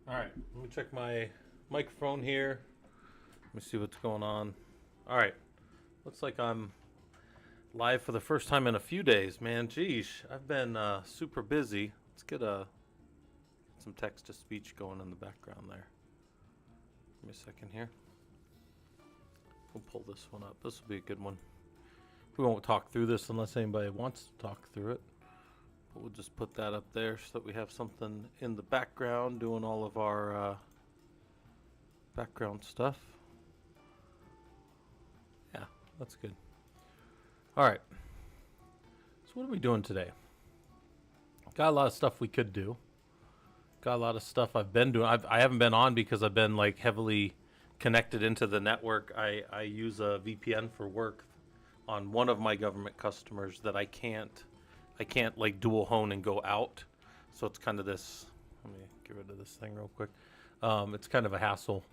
All right, let me check my microphone here. Let me see what's going on. All right, looks like I'm live for the first time in a few days, man. Geesh, I've been super busy. Let's get some text to speech going in the background there. Give me a second here. We'll pull this one up. This will be a good one. We won't talk through this unless anybody wants to talk through it. But we'll just put that up there so that we have something in the background doing all of our background stuff. Yeah, that's good. All right. So what are we doing today? Got a lot of stuff we could do. Got a lot of stuff I've been doing. I haven't been on because I've been like heavily connected into the network. I use a VPN for work on one of my government customers that I can't like dual hone and go out. So it's kind of this. Let me get rid of this thing real quick. It's kind of a hassle.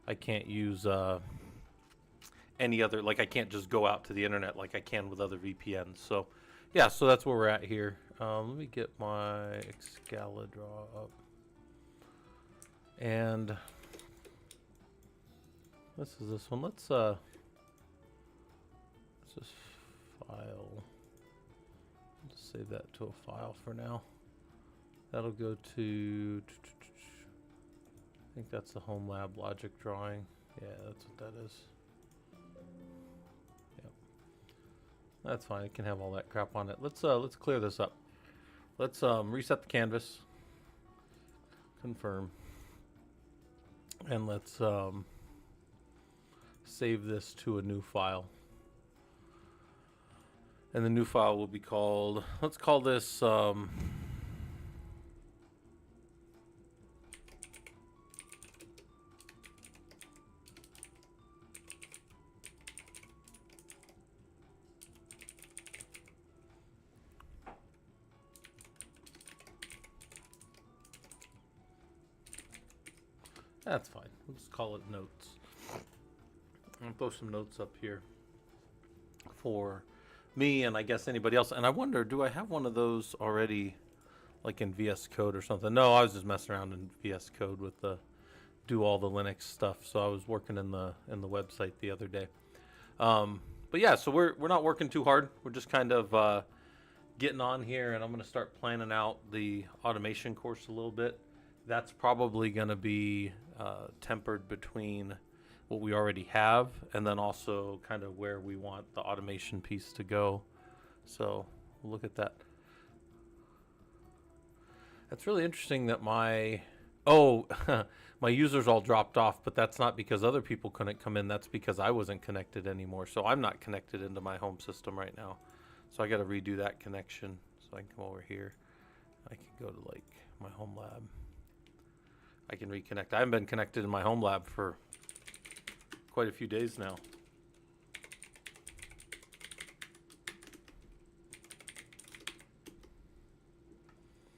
I can't use any other, like I can't just go out to the internet like I can with other VPNs. So yeah, so that's where we're at here. Let me get my Excalibur up. And this is this one. Let's just file. Just save that to a file for now. That'll go to, I think that's the home lab logic drawing. Yeah, that's what that is. Yep. That's fine. It can have all that crap on it. Let's clear this up. Let's reset the canvas. Confirm. And let's save this to a new file. And the new file will be called, let's call this that's fine. Let's call it notes. I'll throw some notes up here for me and I guess anybody else. And I wonder, do I have one of those already, like in VS Code or something? No, I was just messing around in VS Code with the do all the Linux stuff. So I was working in the website the other day. But yeah, so we're not working too hard. We're just kind of getting on here, and I'm going to start planning out the automation course a little bit. That's probably going to be tempered between what we already have and then also kind of where we want the automation piece to go. So we'll look at that. That's really interesting that my my users all dropped off, but that's not because other people couldn't come in. That's because I wasn't connected anymore. So I'm not connected into my home system right now. So I got to redo that connection. So I can come over here. I can go to like my home lab. I can reconnect. I haven't been connected in my home lab for quite a few days now.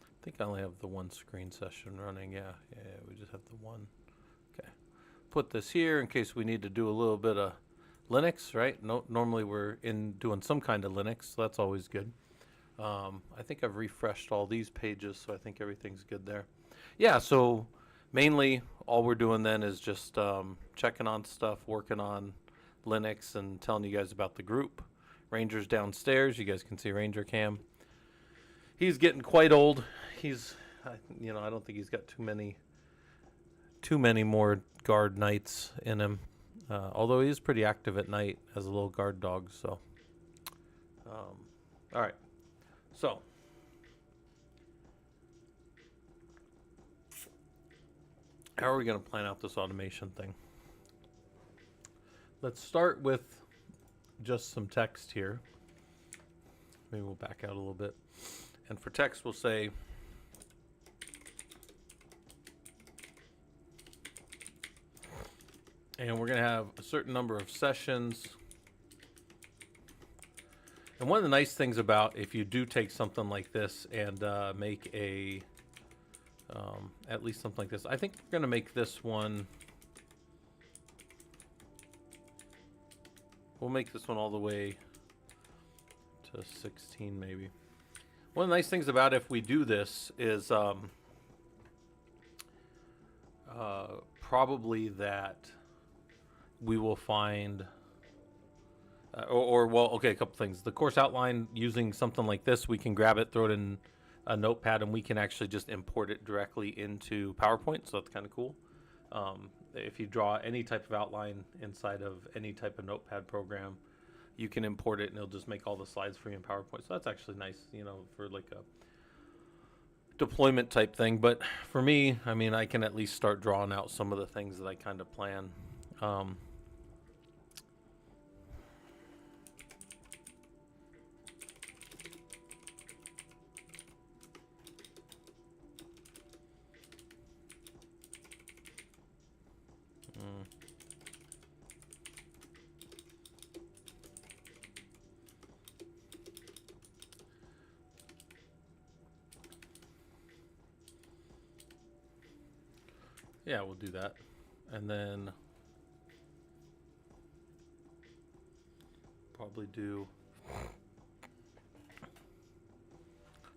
I think I only have the one screen session running. Yeah, we just have the one. Okay. Put this here in case we need to do a little bit of Linux, right? No, normally we're doing some kind of Linux, so that's always good. I think I've refreshed all these pages, so I think everything's good there. Yeah, so mainly all we're doing then is just checking on stuff, working on Linux, and telling you guys about the group. Ranger's downstairs. You guys can see Ranger Cam. He's getting quite old. He's, I don't think he's got too many more guard nights in him. Although he is pretty active at night as a little guard dog. So, all right. So, how are we going to plan out this automation thing? Let's start with just some text here. Maybe we'll back out a little bit. And for text, we'll say and we're going to have a certain number of sessions. And one of the nice things about if you do take something like this and make a, at least something like this, I think we're going to make this one, we'll make this one all the way to 16 maybe. One of the nice things about if we do this is Probably that we will find, or well, okay, a couple things. The course outline, using something like this, we can grab it, throw it in a notepad, and we can actually just import it directly into PowerPoint, so that's kind of cool. If you draw any type of outline inside of any type of notepad program, you can import it and it'll just make all the slides for you in PowerPoint. So that's actually nice, you know, for like a deployment type thing. But for me, I mean, I can at least start drawing out some of the things that I kind of plan. Yeah, we'll do that. And then probably do,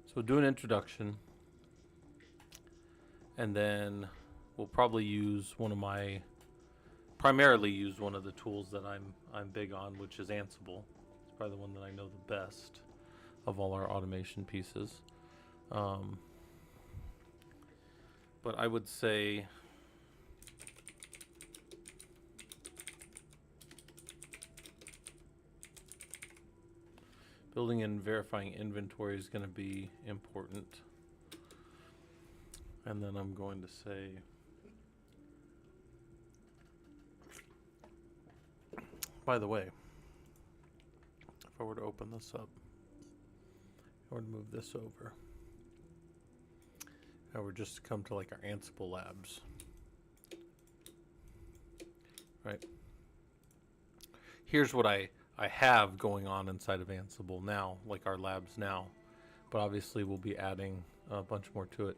so we'll do an introduction, and then we'll probably use primarily use one of the tools that I'm big on, which is Ansible. It's probably the one that I know the best of all our automation pieces. But I would say building and verifying inventory is going to be important. And then I'm going to say, by the way, if I were to open this up, I were to move this over, I would just come to like our Ansible labs, right? Here's what I have going on inside of Ansible now, like our labs now, but obviously we'll be adding a bunch more to it.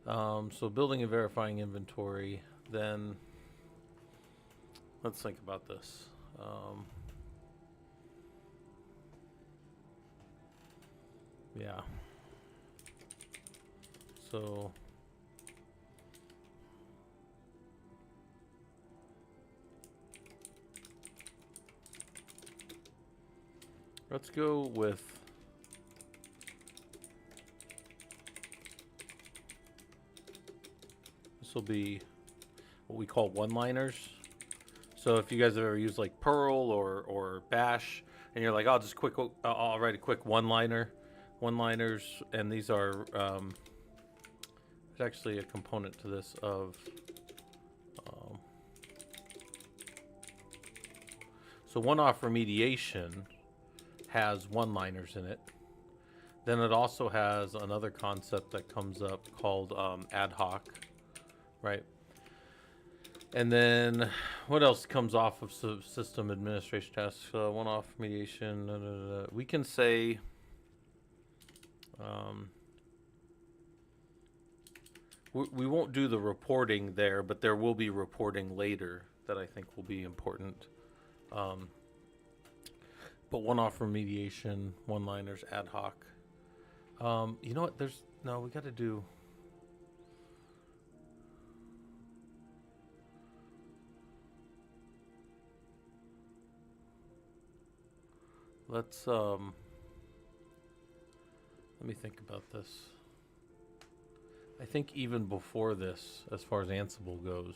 So building and verifying inventory, then let's think about this. Yeah. So let's go with this will be what we call one-liners. So if you guys have ever used like Perl or Bash, and you're like, I'll write a quick one-liners, and these are there's actually a component to this of so one-off remediation has one-liners in it. Then it also has another concept that comes up called ad hoc, right? And then what else comes off of system administration tasks? One-off remediation. We can say we won't do the reporting there, but there will be reporting later that I think will be important. But one-off remediation, one-liners, ad hoc. You know what? We got to do. Let's let me think about this. I think even before this, as far as Ansible goes,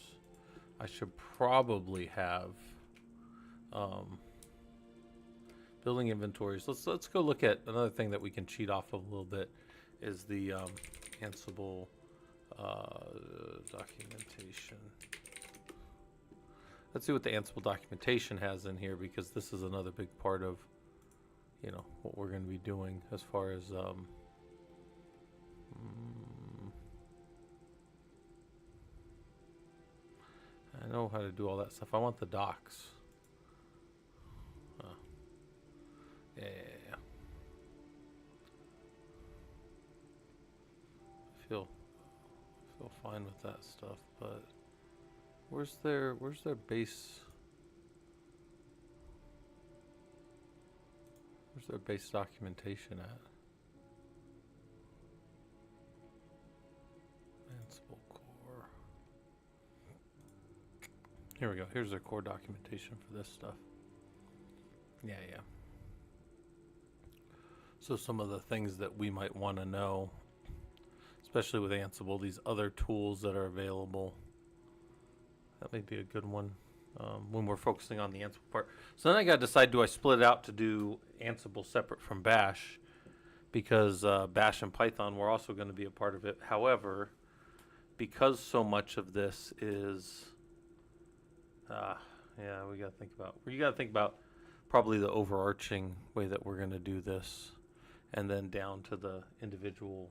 I should probably have building inventories. Let's go look at another thing that we can cheat off of a little bit is the Ansible documentation. Let's see what the Ansible documentation has in here, because this is another big part of what we're going to be doing as far as I know how to do all that stuff. I want the docs. Yeah. I feel fine with that stuff, but where's their base? Where's their base documentation at? Ansible core. Here we go. Here's their core documentation for this stuff. Yeah. So some of the things that we might want to know, especially with Ansible, these other tools that are available, that may be a good one when we're focusing on the Ansible part. So then I got to decide, do I split it out to do Ansible separate from Bash? Because Bash and Python were also going to be a part of it. However, because so much of this is, we got to think about probably the overarching way that we're going to do this, and then down to the individual,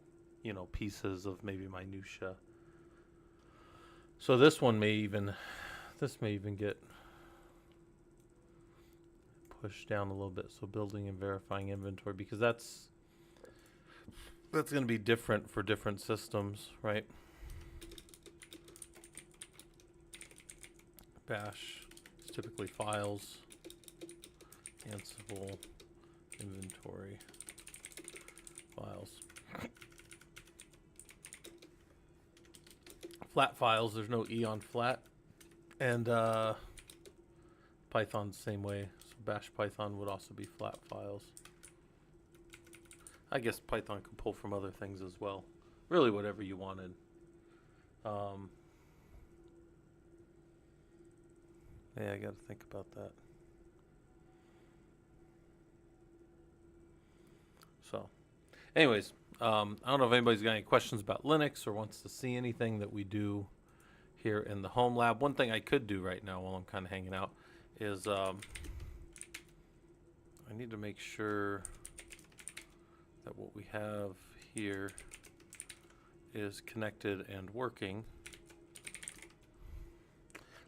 pieces of maybe minutia. So this one may even get pushed down a little bit. So building and verifying inventory, because that's going to be different for different systems, right? Bash is typically files, Ansible, inventory, files. Flat files, there's no E on flat. And Python the same way. So Bash Python would also be flat files. I guess Python could pull from other things as well. Really whatever you wanted. Yeah, I got to think about that. So, anyways, I don't know if anybody's got any questions about Linux or wants to see anything that we do here in the home lab. One thing I could do right now while I'm kind of hanging out is I need to make sure that what we have here is connected and working.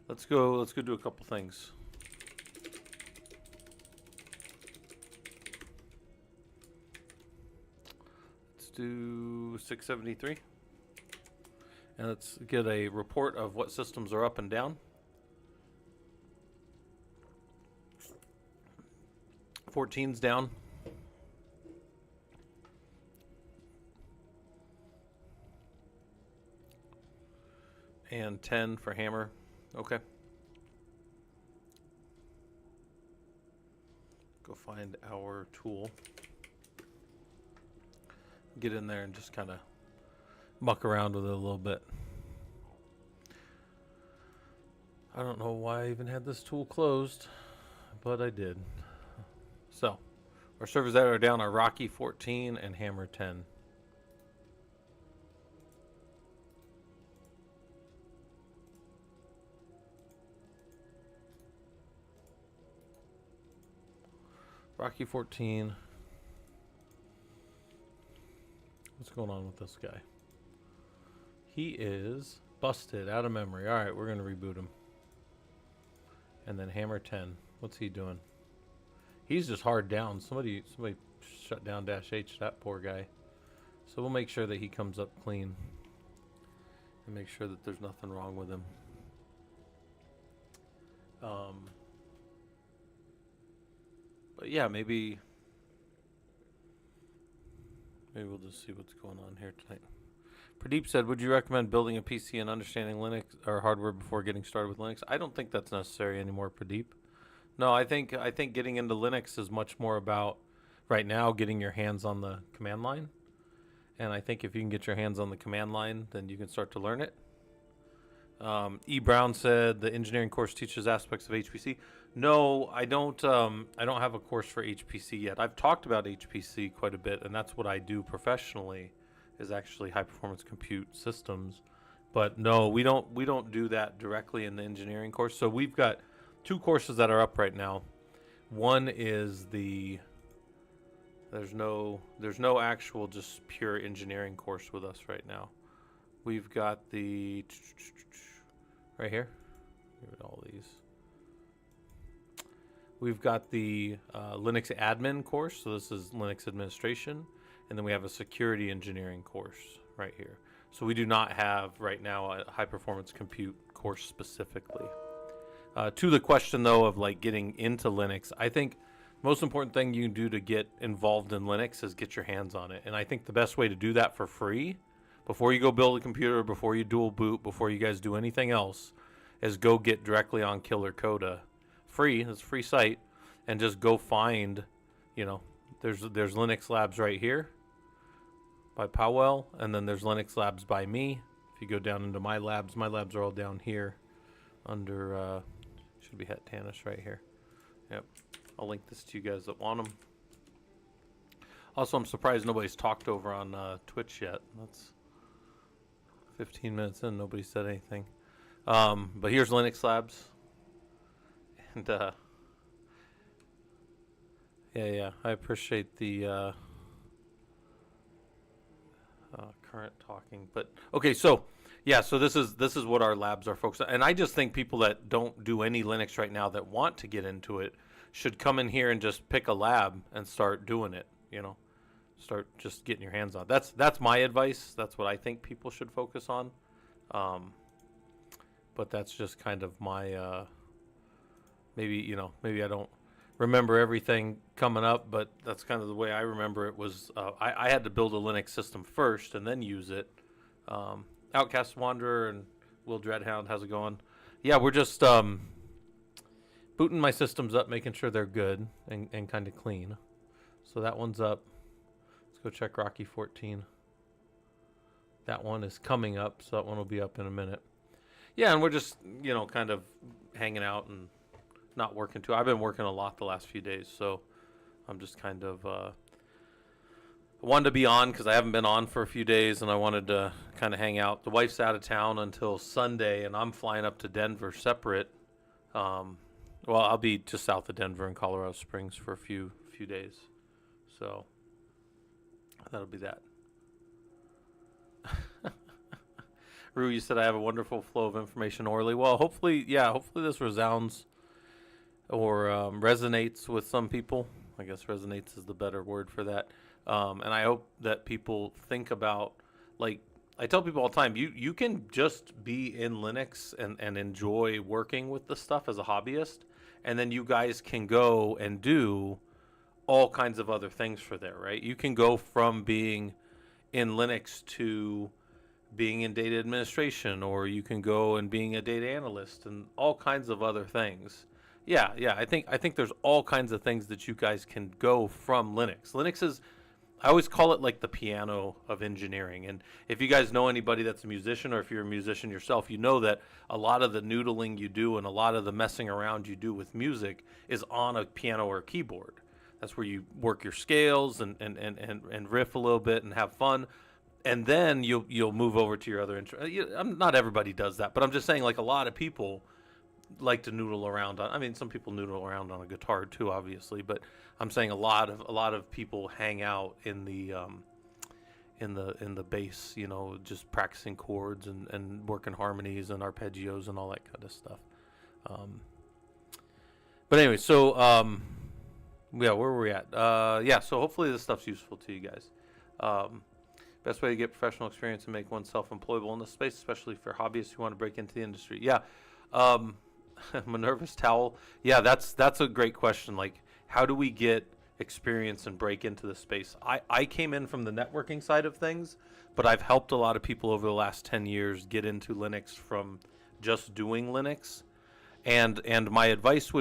Let's go do a couple things. Let's do 673. And let's get a report of what systems are up and down. 14's down. And 10 for hammer. Okay. Go find our tool. Get in there and just kind of muck around with it a little bit. I don't know why I even had this tool closed, but I did. So, our servers that are down are Rocky 14 and Hammer 10. Rocky 14. What's going on with this guy? He is busted out of memory. All right, we're going to reboot him. And then Hammer 10. What's he doing? He's just hard down. Somebody shut down -H, that poor guy. So we'll make sure that he comes up clean. And make sure that there's nothing wrong with him. But yeah, maybe we'll just see what's going on here tonight. Pradeep said, would you recommend building a PC and understanding Linux or hardware before getting started with Linux? I don't think that's necessary anymore, Pradeep. No, I think getting into Linux is much more about, right now, getting your hands on the command line. And I think if you can get your hands on the command line, then you can start to learn it. E. Brown said the engineering course teaches aspects of HPC. No, I don't have a course for HPC yet. I've talked about HPC quite a bit, and that's what I do professionally, is actually high performance compute systems. But no, we don't do that directly in the engineering course. So we've got 2 courses that are up right now. One is there's no actual just pure engineering course with us right now. We've got the right here. Give it all these. We've got the Linux admin course. So this is Linux administration. And then we have a security engineering course right here. So we do not have right now a high performance compute course specifically. To the question though of like getting into Linux, I think most important thing you can do to get involved in Linux is get your hands on it. And I think the best way to do that for free, before you go build a computer, before you dual boot, before you guys do anything else, is go get directly on Killer Coda, free. It's a free site, and just go find, you know, there's Linux Labs right here by Powell, and then there's Linux Labs by me. If you go down into my labs are all down here under should be Het Tanis right here. Yep, I'll link this to you guys that want them. Also, I'm surprised nobody's talked over on Twitch yet. That's 15 minutes in, nobody said anything. But here's Linux Labs. And yeah, I appreciate the current talking. But okay, so yeah, so this is what our labs are focused on. And I just think people that don't do any Linux right now that want to get into it should come in here and just pick a lab and start doing it, you know. Start just getting your hands on it. That's my advice. That's what I think people should focus on. But that's just kind of my maybe I don't remember everything coming up, but that's kind of the way I remember it was. I had to build a Linux system first and then use it. Outcast Wanderer and Will Dreadhound, how's it going? Yeah, we're just booting my systems up, making sure they're good and kind of clean. So that one's up. Let's go check Rocky 14. That one is coming up, so that one will be up in a minute. Yeah, and we're just, kind of hanging out and not working too. I've been working a lot the last few days, so I'm just kind of wanted to be on because I haven't been on for a few days, and I wanted to kind of hang out. The wife's out of town until Sunday, and I'm flying up to Denver separate. Well, I'll be just south of Denver in Colorado Springs for a few days, so that'll be that. Rue, you said I have a wonderful flow of information orally. Well, hopefully this resounds or resonates with some people. I guess resonates is the better word for that. And I hope that people think about, like, I tell people all the time, you can just be in Linux and enjoy working with the stuff as a hobbyist, and then you guys can go and do all kinds of other things for there, right? You can go from being in Linux to being in data administration, or you can go and being a data analyst and all kinds of other things. Yeah, I think there's all kinds of things that you guys can go from Linux. Linux is, I always call it like the piano of engineering. And if you guys know anybody that's a musician, or if you're a musician yourself, you know that a lot of the noodling you do and a lot of the messing around you do with music is on a piano or a keyboard. That's where you work your scales and riff a little bit and have fun. And then you'll move over to your other not everybody does that, but I'm just saying, like, a lot of people like to noodle around on. I mean, some people noodle around on a guitar too, obviously, but I'm saying a lot of people hang out in the bass, just practicing chords and working harmonies and arpeggios and all that kind of stuff. But anyway, so where were we at? So hopefully this stuff's useful to you guys. Best way to get professional experience and make oneself employable in this space, especially for hobbyists who want to break into the industry. Yeah. Minerva's Towel. Yeah, that's a great question. Like, how do we get experience and break into the space? I came in from the networking side of things, but I've helped a lot of people over the last 10 years get into Linux from just doing Linux. And my advice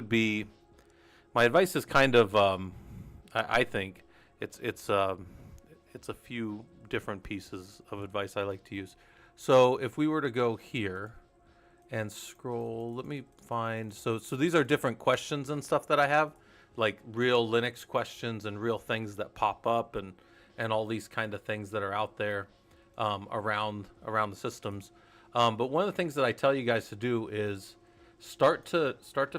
is kind of, I think it's a few different pieces of advice I like to use. So if we were to go here and scroll, let me find, so these are different questions and stuff that I have, like real Linux questions and real things that pop up and all these kind of things that are out there around the systems. But one of the things that I tell you guys to do is start to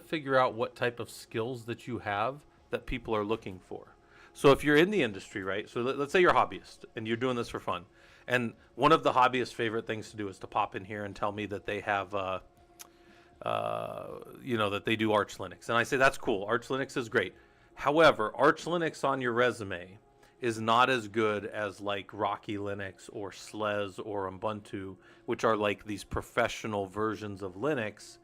figure out what type of skills that you have that people are looking for. So if you're in the industry, right? So let's say you're a hobbyist and you're doing this for fun. And one of the hobbyist favorite things to do is to pop in here and tell me that they have, that they do Arch Linux. And I say, that's cool. Arch Linux is great. However, Arch Linux on your resume is not as good as like Rocky Linux or SLES or Ubuntu, which are like these professional versions of Linux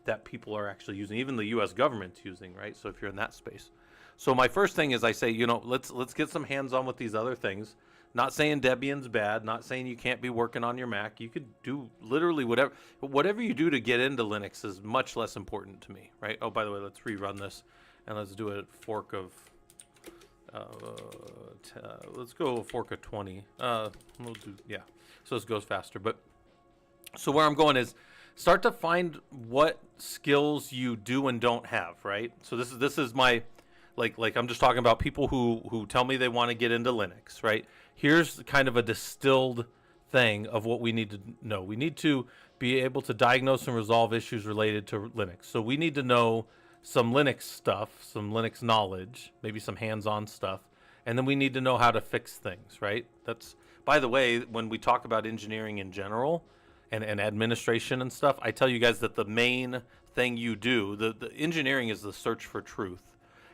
that people are actually using. Even the U.S. government's using, right? So if you're in that space. So my first thing is I say, let's get some hands-on with these other things. Not saying Debian's bad, not saying you can't be working on your Mac. You could do literally whatever you do to get into Linux is much less important to me, right? Oh, by the way, let's rerun this and let's do a fork of let's go a fork of 20. We'll do, yeah. So this goes faster. But so where I'm going is start to find what skills you do and don't have, right? So this is my like I'm just talking about people who tell me they want to get into Linux, right? Here's kind of a distilled thing of what we need to know. We need to be able to diagnose and resolve issues related to Linux. So we need to know some Linux stuff, some Linux knowledge, maybe some hands-on stuff, and then we need to know how to fix things, right? That's, by the way, when we talk about engineering in general and administration and stuff, I tell you guys that the main thing you do, the engineering is the search for truth.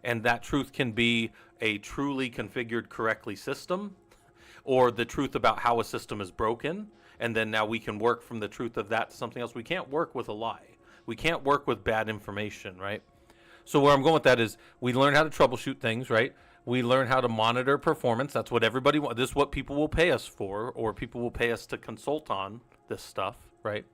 And that truth can be a truly configured correctly system, or the truth about how a system is broken, and then now we can work from the truth of that to something else. We can't work with a lie. We can't work with bad information, right? So where I'm going with that is we learn how to troubleshoot things, right? We learn how to monitor performance. That's what everybody wants. This is what people will pay us for, or people will pay us to consult on this stuff, right?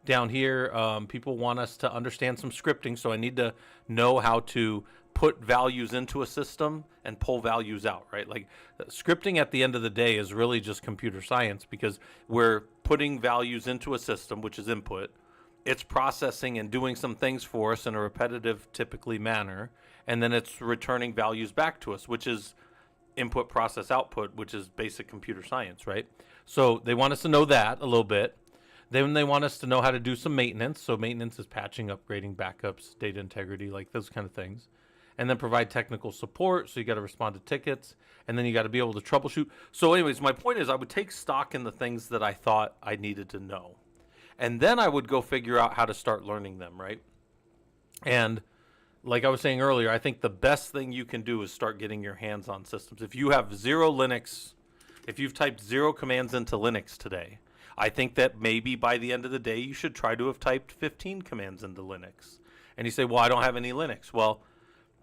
Down here, people want us to understand some scripting, so I need to know how to put values into a system and pull values out, right? Like scripting at the end of the day is really just computer science, because we're putting values into a system, which is input. It's processing and doing some things for us in a repetitive, typically manner, and then it's returning values back to us, which is input, process, output, which is basic computer science, right? So they want us to know that a little bit. Then they want us to know how to do some maintenance. So maintenance is patching, upgrading, backups, data integrity, like those kind of things. And then provide technical support. So you got to respond to tickets, and then you got to be able to troubleshoot. So anyways, my point is I would take stock in the things that I thought I needed to know. And then I would go figure out how to start learning them, right? And like I was saying earlier, I think the best thing you can do is start getting your hands on systems. If you have zero Linux, if you've typed 0 commands into Linux today, I think that maybe by the end of the day, you should try to have typed 15 commands into Linux. And you say, well, I don't have any Linux. Well,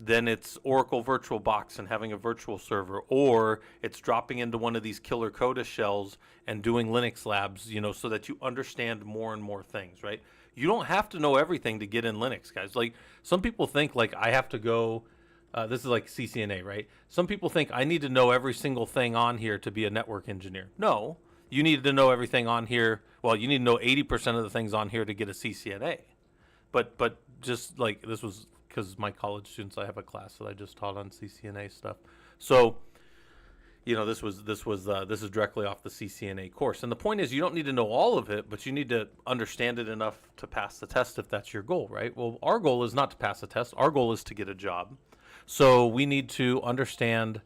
then it's Oracle VirtualBox and having a virtual server, or it's dropping into one of these killer Coda shells and doing Linux labs, you know, so that you understand more and more things, right? You don't have to know everything to get in Linux, guys. Like some people think like I have to go, this is like CCNA, right? Some people think I need to know every single thing on here to be a network engineer. No, you need to know everything on here. Well, you need to know 80% of the things on here to get a CCNA. But just like this was because my college students, I have a class that I just taught on CCNA stuff. So, you know, this is directly off the CCNA course. And the point is, you don't need to know all of it, but you need to understand it enough to pass the test if that's your goal, right? Well, our goal is not to pass the test. Our goal is to get a job. So we need to understand,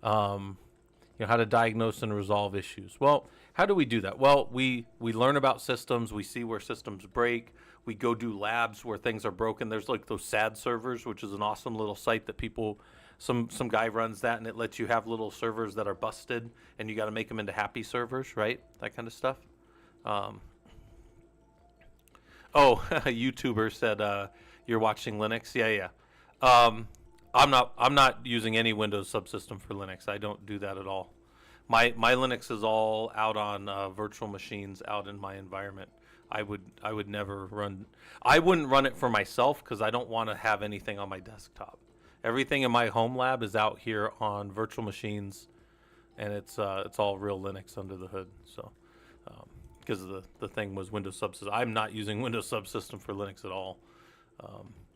how to diagnose and resolve issues. Well, how do we do that? Well, we learn about systems. We see where systems break. We go do labs where things are broken. There's like those SAD servers, which is an awesome little site that people, some guy runs that, and it lets you have little servers that are busted, and you got to make them into happy servers, right? That kind of stuff. A YouTuber said you're watching Linux. Yeah. I'm not using any Windows subsystem for Linux. I don't do that at all. My Linux is all out on virtual machines out in my environment. I would never run. I wouldn't run it for myself because I don't want to have anything on my desktop. Everything in my home lab is out here on virtual machines, and it's all real Linux under the hood. So because the thing was Windows subsystem. I'm not using Windows subsystem for Linux at all.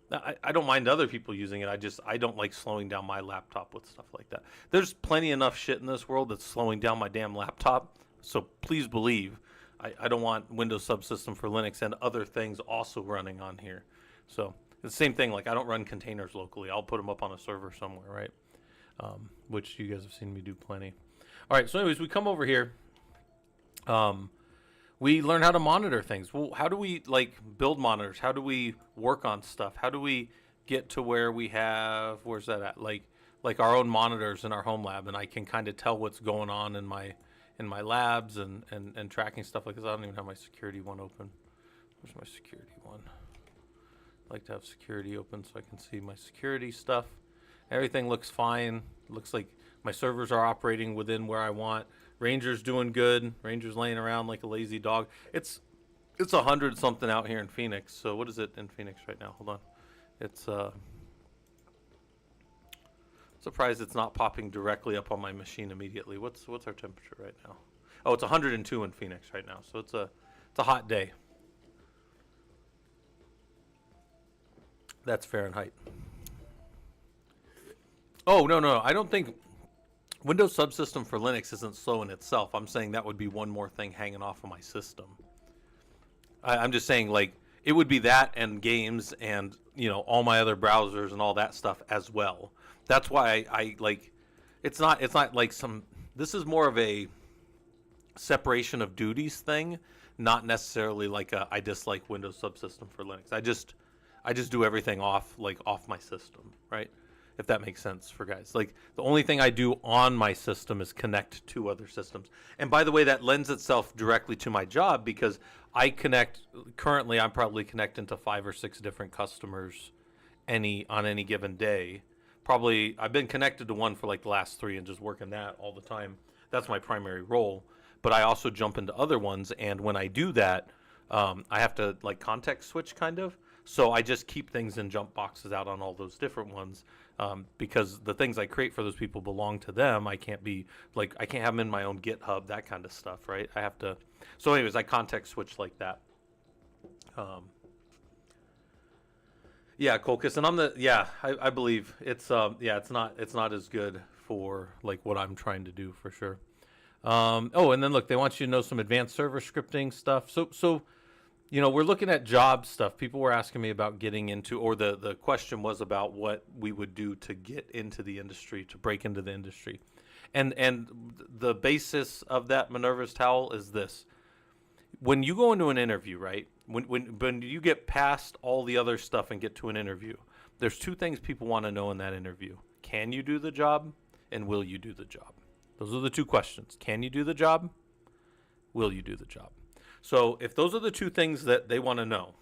I don't mind other people using it. I don't like slowing down my laptop with stuff like that. There's plenty enough shit in this world that's slowing down my damn laptop. So please believe I don't want Windows subsystem for Linux and other things also running on here. So it's the same thing. Like I don't run containers locally. I'll put them up on a server somewhere, right? Which you guys have seen me do plenty. All right. So anyways, we come over here. We learn how to monitor things. Well, how do we build monitors? How do we work on stuff? How do we get to where we have, where's that at? Like our own monitors in our home lab, and I can kind of tell what's going on in my labs and tracking stuff like this. I don't even have my security one open. Where's my security one? I like to have security open so I can see my security stuff. Everything looks fine. Looks like my servers are operating within where I want. Ranger's doing good. Ranger's laying around like a lazy dog. It's 100 something out here in Phoenix. So what is it in Phoenix right now? Hold on. It's surprised it's not popping directly up on my machine immediately. What's our temperature right now? Oh, it's 102 in Phoenix right now. So it's a hot day. That's Fahrenheit. Oh, no. I don't think Windows subsystem for Linux isn't slow in itself. I'm saying that would be one more thing hanging off of my system. I'm just saying, like, it would be that and games and, all my other browsers and all that stuff as well. That's why I like, it's not like this is more of a separation of duties thing, not necessarily like I dislike Windows subsystem for Linux. I just do everything off my system, right? If that makes sense for guys. Like, the only thing I do on my system is connect to other systems. And by the way, that lends itself directly to my job because currently I'm probably connecting to 5 or 6 different customers on any given day. Probably I've been connected to one for like the last 3 and just working that all the time. That's my primary role. But I also jump into other ones, and when I do that, I have to like context switch kind of. So I just keep things in jump boxes out on all those different ones. Because the things I create for those people belong to them. I can't have them in my own GitHub, that kind of stuff, right? I have to. So anyways, I context switch like that. Yeah, Colchis, and I believe it's it's not as good for like what I'm trying to do for sure. And then look, they want you to know some advanced server scripting stuff. So we're looking at job stuff. People were asking me about getting into, or the question was about what we would do to get into the industry, to break into the industry. And the basis of that Minerva's towel is this. When you go into an interview, right, when you get past all the other stuff and get to an interview, there's 2 things people want to know in that interview. Can you do the job, and will you do the job? Those are the 2 questions. Can you do the job? Will you do the job? So if those are the 2 things that they want to know,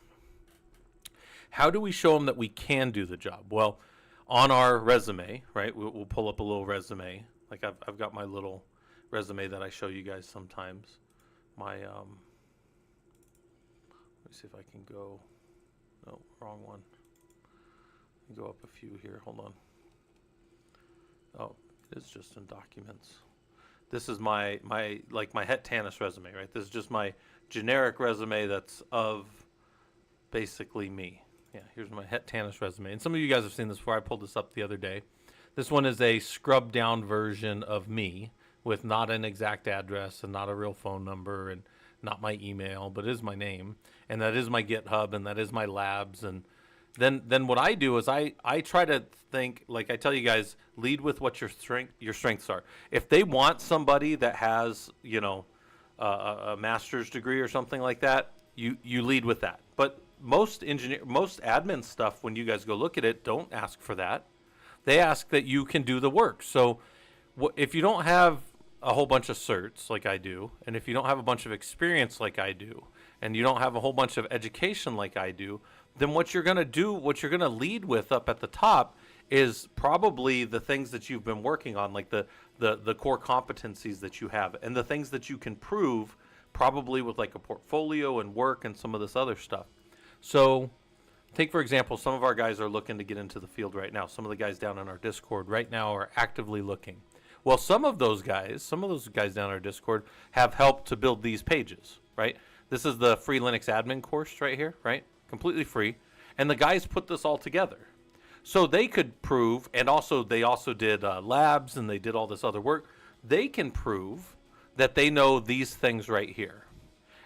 how do we show them that we can do the job? Well, on our resume, right, we'll pull up a little resume. Like I've got my little resume that I show you guys sometimes. Let me see if I can go. No, wrong one. Go up a few here. Hold on. Oh, it is just in documents. This is my Het Tanis resume, right? This is just my generic resume that's of basically me. Yeah, here's my Het Tanis resume. And some of you guys have seen this before. I pulled this up the other day. This one is a scrubbed down version of me with not an exact address and not a real phone number and not my email, but it is my name. And that is my GitHub and that is my labs. And then what I do is I try to think, like I tell you guys, lead with what your strengths are. If they want somebody that has, a master's degree or something like that, you lead with that. But most admin stuff, when you guys go look at it, don't ask for that. They ask that you can do the work. So if you don't have a whole bunch of certs like I do, and if you don't have a bunch of experience like I do, and you don't have a whole bunch of education like I do, then what you're going to lead with up at the top is probably the things that you've been working on, like the core competencies that you have and the things that you can prove probably with like a portfolio and work and some of this other stuff. So take, for example, some of our guys are looking to get into the field right now. Some of the guys down in our Discord right now are actively looking. Well, some of those guys down in our Discord have helped to build these pages, right? This is the free Linux admin course right here, right? Completely free. And the guys put this all together. So they could prove, and they also did labs and they did all this other work. They can prove that they know these things right here.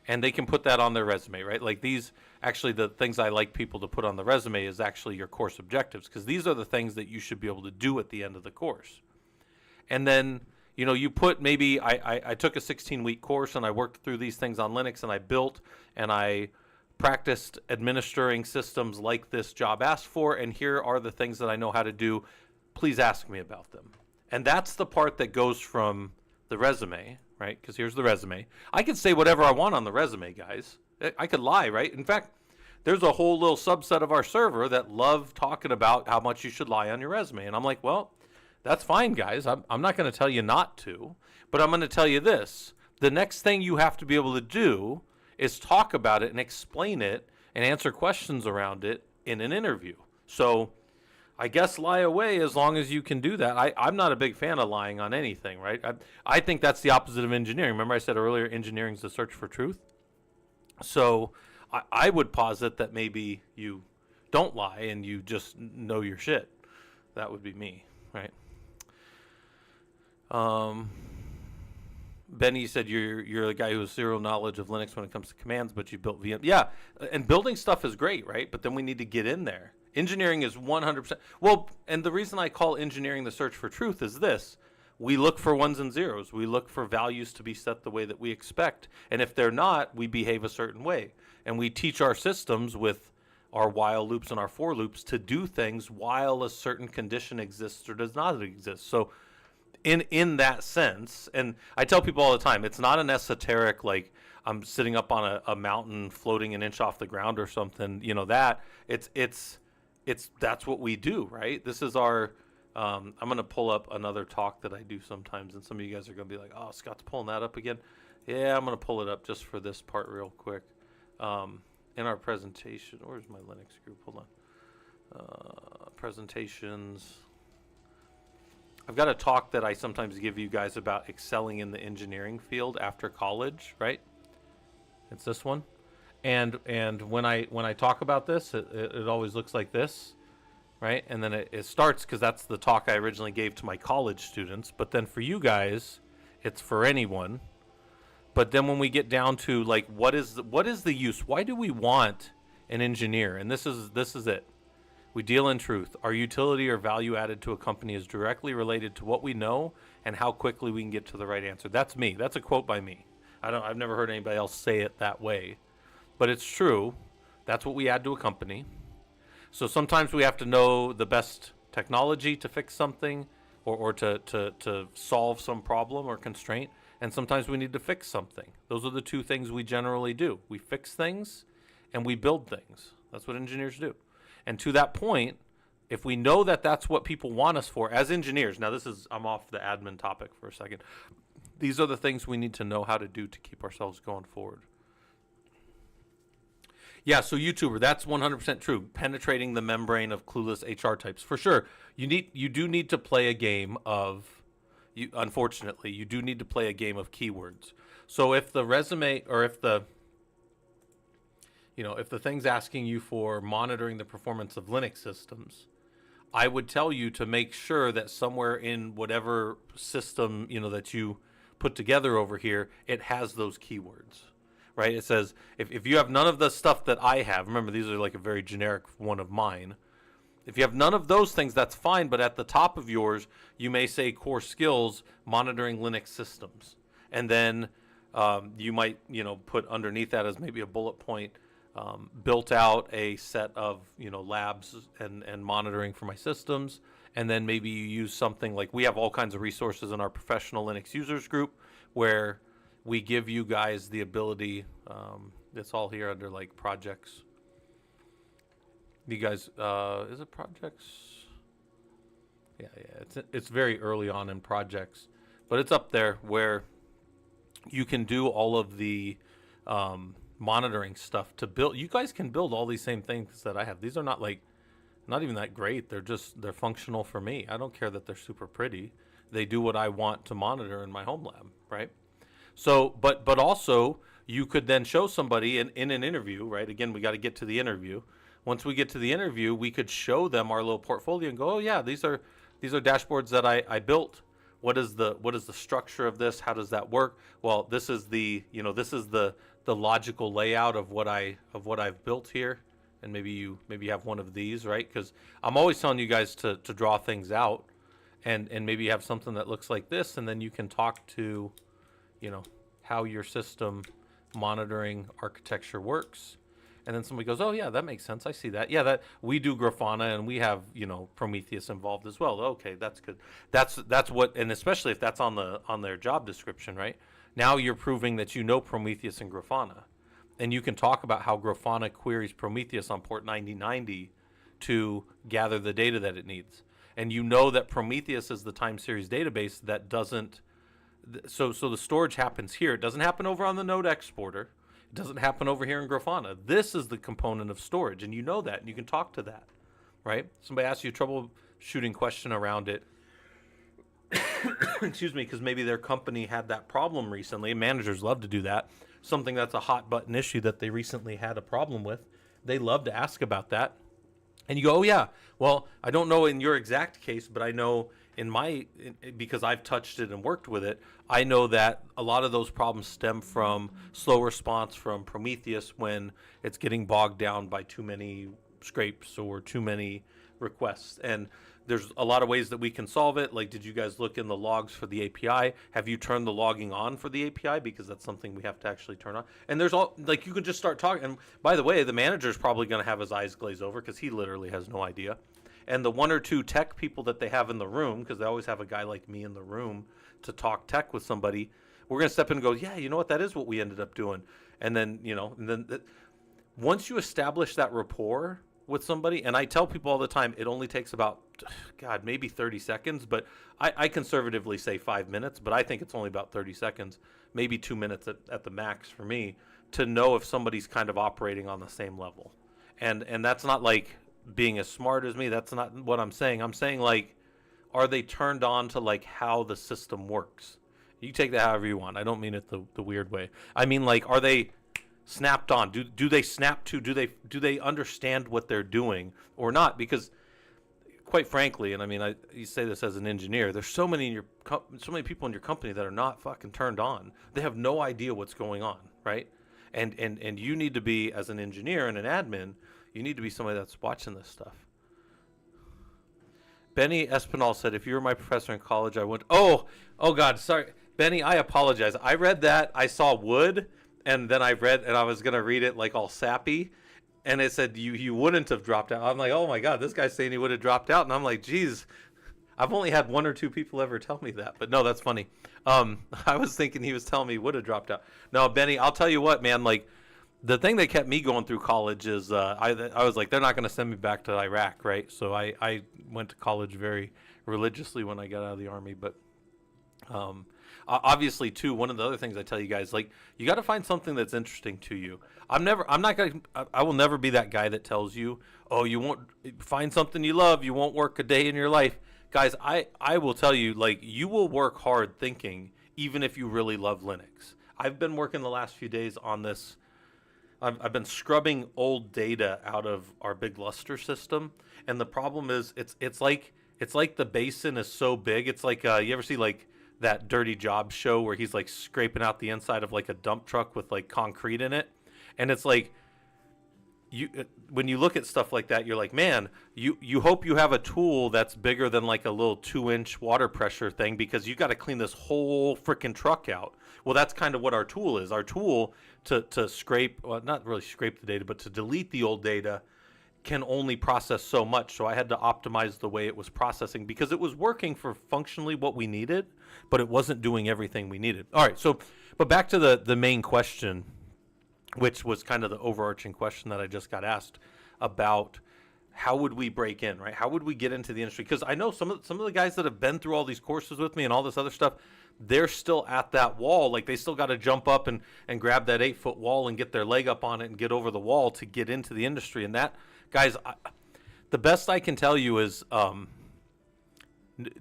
And they can put that on their resume, right? Like these, actually the things I like people to put on the resume is actually your course objectives, because these are the things that you should be able to do at the end of the course. And then, you put maybe, I took a 16-week course and I worked through these things on Linux and I built and I practiced administering systems like this job asked for, and here are the things that I know how to do. Please ask me about them. And that's the part that goes from the resume, right? Because here's the resume. I could say whatever I want on the resume, guys. I could lie, right? In fact, there's a whole little subset of our server that love talking about how much you should lie on your resume. And I'm like, well, That's fine, guys. I'm not going to tell you not to, but I'm going to tell you this. The next thing you have to be able to do is talk about it and explain it and answer questions around it in an interview. So I guess lie away as long as you can do that. I'm not a big fan of lying on anything, right? I think that's the opposite of engineering. Remember I said earlier, engineering is the search for truth? So I would posit that maybe you don't lie and you just know your shit. That would be me, right? Benny said you're the guy who has zero knowledge of Linux when it comes to commands, but you built VM. Yeah, and building stuff is great, right? But then we need to get in there. Engineering is 100%. Well, and the reason I call engineering the search for truth is this. We look for ones and zeros. We look for values to be set the way that we expect. And if they're not, we behave a certain way. And we teach our systems with our while loops and our for loops to do things while a certain condition exists or does not exist. So in that sense, and I tell people all the time, it's not an esoteric, like I'm sitting up on a mountain floating an inch off the ground or something, that it's that's what we do, right? This is our, I'm going to pull up another talk that I do sometimes, and some of you guys are going to be like, oh, Scott's pulling that up again. Yeah, I'm going to pull it up just for this part real quick. In our presentation, where's my Linux group? Hold on. Presentations. I've got a talk that I sometimes give you guys about excelling in the engineering field after college, right? It's this one. And when I talk about this, it always looks like this, right? And then it starts, because that's the talk I originally gave to my college students. But then for you guys, it's for anyone. But then when we get down to like what is the use? Why do we want an engineer? And this is it. We deal in truth. Our utility or value added to a company is directly related to what we know and how quickly we can get to the right answer. That's me. That's a quote by me. I've never heard anybody else say it that way. But it's true. That's what we add to a company. So sometimes we have to know the best technology to fix something or to solve some problem or constraint. And sometimes we need to fix something. Those are the two things we generally do. We fix things and we build things. That's what engineers do. And to that point, if we know that that's what people want us for as engineers, now I'm off the admin topic for a second. These are the things we need to know how to do to keep ourselves going forward. Yeah, so YouTuber, that's 100% true. Penetrating the membrane of clueless HR types. For sure. You do need to play a game of, unfortunately, you do need to play a game of keywords. So if the resume, or if the thing's asking you for monitoring the performance of Linux systems, I would tell you to make sure that somewhere in whatever system, that you put together over here, it has those keywords, right? It says, if you have none of the stuff that I have, remember these are like a very generic one of mine. If you have none of those things, that's fine. But at the top of yours, you may say core skills, monitoring Linux systems. And then you might, put underneath that as maybe a bullet point, built out a set of labs and monitoring for my systems, and then maybe you use something like, we have all kinds of resources in our professional Linux users group where we give you guys the ability, it's all here under like projects. You guys, is it projects? Yeah, it's very early on in projects, but it's up there where you can do all of the monitoring stuff to build. You guys can build all these same things that I have. These are not even that great. They're functional for me. I don't care that they're super pretty. They do what I want to monitor in my home lab, right? So, but also you could then show somebody in an interview, right? Again, we got to get to the interview. Once we get to the interview, we could show them our little portfolio and go, oh yeah, these are dashboards that I built. What is the structure of this? How does that work? Well, this is the logical layout of what I've built here, and maybe you have one of these, right? Because I'm always telling you guys to draw things out, and maybe you have something that looks like this, and then you can talk to, how your system monitoring architecture works. And then somebody goes, oh yeah, that makes sense. I see that. Yeah, that we do Grafana and we have, Prometheus involved as well. Okay, that's good. That's what, and especially if that's on their job description, right? Now you're proving that you know Prometheus and Grafana. And you can talk about how Grafana queries Prometheus on port 9090 to gather the data that it needs. And you know that Prometheus is the time series database that doesn't, so the storage happens here. It doesn't happen over on the node exporter. It doesn't happen over here in Grafana. This is the component of storage, and you know that, and you can talk to that, right? Somebody asks you a troubleshooting question around it. Excuse me, because maybe their company had that problem recently. Managers love to do that. Something that's a hot button issue that they recently had a problem with. They love to ask about that. And you go, oh yeah, well, I don't know in your exact case, but I know because I've touched it and worked with it, I know that a lot of those problems stem from slow response from Prometheus when it's getting bogged down by too many scrapes or too many requests. And there's a lot of ways that we can solve it. Like, did you guys look in the logs for the API? Have you turned the logging on for the API? Because that's something we have to actually turn on. And there's all, like, you can just start talking. And by the way, the manager's probably going to have his eyes glaze over because he literally has no idea. And the one or two tech people that they have in the room, because they always have a guy like me in the room to talk tech with somebody, we're going to step in and go, yeah, you know what? That is what we ended up doing. And then, once you establish that rapport with somebody, and I tell people all the time, it only takes about, God, maybe 30 seconds, but I conservatively say 5 minutes, but I think it's only about 30 seconds, maybe 2 minutes at the max for me, to know if somebody's kind of operating on the same level. And that's not like being as smart as me. That's not what I'm saying. I'm saying, like, are they turned on to, like, how the system works? You take that however you want. I don't mean it the weird way. I mean, like, are they snapped on? Do they snap to? Do they understand what they're doing or not? Because, quite frankly, and I mean, you say this as an engineer, there's so many people in your company that are not fucking turned on. They have no idea what's going on, right? And you need to be, as an engineer and an admin, you need to be somebody that's watching this stuff. Benny Espinal said, if you were my professor in college, I would. Oh God, sorry, Benny, I apologize. I read that. I saw wood. And then I read, and I was going to read it like all sappy, and it said you wouldn't have dropped out. I'm like, oh my God, this guy's saying he would have dropped out. And I'm like, geez, I've only had one or two people ever tell me that. But no, that's funny. I was thinking he was telling me he would have dropped out. No, Benny, I'll tell you what, man, like, the thing that kept me going through college is I was like, they're not going to send me back to Iraq, right? So I went to college very religiously when I got out of the Army, but obviously, too, one of the other things I tell you guys, like, you got to find something that's interesting to you. I will never be that guy that tells you, oh, you won't find something you love, you won't work a day in your life. Guys, I will tell you, like, you will work hard thinking, even if you really love Linux. I've been working the last few days on this. I've been scrubbing old data out of our big Luster system, and the problem is it's like the basin is so big. It's like you ever see like that Dirty Jobs show where he's like scraping out the inside of like a dump truck with like concrete in it, and it's like when you look at stuff like that, you're like, man, you hope you have a tool that's bigger than like a little 2-inch water pressure thing, because you got to clean this whole freaking truck out. Well, that's kind of what our tool is. Our tool to scrape, well, not really scrape the data, but to delete the old data can only process so much. So I had to optimize the way it was processing, because it was working for functionally what we needed, but it wasn't doing everything we needed. All right, so, but back to the main question, which was kind of the overarching question that I just got asked about how would we break in, right? How would we get into the industry? Because I know some of the guys that have been through all these courses with me and all this other stuff, they're still at that wall. Like, they still got to jump up and grab that 8-foot wall and get their leg up on it and get over the wall to get into the industry. And that, guys, the best I can tell you is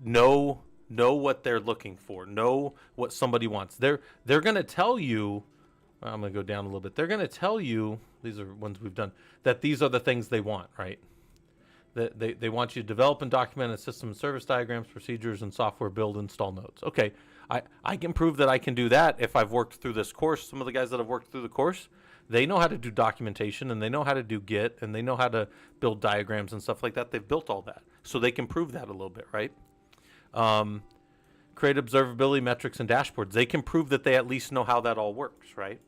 know what they're looking for. Know what somebody wants. They're going to tell you, I'm going to go down a little bit. They're going to tell you, these are ones we've done, that these are the things they want, right? That they want you to develop and document a system and service diagrams, procedures, and software build, install nodes. Okay, I can prove that I can do that if I've worked through this course. Some of the guys that have worked through the course, they know how to do documentation, and they know how to do Git, and they know how to build diagrams and stuff like that. They've built all that. So they can prove that a little bit, right? Create observability metrics and dashboards. They can prove that they at least know how that all works, right?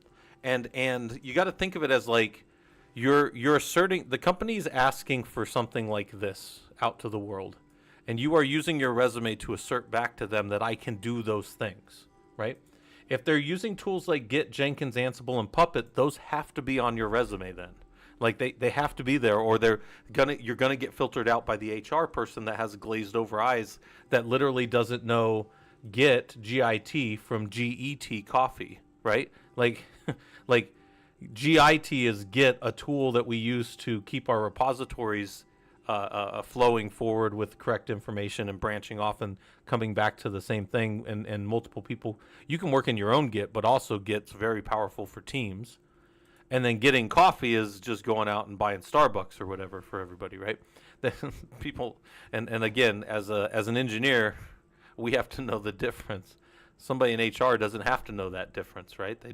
And you got to think of it as like you're asserting, the company's asking for something like this out to the world, and you are using your resume to assert back to them that I can do those things, right? If they're using tools like Git, Jenkins, Ansible, and Puppet, those have to be on your resume then. Like they have to be there, or you're gonna get filtered out by the HR person that has glazed over eyes that literally doesn't know GIT from GET coffee, right? Like like GIT is Git, a tool that we use to keep our repositories flowing forward with correct information and branching off and coming back to the same thing, and multiple people. You can work in your own Git, but also Git's very powerful for teams. And then getting coffee is just going out and buying Starbucks or whatever for everybody, right? People, and again, as an engineer, we have to know the difference. Somebody in HR doesn't have to know that difference, right? They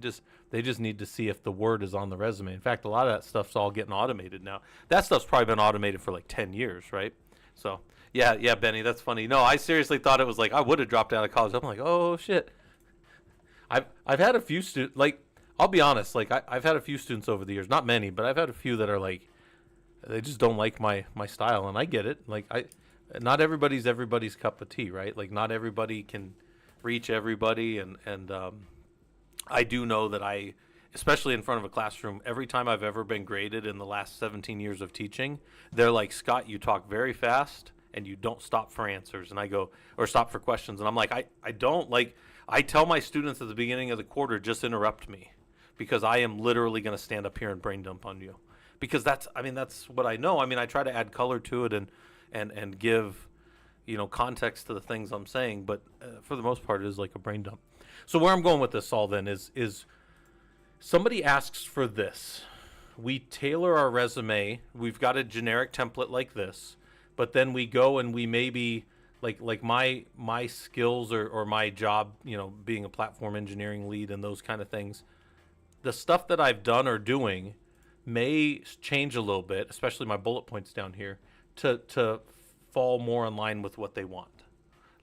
just need to see if the word is on the resume. In fact, a lot of that stuff's all getting automated now. That stuff's probably been automated for like 10 years, right? So yeah, Benny, that's funny. No, I seriously thought it was like I would have dropped out of college. I'm like, oh shit. I've had a few students, like, I'll be honest, like I've had a few students over the years, not many, but I've had a few that are like, they just don't like my style, and I get it. Like not everybody's cup of tea, right? Like not everybody can reach everybody, and I do know that especially in front of a classroom, every time I've ever been graded in the last 17 years of teaching, they're like, Scott, you talk very fast and you don't stop for answers, and I go, or stop for questions, and I'm like, I don't, like, I tell my students at the beginning of the quarter, just interrupt me, because I am literally going to stand up here and brain dump on you, because that's what I know. I mean, I try to add color to it and give, context to the things I'm saying, but for the most part, it is like a brain dump. So where I'm going with this all then is somebody asks for this. We tailor our resume. We've got a generic template like this, but then we go and we maybe like my skills or my job, being a platform engineering lead and those kind of things, the stuff that I've done or doing may change a little bit, especially my bullet points down here, to fall more in line with what they want.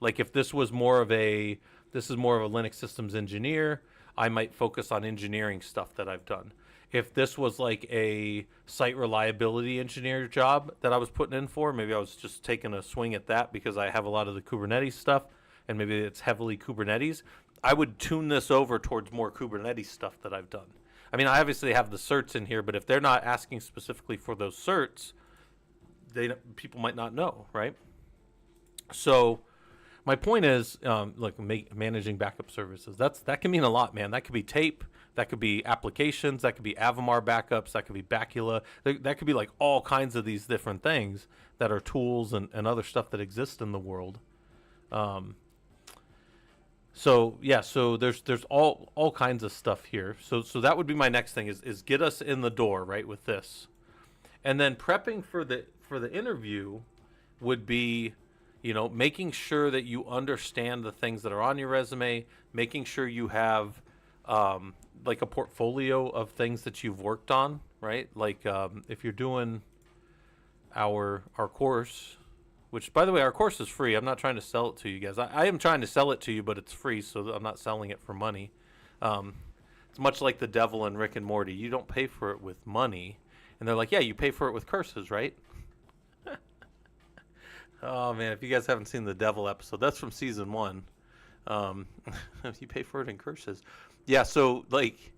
Like if this is more of a Linux systems engineer, I might focus on engineering stuff that I've done. If this was like a site reliability engineer job that I was putting in for, maybe I was just taking a swing at that because I have a lot of the Kubernetes stuff and maybe it's heavily Kubernetes. I would tune this over towards more Kubernetes stuff that I've done. I mean, I obviously have the certs in here, but if they're not asking specifically for those certs, people might not know, right? So my point is, managing backup services. That can mean a lot, man. That could be tape. That could be applications. That could be Avamar backups. That could be Bacula. That could be like all kinds of these different things that are tools and other stuff that exist in the world. So there's all kinds of stuff here. So that would be my next thing is get us in the door, right, with this. And then prepping for the interview would be, making sure that you understand the things that are on your resume, making sure you have like a portfolio of things that you've worked on, right? Like if you're doing our course, which, by the way, our course is free. I'm not trying to sell it to you guys. I am trying to sell it to you, but it's free, so I'm not selling it for money. It's much like the devil in Rick and Morty. You don't pay for it with money. And they're like, yeah, you pay for it with curses, right? Oh, man, if you guys haven't seen the devil episode, that's from season 1. You pay for it in curses. Yeah, so, like,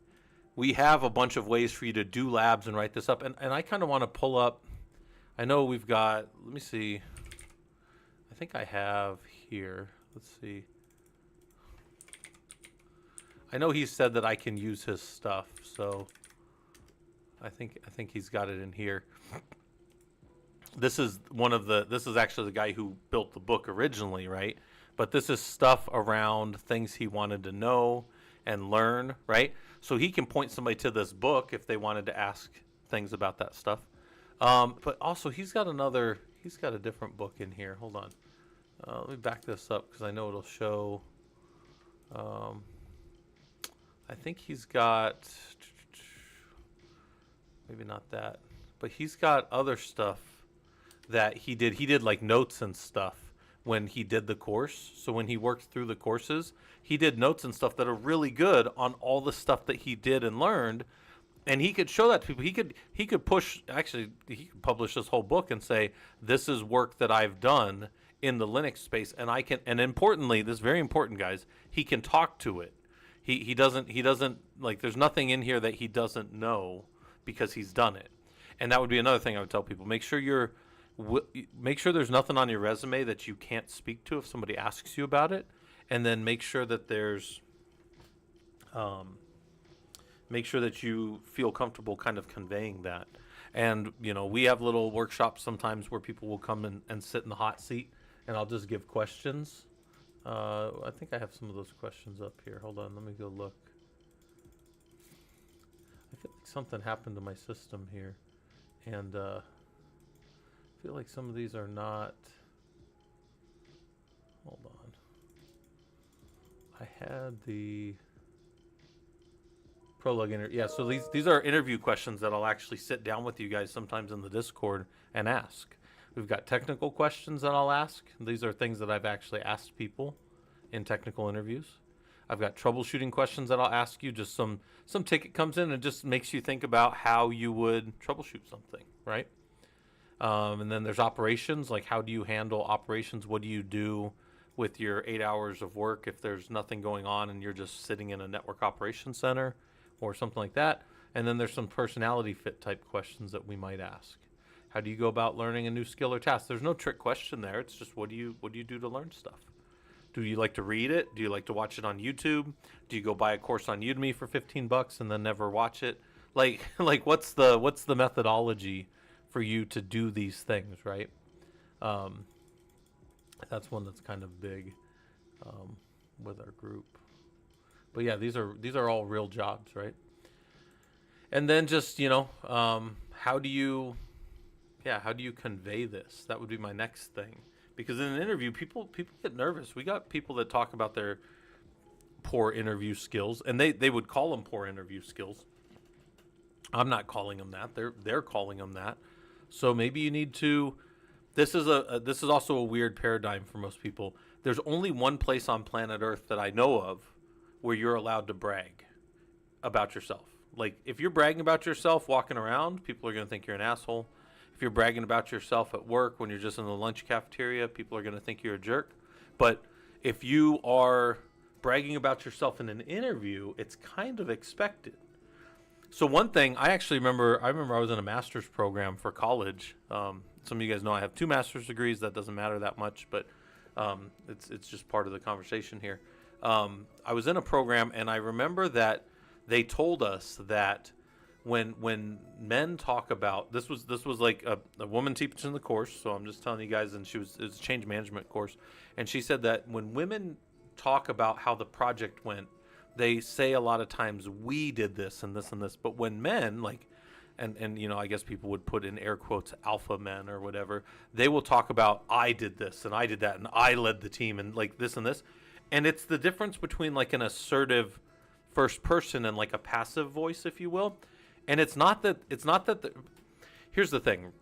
we have a bunch of ways for you to do labs and write this up. And I kind of want to pull up, I know we've got, let me see. I think I have here. Let's see. I know he said that I can use his stuff, so I think he's got it in here. This is actually the guy who built the book originally, right? But this is stuff around things he wanted to know and learn, right? So he can point somebody to this book if they wanted to ask things about that stuff. But also he's got a different book in here. Hold on. Let me back this up because I know it'll show. I think he's got, maybe not that, but he's got other stuff that he did. He did like notes and stuff when he did the course. So when he worked through the courses, he did notes and stuff that are really good on all the stuff that he did and learned. And he could show that to people. He could push, actually, he could publish this whole book and say, this is work that I've done in the Linux space. And I can, and importantly, this is very important, guys, he can talk to it. He doesn't, like, there's nothing in here that he doesn't know because he's done it. And that would be another thing I would tell people. Make sure there's nothing on your resume that you can't speak to if somebody asks you about it, and then make sure that make sure that you feel comfortable kind of conveying that. And we have little workshops sometimes where people will come and sit in the hot seat, and I'll just give questions. I think I have some of those questions up here. Hold on, let me go look. I feel like something happened to my system here, and I feel like some of these are not. Hold on. I had the ProLUG interview. Yeah, so these are interview questions that I'll actually sit down with you guys sometimes in the Discord and ask. We've got technical questions that I'll ask. These are things that I've actually asked people in technical interviews. I've got troubleshooting questions that I'll ask you. Just some ticket comes in and just makes you think about how you would troubleshoot something, right? And then there's operations, like how do you handle operations? What do you do with your 8 hours of work if there's nothing going on and you're just sitting in a network operations center or something like that? And then there's some personality fit type questions that we might ask. How do you go about learning a new skill or task? There's no trick question there. It's just what do you do to learn stuff? Do you like to read it? Do you like to watch it on YouTube? Do you go buy a course on Udemy for $15 and then never watch it? Like what's the methodology for you to do these things, right? That's one that's kind of big with our group. But yeah, these are all real jobs, right? And then just how do you convey this? That would be my next thing. Because in an interview, people get nervous. We got people that talk about their poor interview skills, and they would call them poor interview skills. I'm not calling them that. They're calling them that. So maybe you need to. This is also a weird paradigm for most people. There's only one place on planet Earth that I know of where you're allowed to brag about yourself. Like if you're bragging about yourself walking around, people are going to think you're an asshole. If you're bragging about yourself at work when you're just in the lunch cafeteria, people are going to think you're a jerk. But if you are bragging about yourself in an interview, it's kind of expected. So one thing, I remember I was in a master's program for college. Some of you guys know I have 2 master's degrees. That doesn't matter that much, but it's just part of the conversation here. I was in a program, and I remember that they told us that when men talk about this was like a woman teaching the course, so I'm just telling you guys, and it was a change management course, and she said that when women talk about how the project went, they say a lot of times we did this and this and this, but when men and I guess people would put in air quotes alpha men or whatever, they will talk about I did this and I did that and I led the team and like this and this, and it's the difference between like an assertive first person and like a passive voice, if you will. And it's not that here's the thing.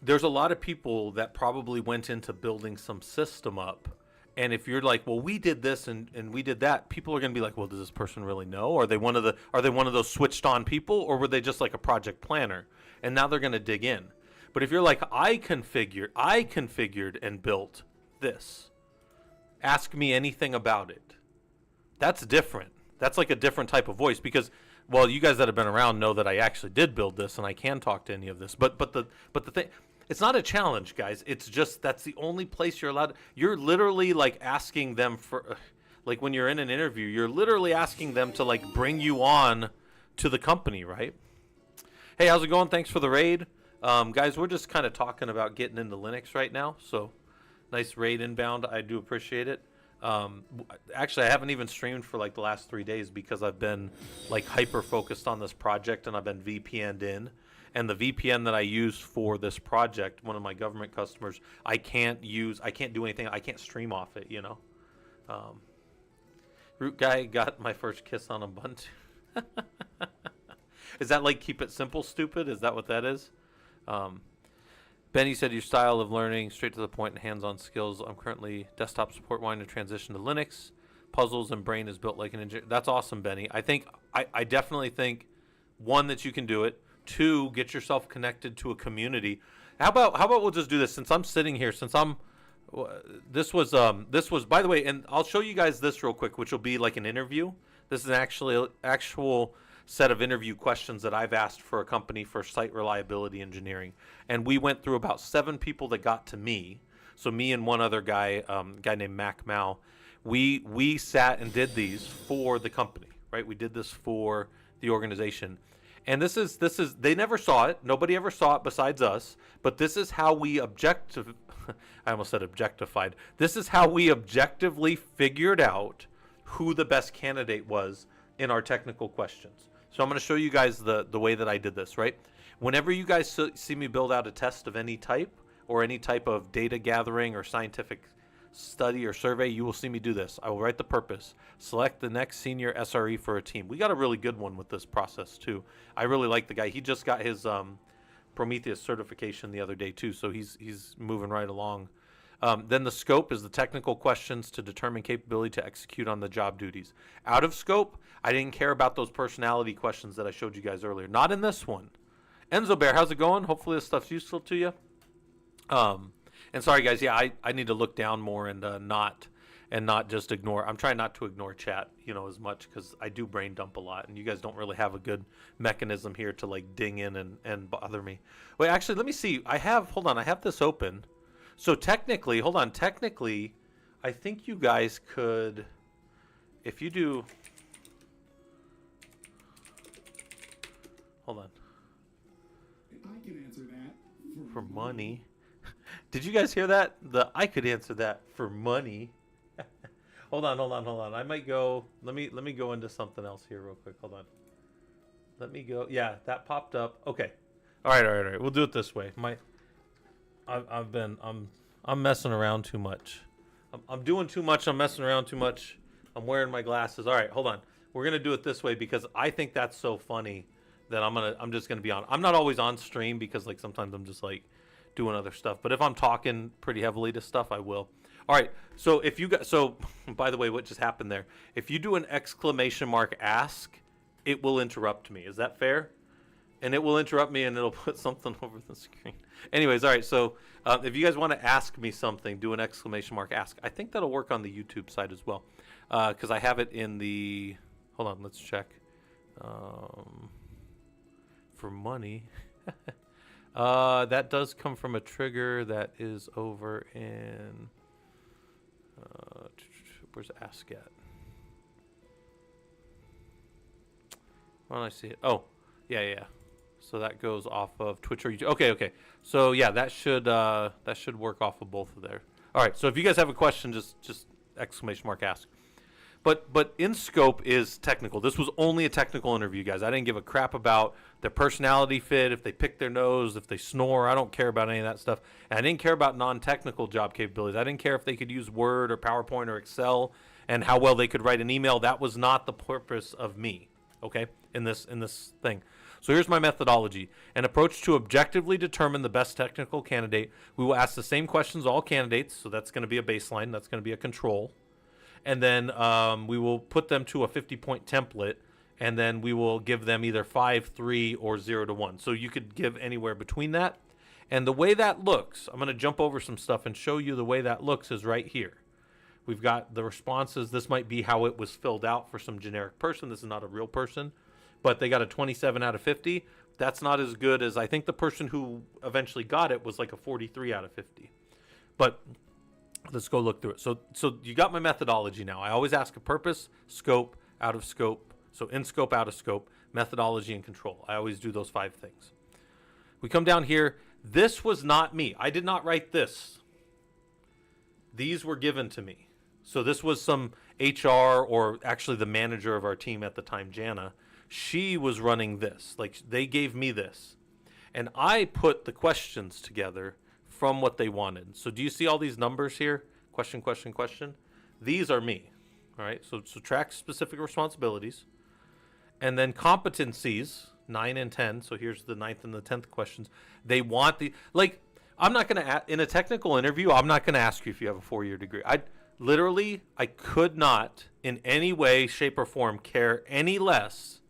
There's a lot of people that probably went into building some system up. And if you're like, well, we did this and we did that, people are going to be like, well, does this person really know? Are they one of those switched on people, or were they just like a project planner? And now they're going to dig in. But if you're like, I configured and built this. Ask me anything about it. That's different. That's like a different type of voice, because well, you guys that have been around know that I actually did build this and I can talk to any of this. But the thing, it's not a challenge, guys. It's just that's the only place you're allowed. You're literally like asking them for, like when you're in an interview, you're literally asking them to like bring you on to the company, right? Hey, how's it going? Thanks for the raid. Guys, we're just kind of talking about getting into Linux right now. So nice raid inbound. I do appreciate it. Actually, I haven't even streamed for like the last 3 days because I've been like hyper focused on this project, and I've been VPN'd in. And the VPN that I use for this project, one of my government customers, I can't do anything. I can't stream off it, Root guy got my first kiss on Ubuntu. Is that like keep it simple, stupid? Is that what that is? Benny said your style of learning, straight to the point and hands-on skills. I'm currently desktop support, wanting to transition to Linux. Puzzles and brain is built like an engineer. That's awesome, Benny. I definitely think, one, that you can do it. 2, get yourself connected to a community. How about we'll just do this, since I'm sitting here, this was by the way, and I'll show you guys this real quick, which will be like an interview. This is actual set of interview questions that I've asked for a company for site reliability engineering. And we went through about 7 people that got to me. So me and one other guy, guy named Mac Mao, we sat and did these for the company, right? We did this for the organization. And this is they never saw it. Nobody ever saw it besides us. But this is how we I almost said objectified. This is how we objectively figured out who the best candidate was in our technical questions. So I'm going to show you guys the way that I did this, right? Whenever you guys see me build out a test of any type or any type of data gathering or scientific study or survey, you will see me do this. I will write the purpose, select the next senior SRE for a team. We got a really good one with this process too. I really like the guy. He just got his Prometheus certification the other day too, so he's moving right along. Then the scope is the technical questions to determine capability to execute on the job duties. Out of scope, I didn't care about those personality questions that I showed you guys earlier. Not in this one. Enzo Bear, how's it going? Hopefully this stuff's useful to you. And sorry guys, yeah, I need to look down more and not just ignore. I'm trying not to ignore chat, as much because I do brain dump a lot, and you guys don't really have a good mechanism here to like ding in and bother me. Wait, actually, let me see. I have this open. So technically, I think you guys could, if you do, hold on. I can answer that for money. Did you guys hear that? I could answer that for money. Hold on. I might go. Let me go into something else here real quick. Hold on. Let me go. Yeah, that popped up. Okay. All right. We'll do it this way. I'm messing around too much. I'm doing too much. I'm messing around too much. I'm wearing my glasses. All right, hold on. We're gonna do it this way because I think that's so funny that I'm just gonna be on. I'm not always on stream because like sometimes I'm just like doing other stuff. But if I'm talking pretty heavily to stuff, I will. All right. So if you got, by the way, what just happened there? If you do an exclamation mark ask, it will interrupt me. Is that fair? And it will interrupt me and it'll put something over the screen. Anyways, all right. So if you guys want to ask me something, do an exclamation mark ask. I think that'll work on the YouTube side as well because I have it in the. Hold on, let's check. For money. That does come from a trigger that is over in. Where's ask at? Why don't I see it? Oh, yeah. So that goes off of Twitch or YouTube. Okay. So yeah, that should work off of both of there. All right. So if you guys have a question, just exclamation mark ask. But in scope is technical. This was only a technical interview, guys. I didn't give a crap about their personality fit, if they pick their nose, if they snore. I don't care about any of that stuff. And I didn't care about non-technical job capabilities. I didn't care if they could use Word or PowerPoint or Excel and how well they could write an email. That was not the purpose of me, okay, in this thing. So here's my methodology. An approach to objectively determine the best technical candidate. We will ask the same questions to all candidates. So that's going to be a baseline. That's going to be a control. And then we will put them to a 50-point template, and then we will give them either 5, 3, or 0 to 1. So you could give anywhere between that. And the way that looks, I'm going to jump over some stuff and show you the way that looks is right here. We've got the responses. This might be how it was filled out for some generic person. This is not a real person. But they got a 27 out of 50. That's not as good as I think the person who eventually got it was like a 43 out of 50. But let's go look through it. So you got my methodology now. I always ask a purpose, scope, out of scope. So in scope, out of scope, methodology, and control. I always do those 5 things. We come down here. This was not me. I did not write this. These were given to me. So this was some HR or actually the manager of our team at the time, Jana. She was running this. Like they gave me this. And I put the questions together from what they wanted. So do you see all these numbers here? Question. These are me. All right. So track specific responsibilities. And then competencies, 9 and 10. So here's the 9th and the 10th questions. They want I'm not going to, in a technical interview, I'm not going to ask you if you have a 4-year degree. I could not in any way, shape, or form care any less.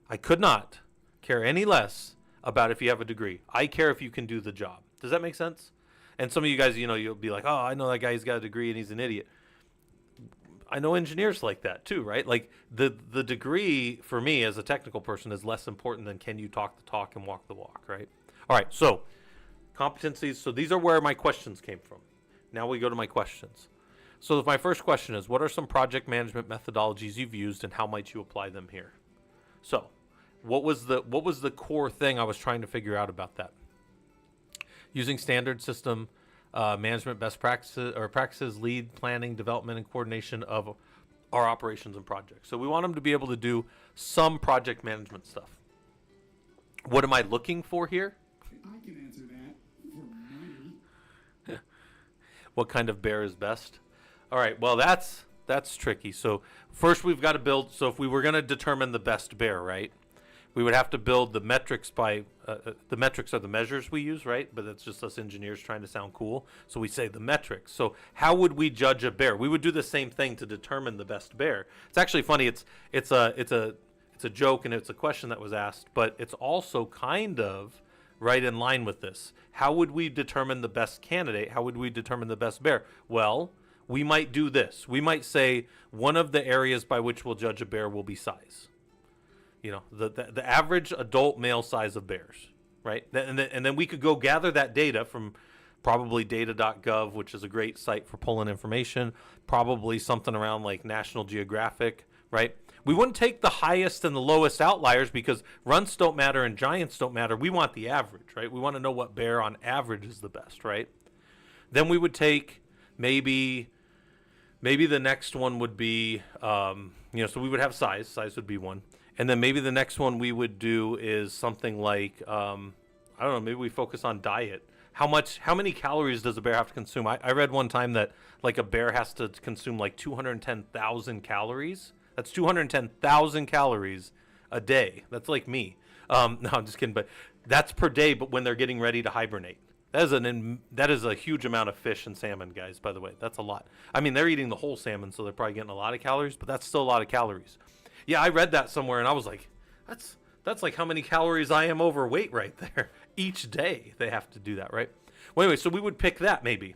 I could not care any less about if you have a degree. I care if you can do the job. Does that make sense? And some of you guys, you'll be like, oh, I know that guy, he's got a degree and he's an idiot. I know engineers like that too, right? Like the degree for me as a technical person is less important than can you talk the talk and walk the walk, right? All right, so competencies. So these are where my questions came from. Now we go to my questions. So my first question is, what are some project management methodologies you've used and how might you apply them here? So what was the core thing I was trying to figure out about that? Using standard system management best practices lead planning, development, and coordination of our operations and projects. So we want them to be able to do some project management stuff. What am I looking for here? I can answer that for money. What kind of bear is best? All right, well, that's tricky. So first we've got to build, so if we were going to determine the best bear, right, we would have to build the metrics by, the metrics are the measures we use, right? But that's just us engineers trying to sound cool. So we say the metrics. So how would we judge a bear? We would do the same thing to determine the best bear. It's actually funny. It's a joke and it's a question that was asked, but it's also kind of right in line with this. How would we determine the best candidate? How would we determine the best bear? Well, we might do this. We might say one of the areas by which we'll judge a bear will be size. You know, the average adult male size of bears, right? And then we could go gather that data from probably data.gov, which is a great site for pulling information, probably something around like National Geographic, right? We wouldn't take the highest and the lowest outliers because runs don't matter and giants don't matter. We want the average, right? We want to know what bear on average is the best, right? Then we would take maybe the next one would be, so we would have size. Size would be one. And then maybe the next one we would do is something like, I don't know, maybe we focus on diet. How many calories does a bear have to consume? I read one time that like a bear has to consume like 210,000 calories. That's 210,000 calories a day. That's like me. No, I'm just kidding. But that's per day, but when they're getting ready to hibernate. That is a huge amount of fish and salmon, guys, by the way. That's a lot. I mean, they're eating the whole salmon, so they're probably getting a lot of calories, but that's still a lot of calories. Yeah, I read that somewhere, and I was like, that's like how many calories I am overweight right there. Each day they have to do that, right? Well, anyway, so we would pick that maybe.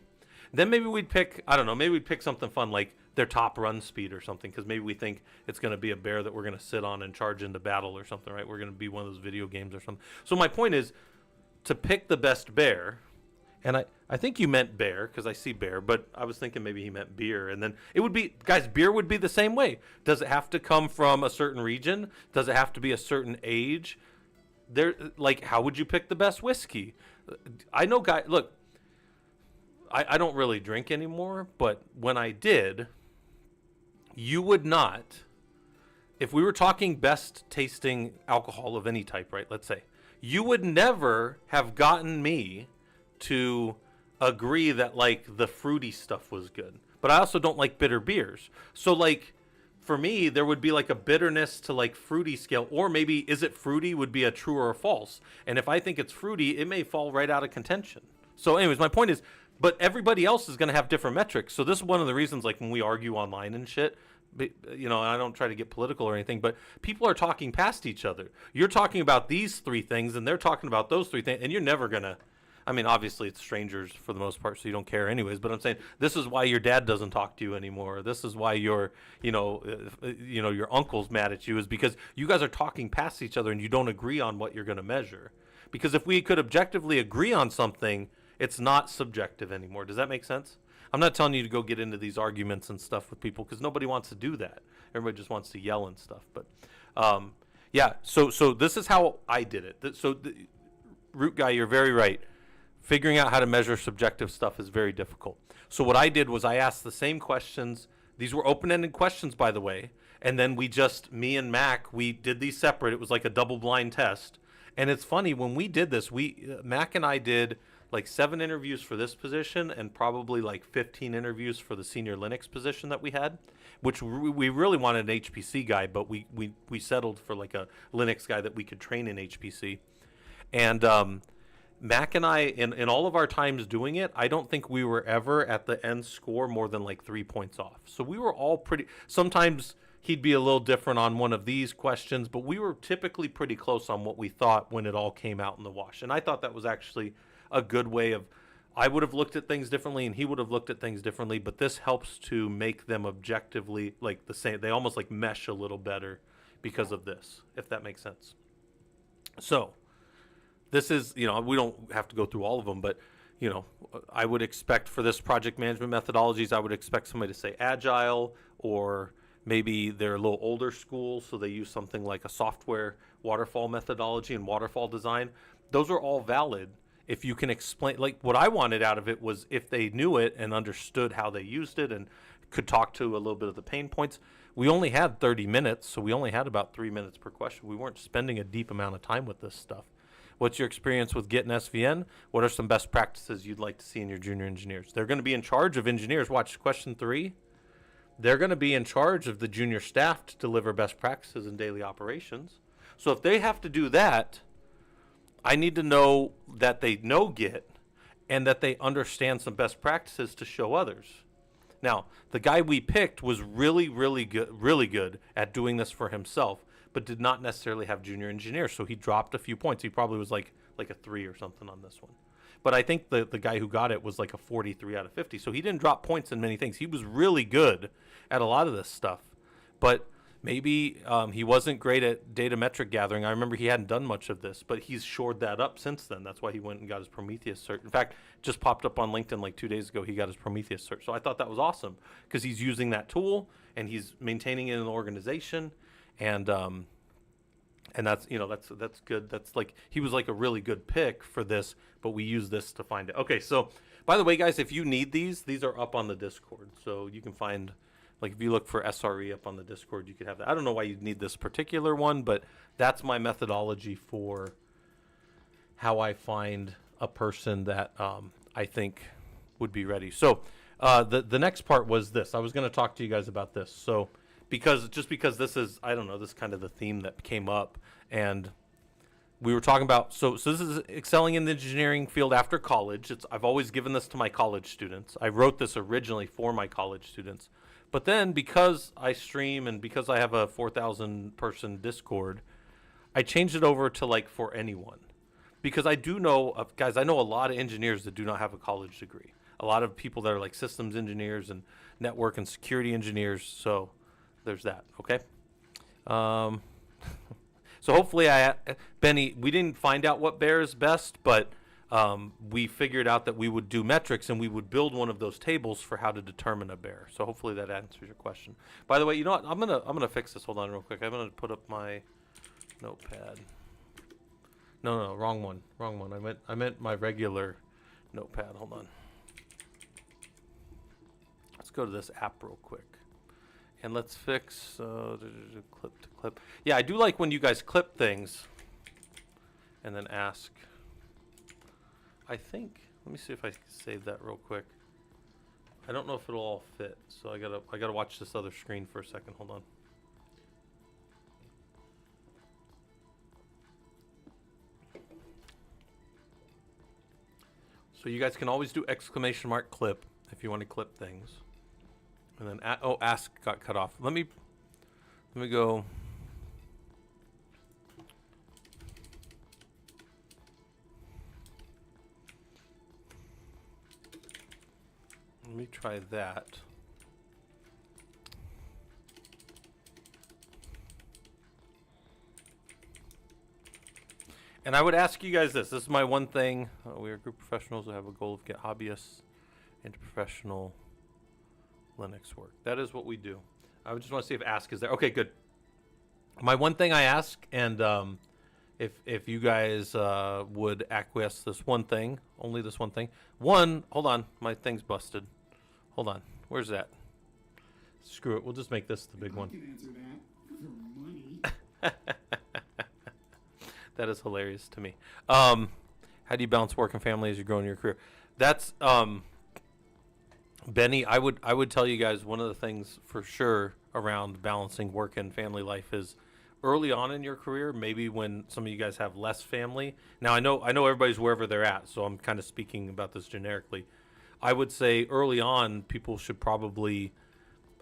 Then maybe we'd pick, I don't know, maybe we'd pick something fun like their top run speed or something, because maybe we think it's going to be a bear that we're going to sit on and charge into battle or something, right? We're going to be one of those video games or something. So my point is to pick the best bear. And I think you meant bear because I see bear, but I was thinking maybe he meant beer. And then it would be, guys, beer would be the same way. Does it have to come from a certain region? Does it have to be a certain age? Like, how would you pick the best whiskey? I know, guys, look, I don't really drink anymore, but when I did, you would not, if we were talking best tasting alcohol of any type, right, let's say, you would never have gotten me to agree that like the fruity stuff was good, but I also don't like bitter beers. So like for me, there would be like a bitterness to like fruity scale, or maybe is it fruity would be a true or a false. And if I think it's fruity, it may fall right out of contention. So anyways, my point is, but everybody else is going to have different metrics. So this is one of the reasons like when we argue online and shit, you know, I don't try to get political or anything, but people are talking past each other. You're talking about these three things and they're talking about those three things, and you're never going to, I mean, obviously it's strangers for the most part, so you don't care anyways. But I'm saying this is why your dad doesn't talk to you anymore. This is why your uncle's mad at you, is because you guys are talking past each other and you don't agree on what you're going to measure. Because if we could objectively agree on something, it's not subjective anymore. Does that make sense? I'm not telling you to go get into these arguments and stuff with people because nobody wants to do that. Everybody just wants to yell and stuff. But yeah, so this is how I did it. So Root Guy, you're very right. Figuring out how to measure subjective stuff is very difficult. So what I did was I asked the same questions. These were open-ended questions, by the way. And then me and Mac, we did these separate. It was like a double-blind test. And it's funny, when we did this, Mac and I did like 7 interviews for this position and probably like 15 interviews for the senior Linux position that we had, which we really wanted an HPC guy, but we settled for like a Linux guy that we could train in HPC. And Mac and I, in all of our times doing it, I don't think we were ever at the end score more than like 3 points off. So we were all pretty, sometimes he'd be a little different on one of these questions, but we were typically pretty close on what we thought when it all came out in the wash. And I thought that was actually a good way I would have looked at things differently and he would have looked at things differently, but this helps to make them objectively like the same. They almost like mesh a little better because of this, if that makes sense. So this is, we don't have to go through all of them, but I would expect for this project management methodologies, I would expect somebody to say agile, or maybe they're a little older school, so they use something like a software waterfall methodology and waterfall design. Those are all valid if you can explain. Like, what I wanted out of it was if they knew it and understood how they used it and could talk to a little bit of the pain points. We only had 30 minutes, so we only had about 3 minutes per question. We weren't spending a deep amount of time with this stuff. What's your experience with Git and SVN? What are some best practices you'd like to see in your junior engineers? They're going to be in charge of engineers. Watch question 3. They're going to be in charge of the junior staff to deliver best practices in daily operations. So if they have to do that, I need to know that they know Git and that they understand some best practices to show others. Now, the guy we picked was really good at doing this for himself, but did not necessarily have junior engineers, so he dropped a few points. He probably was like a 3 or something on this one. But I think the guy who got it was like a 43 out of 50, so he didn't drop points in many things. He was really good at a lot of this stuff, but maybe he wasn't great at data metric gathering. I remember he hadn't done much of this, but he's shored that up since then. That's why he went and got his Prometheus cert. In fact, just popped up on LinkedIn like 2 days ago. He got his Prometheus cert. So I thought that was awesome because he's using that tool and he's maintaining it in the organization, and that's that's good. That's like he was like a really good pick for this, but we use this to find it. Okay, so by the way, guys, if you need these are up on the Discord, so you can find. Like if you look for SRE up on the Discord, you could have that. I don't know why you'd need this particular one, but that's my methodology for how I find a person that I think would be ready. So the next part was this. I was going to talk to you guys about this. So because this is, I don't know, this is kind of the theme that came up, and we were talking about, so this is excelling in the engineering field after college. I've always given this to my college students. I wrote this originally for my college students. But then because I stream and because I have a 4,000 person Discord, I changed it over to like for anyone. Because I do know, guys, I know a lot of engineers that do not have a college degree. A lot of people that are like systems engineers and network and security engineers. So there's that, okay? So hopefully Benny, we didn't find out what bear is best, but we figured out that we would do metrics and we would build one of those tables for how to determine a bear. So hopefully that answers your question. By the way, you know what? I'm gonna fix this. Hold on real quick. I'm gonna put up my notepad. No, wrong one. I meant my regular notepad. Hold on. Let's go to this app real quick. And let's fix clip to clip. Yeah, I do like when you guys clip things and then ask. I think, let me see if I can save that real quick. I don't know if it'll all fit, so I gotta watch this other screen for a second. Hold on. So you guys can always do ! Clip if you want to clip things. And then ask got cut off. Let me go. Let me try that. And I would ask you guys this. This is my one thing. We are group professionals who have a goal of get hobbyists into professional Linux work. That is what we do. I just want to see if ask is there. Okay, good. My one thing I ask, and if you guys would acquiesce this one thing, only this one thing. One, hold on, my thing's busted. Hold on, where's that? Screw it, we'll just make this the big one. I can answer that for money. That is hilarious to me. How do you balance work and family as you grow in your career? That's Benny. I would tell you guys one of the things for sure around balancing work and family life is early on in your career. Maybe when some of you guys have less family. Now I know everybody's wherever they're at, so I'm kind of speaking about this generically. I would say early on, people should probably.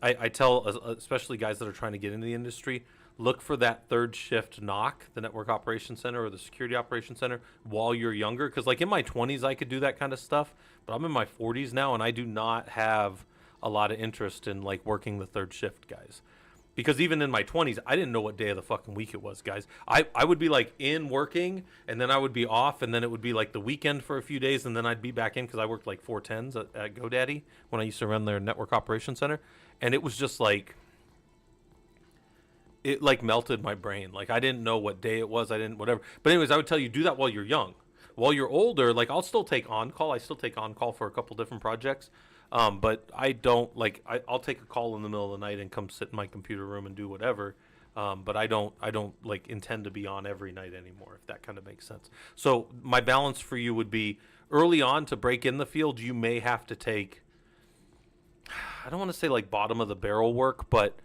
I tell especially guys that are trying to get into the industry, look for that third shift knock, the network operations center or the security operations center, while you're younger. Because like in my 20s, I could do that kind of stuff, but I'm in my 40s now, and I do not have a lot of interest in like working the third shift, guys. Because even in my 20s, I didn't know what day of the fucking week it was, guys. I would be like in working, and then I would be off, and then it would be like the weekend for a few days, and then I'd be back in because I worked like 410s at GoDaddy when I used to run their network operations center. And it was just like, it like melted my brain. Like I didn't know what day it was. I didn't, whatever. But anyways, I would tell you, do that while you're young. While you're older, like I'll still take on call. I still take on call for a couple different projects. But I don't like, I'll take a call in the middle of the night and come sit in my computer room and do whatever. But I don't like intend to be on every night anymore, if that kind of makes sense. So my balance for you would be early on to break in the field. You may have to take, I don't want to say like bottom of the barrel work, but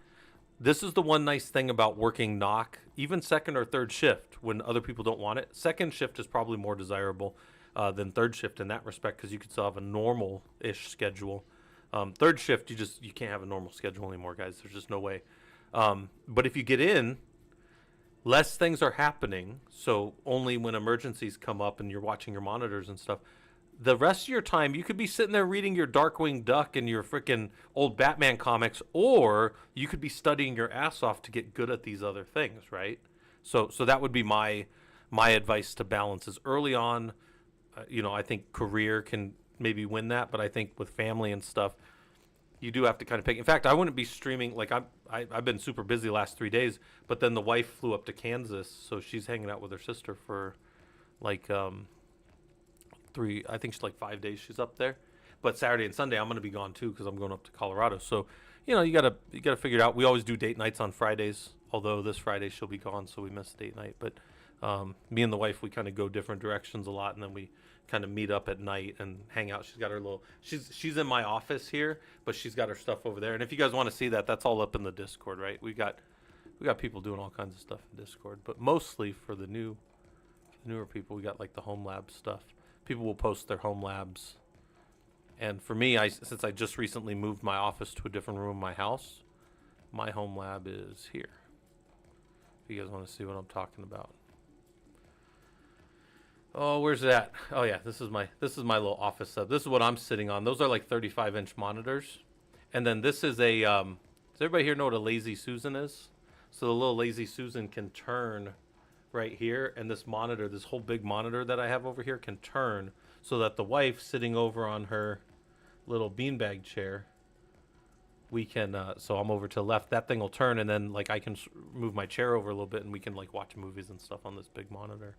this is the one nice thing about working knock, even second or third shift when other people don't want it. Second shift is probably more desirable than third shift in that respect, because you could still have a normal-ish schedule. Third shift, you can't have a normal schedule anymore, guys. There's just no way. But if you get in, less things are happening. So only when emergencies come up and you're watching your monitors and stuff. The rest of your time, you could be sitting there reading your Darkwing Duck and your freaking old Batman comics, or you could be studying your ass off to get good at these other things, right? So that would be my advice to balance is early on. I think career can maybe win that, but I think with family and stuff, you do have to kind of pick. In fact, I wouldn't be streaming. Like I've been super busy the last 3 days, but then the wife flew up to Kansas, so she's hanging out with her sister for like I think she's like 5 days she's up there. But Saturday and Sunday I'm going to be gone too because I'm going up to Colorado. So you gotta figure it out. We always do date nights on Fridays, although this Friday she'll be gone, so we missed date night. But me and the wife, we kind of go different directions a lot, and then we kind of meet up at night and hang out. She's got her little, she's in my office here, but she's got her stuff over there. And if you guys want to see that, that's all up in the Discord, right? We got people doing all kinds of stuff in Discord, but mostly for the newer people, we got like the home lab stuff. People will post their home labs. And for me, since I just recently moved my office to a different room in my house, my home lab is here. If you guys want to see what I'm talking about. Oh, where's that? Oh yeah, this is my little office setup. This is what I'm sitting on. Those are like 35-inch monitors. And then this is a does everybody here know what a Lazy Susan is? So the little Lazy Susan can turn right here, and this monitor, this whole big monitor that I have over here can turn so that the wife sitting over on her little beanbag chair, we can so I'm over to the left, that thing will turn, and then like I can move my chair over a little bit and we can like watch movies and stuff on this big monitor.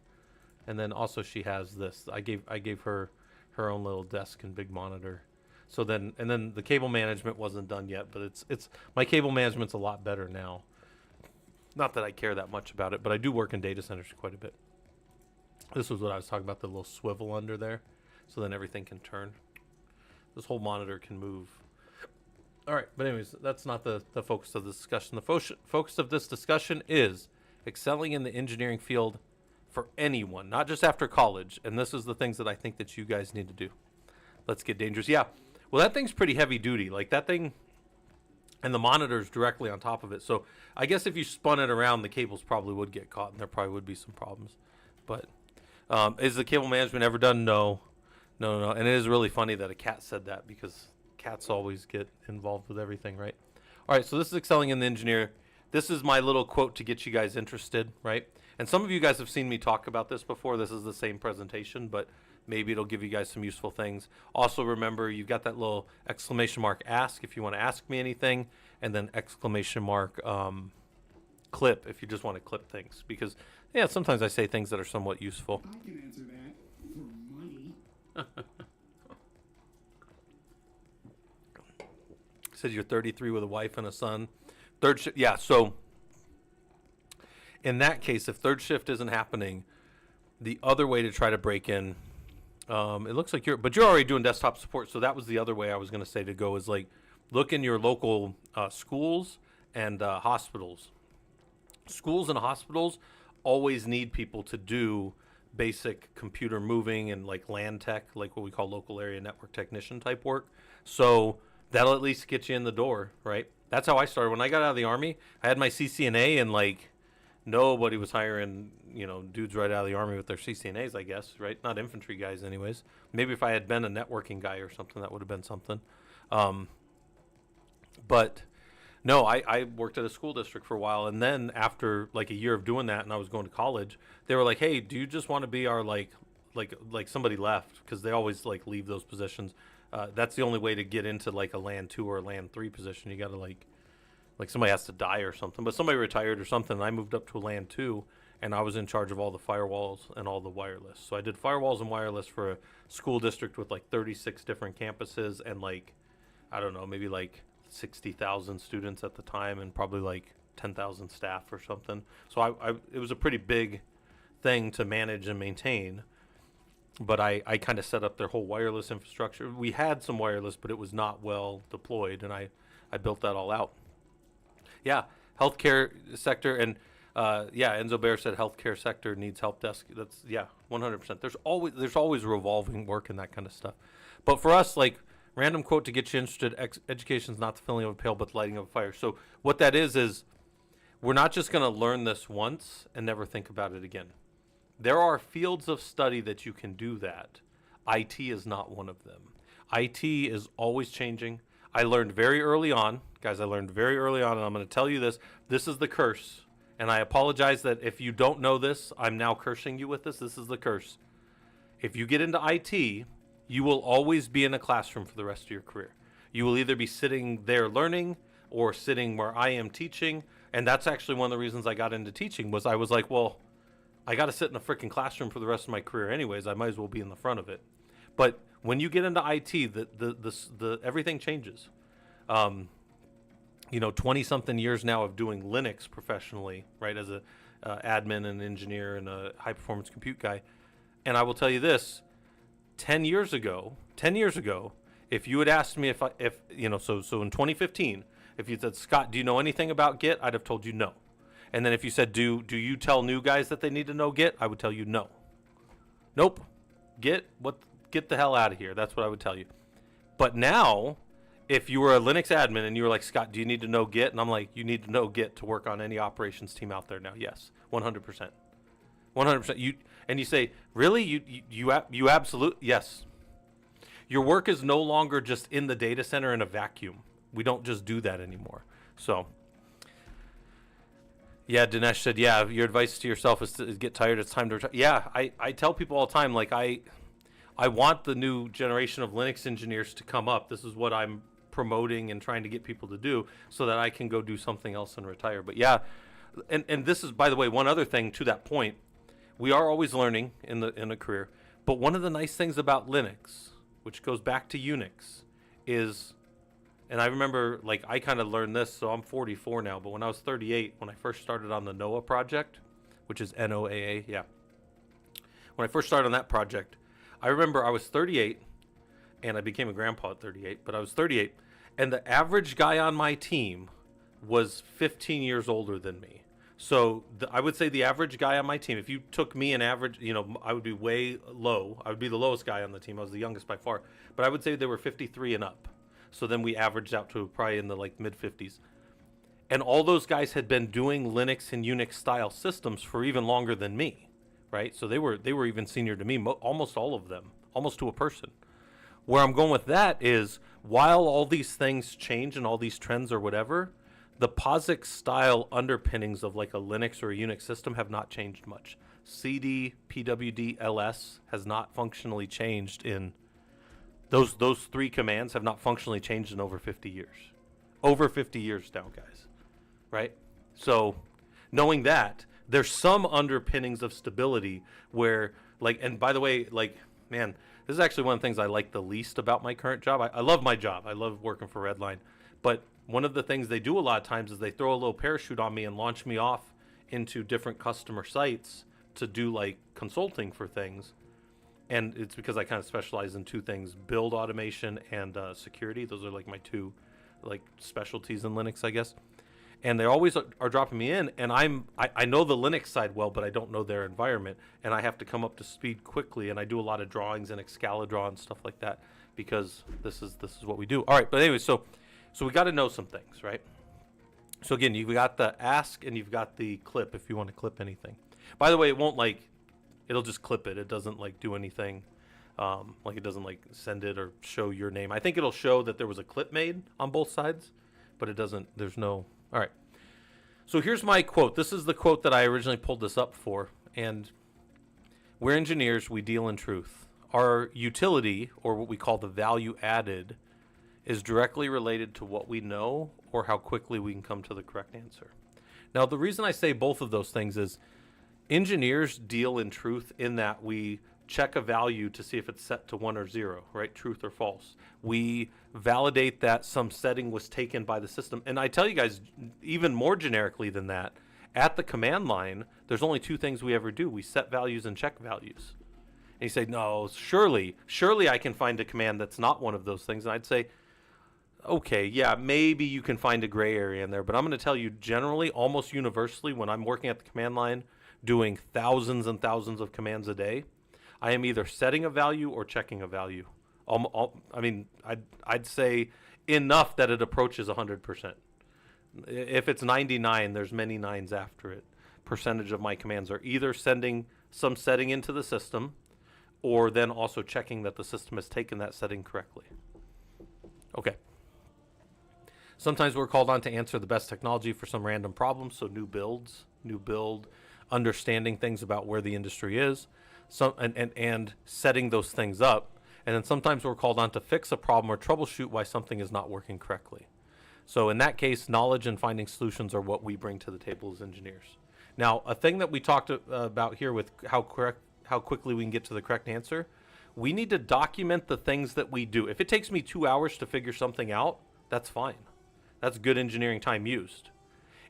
And then also she has this. I gave her her own little desk and big monitor. So then the cable management wasn't done yet, but it's my cable management's a lot better now. Not that I care that much about it, but I do work in data centers quite a bit. This was what I was talking about, the little swivel under there, so then everything can turn. This whole monitor can move. All right, but anyways, that's not the focus of the discussion. The focus of this discussion is excelling in the engineering field for anyone, not just after college. And this is the things that I think that you guys need to do. Let's get dangerous. Yeah, well, that thing's pretty heavy duty. Like that thing, and the monitor's directly on top of it. So I guess if you spun it around, the cables probably would get caught, and there probably would be some problems. But is the cable management ever done? No. And it is really funny that a cat said that, because cats always get involved with everything, right? All right, so this is excelling in the engineer. This is my little quote to get you guys interested, right? And some of you guys have seen me talk about this before. This is the same presentation, but maybe it'll give you guys some useful things. Also, remember, you've got that little exclamation mark ask if you want to ask me anything, and then exclamation mark clip if you just want to clip things. Because, yeah, sometimes I say things that are somewhat useful. I can answer that for money. Says you're 33 with a wife and a son. Third shift, yeah, so in that case, if third shift isn't happening, the other way to try to break in, it looks like you're already doing desktop support, so that was the other way I was going to say to go, is like look in your local schools and hospitals. Schools and hospitals always need people to do basic computer moving and like LAN tech, like what we call local area network technician type work. So that'll at least get you in the door, right? That's how I started. When I got out of the Army, I had my CCNA, and like nobody was hiring, dudes right out of the Army with their CCNAs, I guess, right? Not infantry guys, anyways. Maybe if I had been a networking guy or something, that would have been something. Um, but no, I worked at a school district for a while, and then after like a year of doing that, and I was going to college, they were like, "Hey, do you just want to be our like somebody left because they always like leave those positions? That's the only way to get into like a land 2 or a land 3 position. You got to like somebody has to die or something, but somebody retired or something. And I moved up to a land 2, and I was in charge of all the firewalls and all the wireless. So I did firewalls and wireless for a school district with like 36 different campuses and like I don't know, maybe like 60,000 students at the time and probably like 10,000 staff or something. So it was a pretty big thing to manage and maintain. But I kind of set up their whole wireless infrastructure. We had some wireless, but it was not well deployed, and I built that all out. Yeah, healthcare sector, and Enzo Bear said healthcare sector needs help desk. That's 100%. There's always revolving work and that kind of stuff. But for us, like random quote to get you interested: education is not the filling of a pail, but the lighting of a fire. So what that is we're not just going to learn this once and never think about it again. There are fields of study that you can do that. IT is not one of them. IT is always changing. I learned very early on, guys, and I'm going to tell you this. This is the curse. And I apologize that if you don't know this, I'm now cursing you with this. This is the curse. If you get into IT, you will always be in a classroom for the rest of your career. You will either be sitting there learning or sitting where I am teaching. And that's actually one of the reasons I got into teaching was I was like, well, I got to sit in a freaking classroom for the rest of my career anyways. I might as well be in the front of it. But when you get into IT, the everything changes. 20-something years now of doing Linux professionally, right, as a admin and engineer and a high-performance compute guy. And I will tell you this, 10 years ago, if you had asked me so in 2015, if you said, Scott, do you know anything about Git? I'd have told you no. And then if you said, do you tell new guys that they need to know Git? I would tell you no. Nope. Get the hell out of here. That's what I would tell you. But now, if you were a Linux admin and you were like, Scott, do you need to know Git? And I'm like, you need to know Git to work on any operations team out there now. Yes, 100%. 100%. You say, really? You absolutely, yes. Your work is no longer just in the data center in a vacuum. We don't just do that anymore. So, yeah, Dinesh said, yeah, your advice to yourself is to get tired. It's time to retire. Yeah, I tell people all the time, like, I want the new generation of Linux engineers to come up. This is what I'm promoting and trying to get people to do so that I can go do something else and retire. But yeah, and this is, by the way, one other thing to that point. We are always learning in a career. But one of the nice things about Linux, which goes back to Unix, is, and I remember, like, I kind of learned this, so I'm 44 now, but when I was 38, when I first started on the NOAA project, which is NOAA, yeah. When I first started on that project, I remember I was 38, and I became a grandpa at 38, but I was 38, and the average guy on my team was 15 years older than me. So I would say the average guy on my team, if you took me an average, I would be way low. I would be the lowest guy on the team. I was the youngest by far. But I would say they were 53 and up. So then we averaged out to probably in the like mid-50s. And all those guys had been doing Linux and Unix style systems for even longer than me, right? So they were even senior to me, almost all of them, almost to a person. Where I'm going with that is, while all these things change and all these trends or whatever, the POSIX style underpinnings of like a Linux or a Unix system have not changed much. CD, PWD, LS has not functionally changed in those three commands have not functionally changed in over 50 years. Over 50 years now, guys. Right? So knowing that, there's some underpinnings of stability where, like, and by the way, like, man, this is actually one of the things I like the least about my current job. I love my job. I love working for Redline. But one of the things they do a lot of times is they throw a little parachute on me and launch me off into different customer sites to do like consulting for things. And it's because I kind of specialize in two things: build automation and security. Those are like my two like specialties in Linux, I guess. And they always are dropping me in, and I know the Linux side well, but I don't know their environment, and I have to come up to speed quickly. And I do a lot of drawings and Excalidraw and stuff like that because this is what we do. All right, but anyway, so we got to know some things, right? So again, you've got the ask and you've got the clip if you want to clip anything. By the way, it won't it'll just clip it. It doesn't do anything. It doesn't send it or show your name. I think it'll show that there was a clip made on both sides, but it doesn't, there's no, all right. So here's my quote. This is the quote that I originally pulled this up for. And we're engineers, we deal in truth. Our utility, or what we call the value added, is directly related to what we know or how quickly we can come to the correct answer. Now, the reason I say both of those things is engineers deal in truth in that we check a value to see if it's set to 1 or 0, right? Truth or false. We validate that some setting was taken by the system. And I tell you guys, even more generically than that, at the command line, there's only 2 things we ever do. We set values and check values. And you say, no, surely I can find a command that's not one of those things. And I'd say, okay, yeah, maybe you can find a gray area in there. But I'm going to tell you, generally, almost universally, when I'm working at the command line, doing thousands and thousands of commands a day, I am either setting a value or checking a value. I'd say enough that it approaches 100%. If it's 99, there's many nines after it. Percentage of my commands are either sending some setting into the system or then also checking that the system has taken that setting correctly. Okay. Sometimes we're called on to answer the best technology for some random problem, so new build, understanding things about where the industry is, and setting those things up. And then sometimes we're called on to fix a problem or troubleshoot why something is not working correctly. So in that case, knowledge and finding solutions are what we bring to the table as engineers. Now, a thing that we talked about here with how quickly we can get to the correct answer, we need to document the things that we do. If it takes me 2 hours to figure something out, that's fine. That's good engineering time used.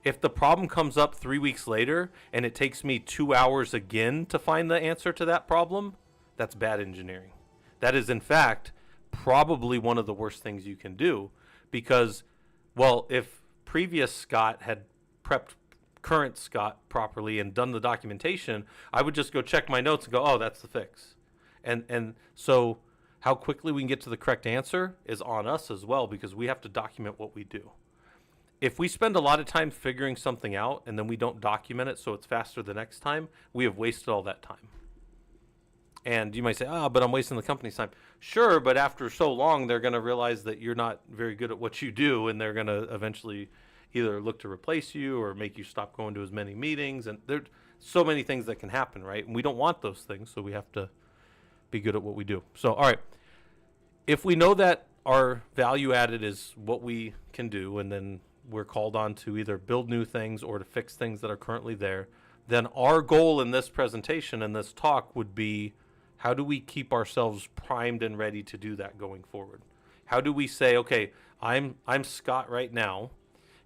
If the problem comes up 3 weeks later and it takes me 2 hours again to find the answer to that problem, that's bad engineering. That is, in fact, probably one of the worst things you can do because, well, if previous Scott had prepped current Scott properly and done the documentation, I would just go check my notes and go, oh, that's the fix. And so how quickly we can get to the correct answer is on us as well because we have to document what we do. If we spend a lot of time figuring something out and then we don't document it so it's faster the next time, we have wasted all that time. And you might say, but I'm wasting the company's time. Sure, but after so long, they're going to realize that you're not very good at what you do, and they're going to eventually either look to replace you or make you stop going to as many meetings. And there's so many things that can happen, right? And we don't want those things, so we have to be good at what we do. So, all right. If we know that our value added is what we can do, and then we're called on to either build new things or to fix things that are currently there, then our goal in this presentation and this talk would be, how do we keep ourselves primed and ready to do that going forward? How do we say, okay, I'm Scott right now.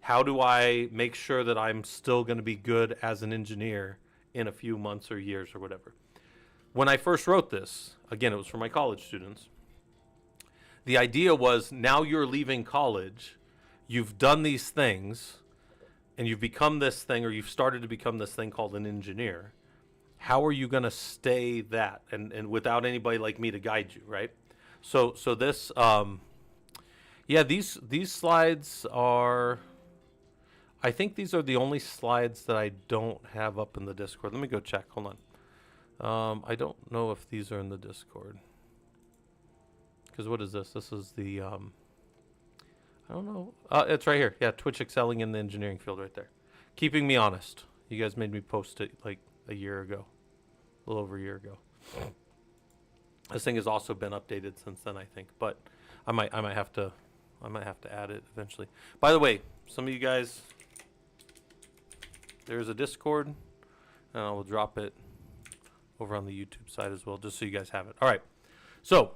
How do I make sure that I'm still going to be good as an engineer in a few months or years or whatever? When I first wrote this, again, it was for my college students. The idea was, now you're leaving college, you've done these things, and you've become this thing, or you've started to become this thing called an engineer. How are you going to stay that and without anybody like me to guide you, right? So this, these slides are, I think these are the only slides that I don't have up in the Discord. Let me go check. Hold on. I don't know if these are in the Discord. Because what is this? This is the, I don't know. It's right here. Yeah, Twitch excelling in the engineering field right there. Keeping me honest. You guys made me post it like a year ago. A little over a year ago. This thing has also been updated since then, I think. But I might have to add it eventually. By the way, some of you guys, there's a Discord, and I will drop it over on the YouTube side as well, just so you guys have it. All right. So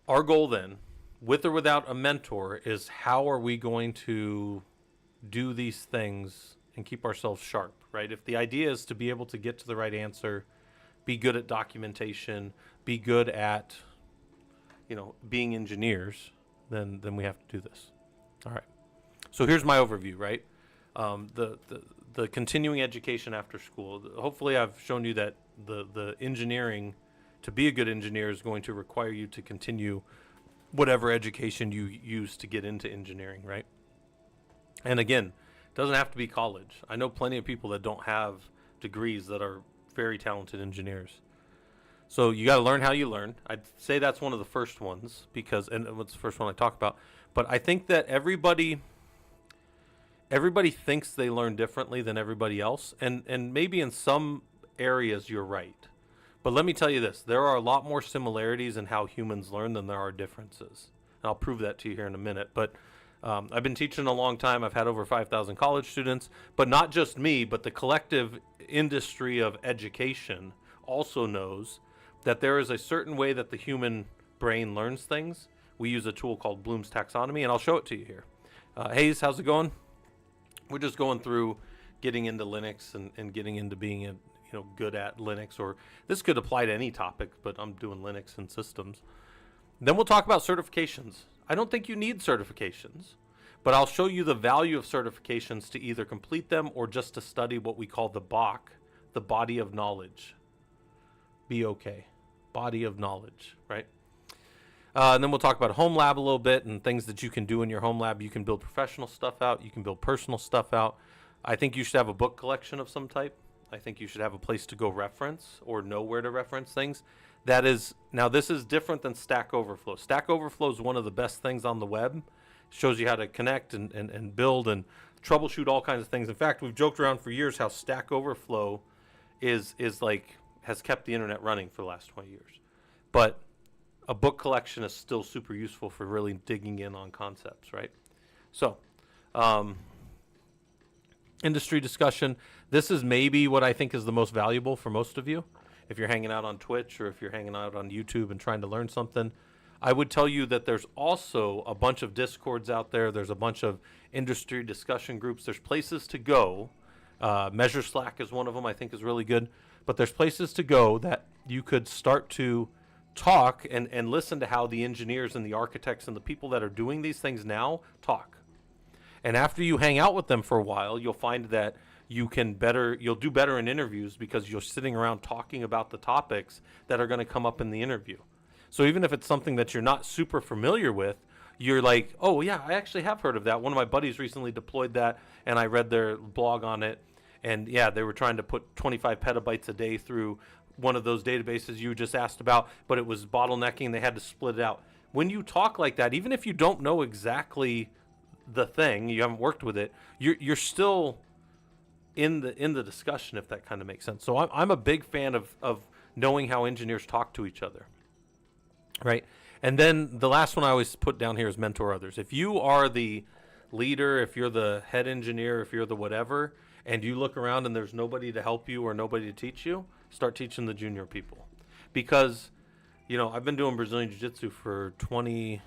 our goal then, with or without a mentor, is how are we going to do these things and keep ourselves sharp, right? If the idea is to be able to get to the right answer, be good at documentation, be good at, being engineers, then we have to do this. All right. So here's my overview, right? The continuing education after school. Hopefully I've shown you that the engineering, to be a good engineer, is going to require you to continue whatever education you use to get into engineering, right? And again, it doesn't have to be college. I know plenty of people that don't have degrees that are very talented engineers. So you got to learn how you learn. I'd say that's one of the first ones because, and what's the first one I talk about. But I think that everybody thinks they learn differently than everybody else, and maybe in some areas you're right. But let me tell you this: there are a lot more similarities in how humans learn than there are differences. And I'll prove that to you here in a minute. But I've been teaching a long time. I've had over 5,000 college students, but not just me, but the collective industry of education also knows that there is a certain way that the human brain learns things. We use a tool called Bloom's taxonomy, and I'll show it to you here. Hayes, how's it going? We're just going through getting into Linux and getting into being good at Linux, or this could apply to any topic, but I'm doing Linux and systems. Then we'll talk about certifications. I don't think you need certifications, but I'll show you the value of certifications to either complete them or just to study what we call the BOK, the body of knowledge. B-O-K, body of knowledge, right? And then we'll talk about home lab a little bit and things that you can do in your home lab. You can build professional stuff out. You can build personal stuff out. I think you should have a book collection of some type. I think you should have a place to go reference or know where to reference things. That is, now this is different than Stack Overflow. Stack Overflow is one of the best things on the web. It shows you how to connect and build and troubleshoot all kinds of things. In fact, we've joked around for years how Stack Overflow is like, has kept the internet running for the last 20 years. But a book collection is still super useful for really digging in on concepts, right? So, industry discussion. This is maybe what I think is the most valuable for most of you. If you're hanging out on Twitch or if you're hanging out on YouTube and trying to learn something, I would tell you that there's also a bunch of Discords out there. There's a bunch of industry discussion groups. There's places to go. Measure Slack is one of them I think is really good. But there's places to go that you could start to talk and listen to how the engineers and the architects and the people that are doing these things now talk. And after you hang out with them for a while, you'll find that you'll do better in interviews because you're sitting around talking about the topics that are going to come up in the interview. So even if it's something that you're not super familiar with, you're like, oh yeah, I actually have heard of that. One of my buddies recently deployed that and I read their blog on it. And yeah, they were trying to put 25 petabytes a day through one of those databases you just asked about, but it was bottlenecking. They had to split it out. When you talk like that, even if you don't know exactly the thing, you haven't worked with it, you're still in the discussion, if that kind of makes sense. So I'm a big fan of knowing how engineers talk to each other, right? And then the last one I always put down here is mentor others. If you are the leader, if you're the head engineer, if you're the whatever, and you look around and there's nobody to help you or nobody to teach you, start teaching the junior people. Because, I've been doing Brazilian Jiu-Jitsu for 22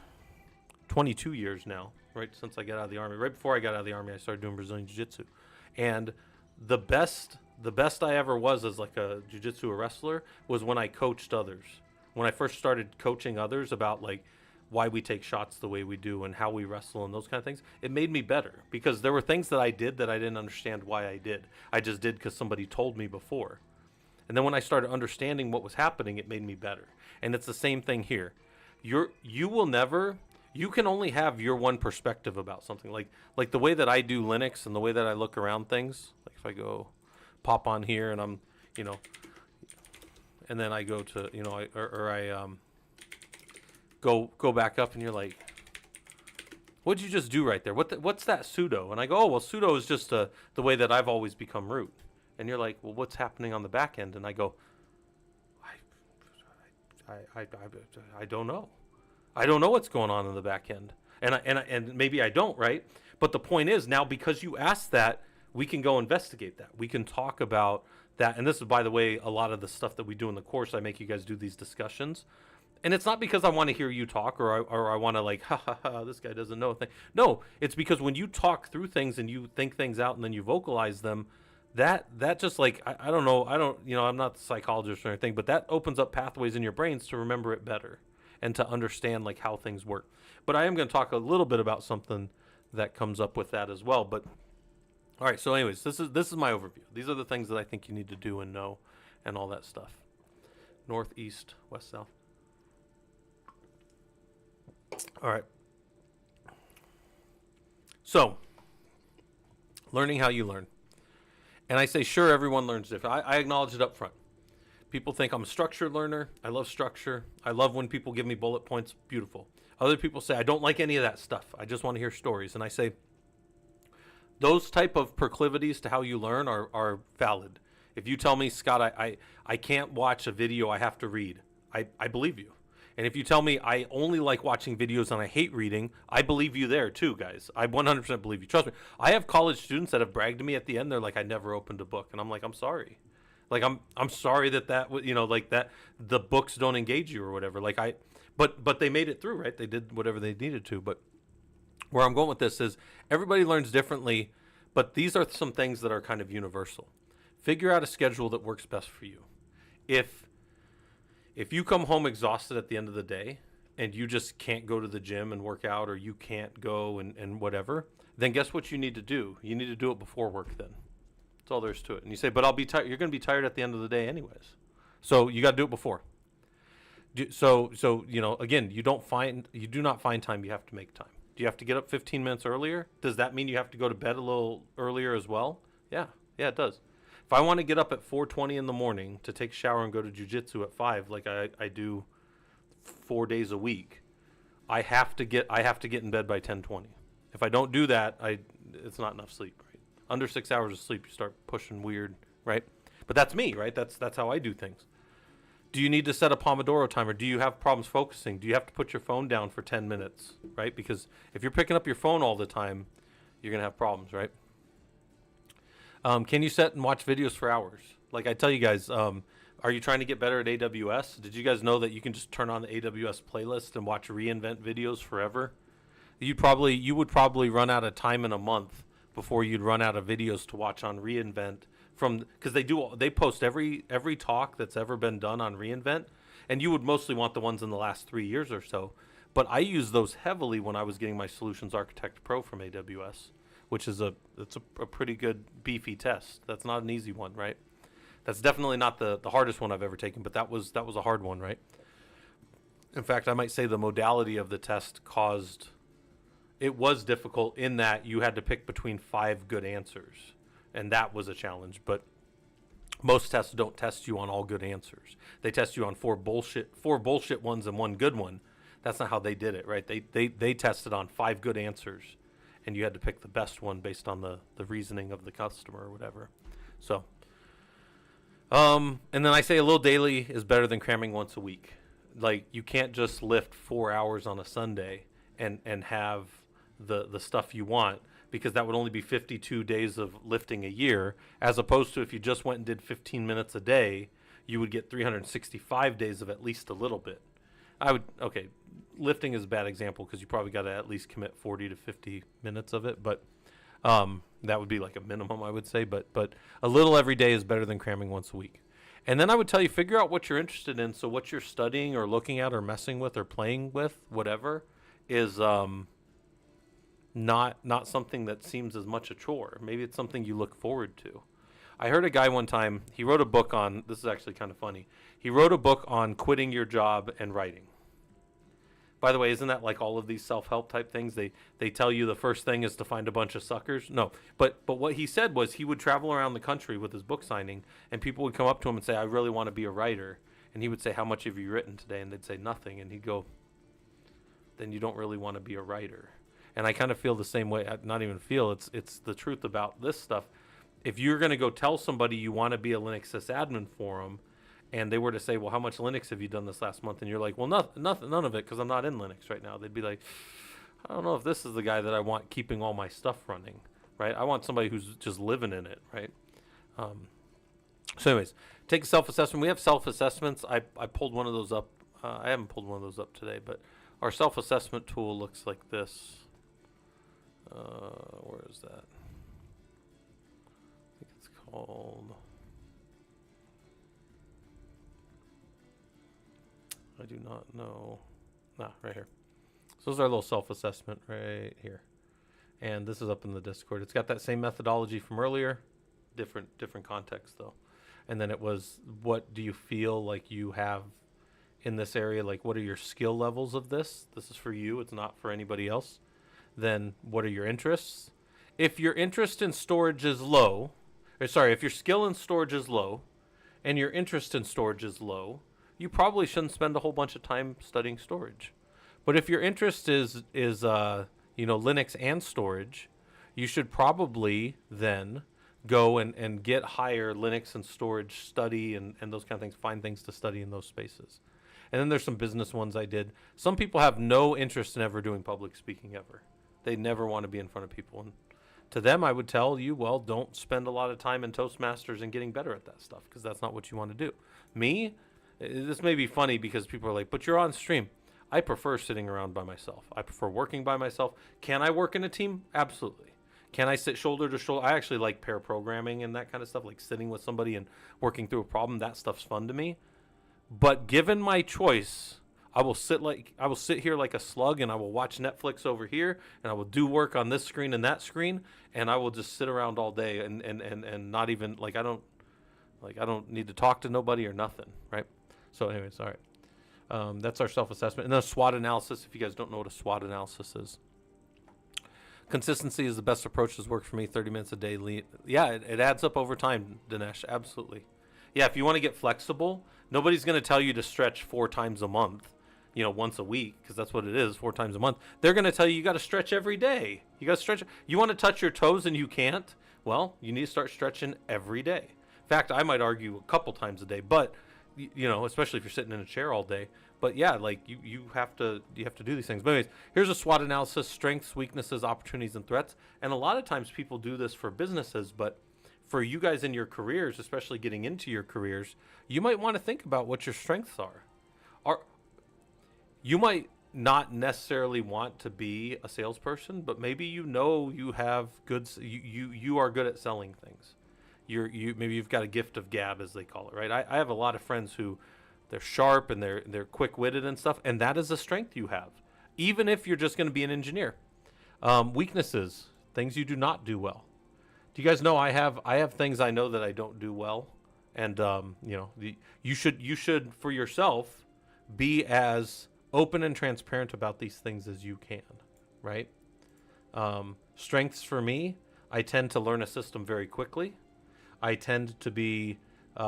years now, right, since I got out of the Army. Right before I got out of the Army, I started doing Brazilian Jiu-Jitsu. And the best I ever was as like a Jiu-Jitsu wrestler was when I coached others. When I first started coaching others about like why we take shots the way we do and how we wrestle and those kind of things, it made me better because there were things that I did that I didn't understand why I did. I just did because somebody told me before. And then when I started understanding what was happening, it made me better. And it's the same thing here. You can only have your one perspective about something. Like the way that I do Linux and the way that I look around things, like if I go pop on here and I'm, and then I go to, I go back up and you're like, what'd you just do right there? What's that sudo? And I go, oh, well, sudo is just the way that I've always become root. And you're like, well, what's happening on the back end? And I go, I don't know. I don't know what's going on in the back end. And maybe I don't, right? But the point is now because you asked that, we can go investigate that. We can talk about that. And this is, by the way, a lot of the stuff that we do in the course. I make you guys do these discussions. And it's not because I want to hear you talk or I want to like, this guy doesn't know a thing. No, it's because when you talk through things and you think things out and then you vocalize them, that just like, I don't know, I'm not a psychologist or anything, but that opens up pathways in your brains to remember it better and to understand like how things work. But I am going to talk a little bit about something that comes up with that as well. But all right, so anyways, this is my overview. These are the things that I think you need to do and know and all that stuff. North, east, west, south. All right. So Learning how you learn. And I say, sure, everyone learns different. I acknowledge it up front. People think I'm a structured learner. I love structure. I love when people give me bullet points. Beautiful. Other people say, I don't like any of that stuff. I just want to hear stories. And I say, those type of proclivities to how you learn are valid. If you tell me, Scott, I can't watch a video, I have to read, I believe you. And if you tell me I only like watching videos and I hate reading, I believe you there too, guys. I 100% believe you. Trust me. I have college students that have bragged to me at the end. They're like, I never opened a book. And I'm like, I'm sorry. Like, I'm sorry that like that the books don't engage you or whatever. Like but they made it through, right? They did whatever they needed to. But where I'm going with this is everybody learns differently, but these are some things that are kind of universal. Figure out a schedule that works best for you. If you come home exhausted at the end of the day and you just can't go to the gym and work out, or you can't go and whatever, then guess what you need to do? You need to do it before work then. That's all there is to it. And you say, but I'll be tired. You're going to be tired at the end of the day anyways. So you got to do it before. So again, you do not find time. You have to make time. Do you have to get up 15 minutes earlier? Does that mean you have to go to bed a little earlier as well? Yeah, it does. If I want to get up at 4:20 in the morning to take a shower and go to jiu-jitsu at 5, like I do 4 days a week, I have to get in bed by 10:20. If I don't do that, it's not enough sleep, right? Under 6 hours of sleep, you start pushing weird, right? But that's me, right? That's how I do things. Do you need to set a Pomodoro timer? Do you have problems focusing? Do you have to put your phone down for 10 minutes, right? Because if you're picking up your phone all the time, you're going to have problems, right? Can you set and watch videos for hours? Like I tell you guys, are you trying to get better at AWS? Did you guys know that you can just turn on the AWS playlist and watch reInvent videos forever? You would probably run out of time in a month before you'd run out of videos to watch on reInvent, because they post every talk that's ever been done on reInvent, and you would mostly want the ones in the last 3 years or so. But I use those heavily when I was getting my Solutions Architect Pro from AWS, which is a pretty good beefy test. That's not an easy one, right? That's definitely not the hardest one I've ever taken, but that was a hard one, right? In fact, I might say the modality of the test it was difficult in that you had to pick between 5 good answers, and that was a challenge. But most tests don't test you on all good answers. They test you on 4 bullshit ones and 1 good one. That's not how they did it, right? They tested on 5 good answers, and you had to pick the best one based on the reasoning of the customer or whatever. So, and then I say a little daily is better than cramming once a week. Like, you can't just lift 4 hours on a Sunday and have the stuff you want, because that would only be 52 days of lifting a year, as opposed to if you just went and did 15 minutes a day, you would get 365 days of at least a little bit. Lifting is a bad example because you probably got to at least commit 40 to 50 minutes of it, but that would be like a minimum, I would say. But a little every day is better than cramming once a week. And then I would tell you, figure out what you're interested in. So what you're studying or looking at or messing with or playing with, whatever, is not something that seems as much a chore. Maybe it's something you look forward to. I heard a guy one time, he wrote a book on, this is actually kind of funny, he wrote a book on quitting your job and writing. By the way, isn't that like all of these self-help type things? They tell you the first thing is to find a bunch of suckers. No, but what he said was he would travel around the country with his book signing, and people would come up to him and say, I really want to be a writer. And he would say, how much have you written today? And they'd say, nothing. And he'd go, then you don't really want to be a writer. And I kind of feel the same way. Not even feel, it's the truth about this stuff. If you're going to go tell somebody you want to be a Linux sysadmin for them, and they were to say, well, how much Linux have you done this last month? And you're like, well, none of it, because I'm not in Linux right now. They'd be like, I don't know if this is the guy that I want keeping all my stuff running, right? I want somebody who's just living in it, right? So anyways, take a self-assessment. We have self-assessments. I pulled one of those up. I haven't pulled one of those up today, but our self-assessment tool looks like this. Where is that? I think it's called... I do not know. Right here. So those are a little self-assessment right here. And this is up in the Discord. It's got that same methodology from earlier. Different context, though. And then it was, what do you feel like you have in this area? Like, what are your skill levels of this? This is for you. It's not for anybody else. Then what are your interests? if your interest in storage is low, or sorry, if your skill in storage is low and your interest in storage is low, you probably shouldn't spend a whole bunch of time studying storage. But if your interest is Linux and storage, you should probably then go and get higher Linux and storage study and those kind of things, find things to study in those spaces. And then there's some business ones I did. Some people have no interest in ever doing public speaking ever. They never want to be in front of people. And to them, I would tell you, well, don't spend a lot of time in Toastmasters and getting better at that stuff, because that's not what you want to do. Me, this may be funny because people are like, but you're on stream. I prefer sitting around by myself. I prefer working by myself. Can I work in a team? Absolutely. Can I sit shoulder to shoulder? I actually like pair programming and that kind of stuff, like sitting with somebody and working through a problem. That stuff's fun to me. But given my choice, I will sit here like a slug, and I will watch Netflix over here, and I will do work on this screen and that screen, and I will just sit around all day and not even I don't need to talk to nobody or nothing, right? So anyways, all right. That's our self-assessment. And then a SWOT analysis, if you guys don't know what a SWOT analysis is. Consistency is the best approach. Has worked for me. 30 minutes a day. Yeah, it adds up over time, Dinesh. Absolutely. Yeah, if you want to get flexible, nobody's going to tell you to stretch 4 times a month, once a week, because that's what it is, 4 times a month. They're going to tell you got to stretch every day. You got to stretch. You want to touch your toes and you can't? Well, you need to start stretching every day. In fact, I might argue a couple times a day, but especially if you're sitting in a chair all day. But yeah, you have to do these things. But anyways, here's a SWOT analysis: strengths, weaknesses, opportunities, and threats. And a lot of times people do this for businesses, but for you guys in your careers, especially getting into your careers, you might want to think about what your strengths are. You might not necessarily want to be a salesperson, but maybe you have you are good at selling things. Maybe you've got a gift of gab, as they call it, right? I have a lot of friends who they're sharp and they're quick-witted and stuff, and that is a strength you have, even if you're just going to be an engineer. Weaknesses, things you do not do well. Do you guys know I have things I know that I don't do well, and you should for yourself be as open and transparent about these things as you can, right? Strengths for me, I tend to learn a system very quickly. I tend to be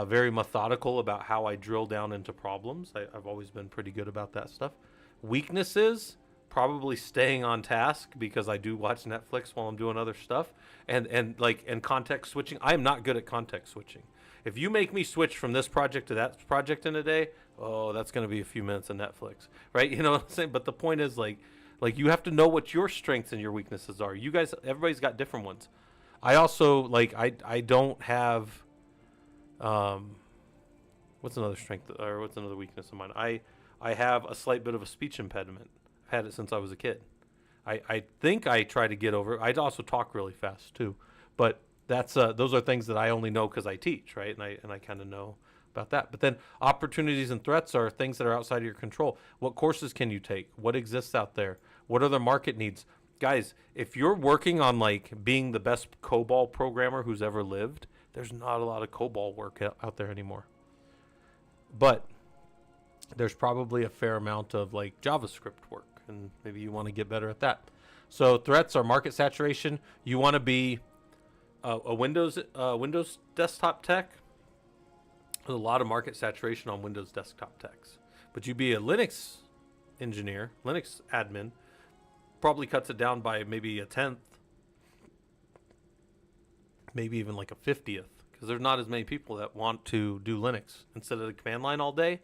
very methodical about how I drill down into problems. I've always been pretty good about that stuff. Weaknesses, probably staying on task, because I do watch Netflix while I'm doing other stuff, and context switching. I am not good at context switching. If you make me switch from this project to that project in a day, that's going to be a few minutes of Netflix, right? You know what I'm saying? But the point is, you have to know what your strengths and your weaknesses are. You guys, everybody's got different ones. I also I don't have what's another strength, or what's another weakness of mine? I have a slight bit of a speech impediment. I've had it since I was a kid. I think I try to get over it. I also talk really fast too, but that's those are things that I only know because I teach, right? And I kind of know about that. But then opportunities and threats are things that are outside of your control. What courses can you take? What exists out there? What are the market needs? Guys, if you're working on being the best COBOL programmer who's ever lived, there's not a lot of COBOL work out there anymore. But there's probably a fair amount of JavaScript work, and maybe you want to get better at that. So threats are market saturation. You want to be a Windows desktop tech. There's a lot of market saturation on Windows desktop techs. But you be a Linux engineer, Linux admin, probably cuts it down by maybe a 10th, maybe even a 50th, because there's not as many people that want to do Linux instead of the command line all day.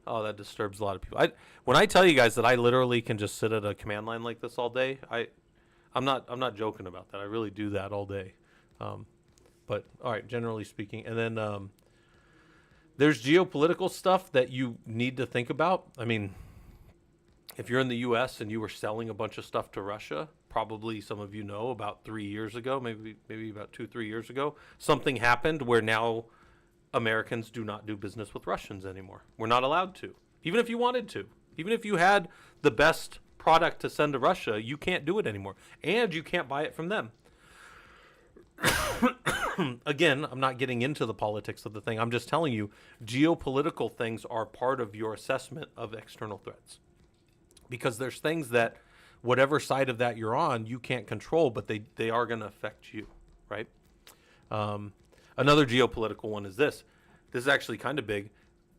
Oh, that disturbs a lot of people. When I tell you guys that I literally can just sit at a command line like this all day, I'm not joking about that. I really do that all day. But all right, generally speaking, and then there's geopolitical stuff that you need to think about. I mean, if you're in the U.S. and you were selling a bunch of stuff to Russia, probably some of you know about 3 years ago, maybe about 2-3 years ago, something happened where now Americans do not do business with Russians anymore. We're not allowed to, even if you wanted to. Even if you had the best product to send to Russia, you can't do it anymore, and you can't buy it from them. Again, I'm not getting into the politics of the thing. I'm just telling you, geopolitical things are part of your assessment of external threats. Because there's things that whatever side of that you're on, you can't control, but they are going to affect you, right? Another geopolitical one is this. This is actually kind of big.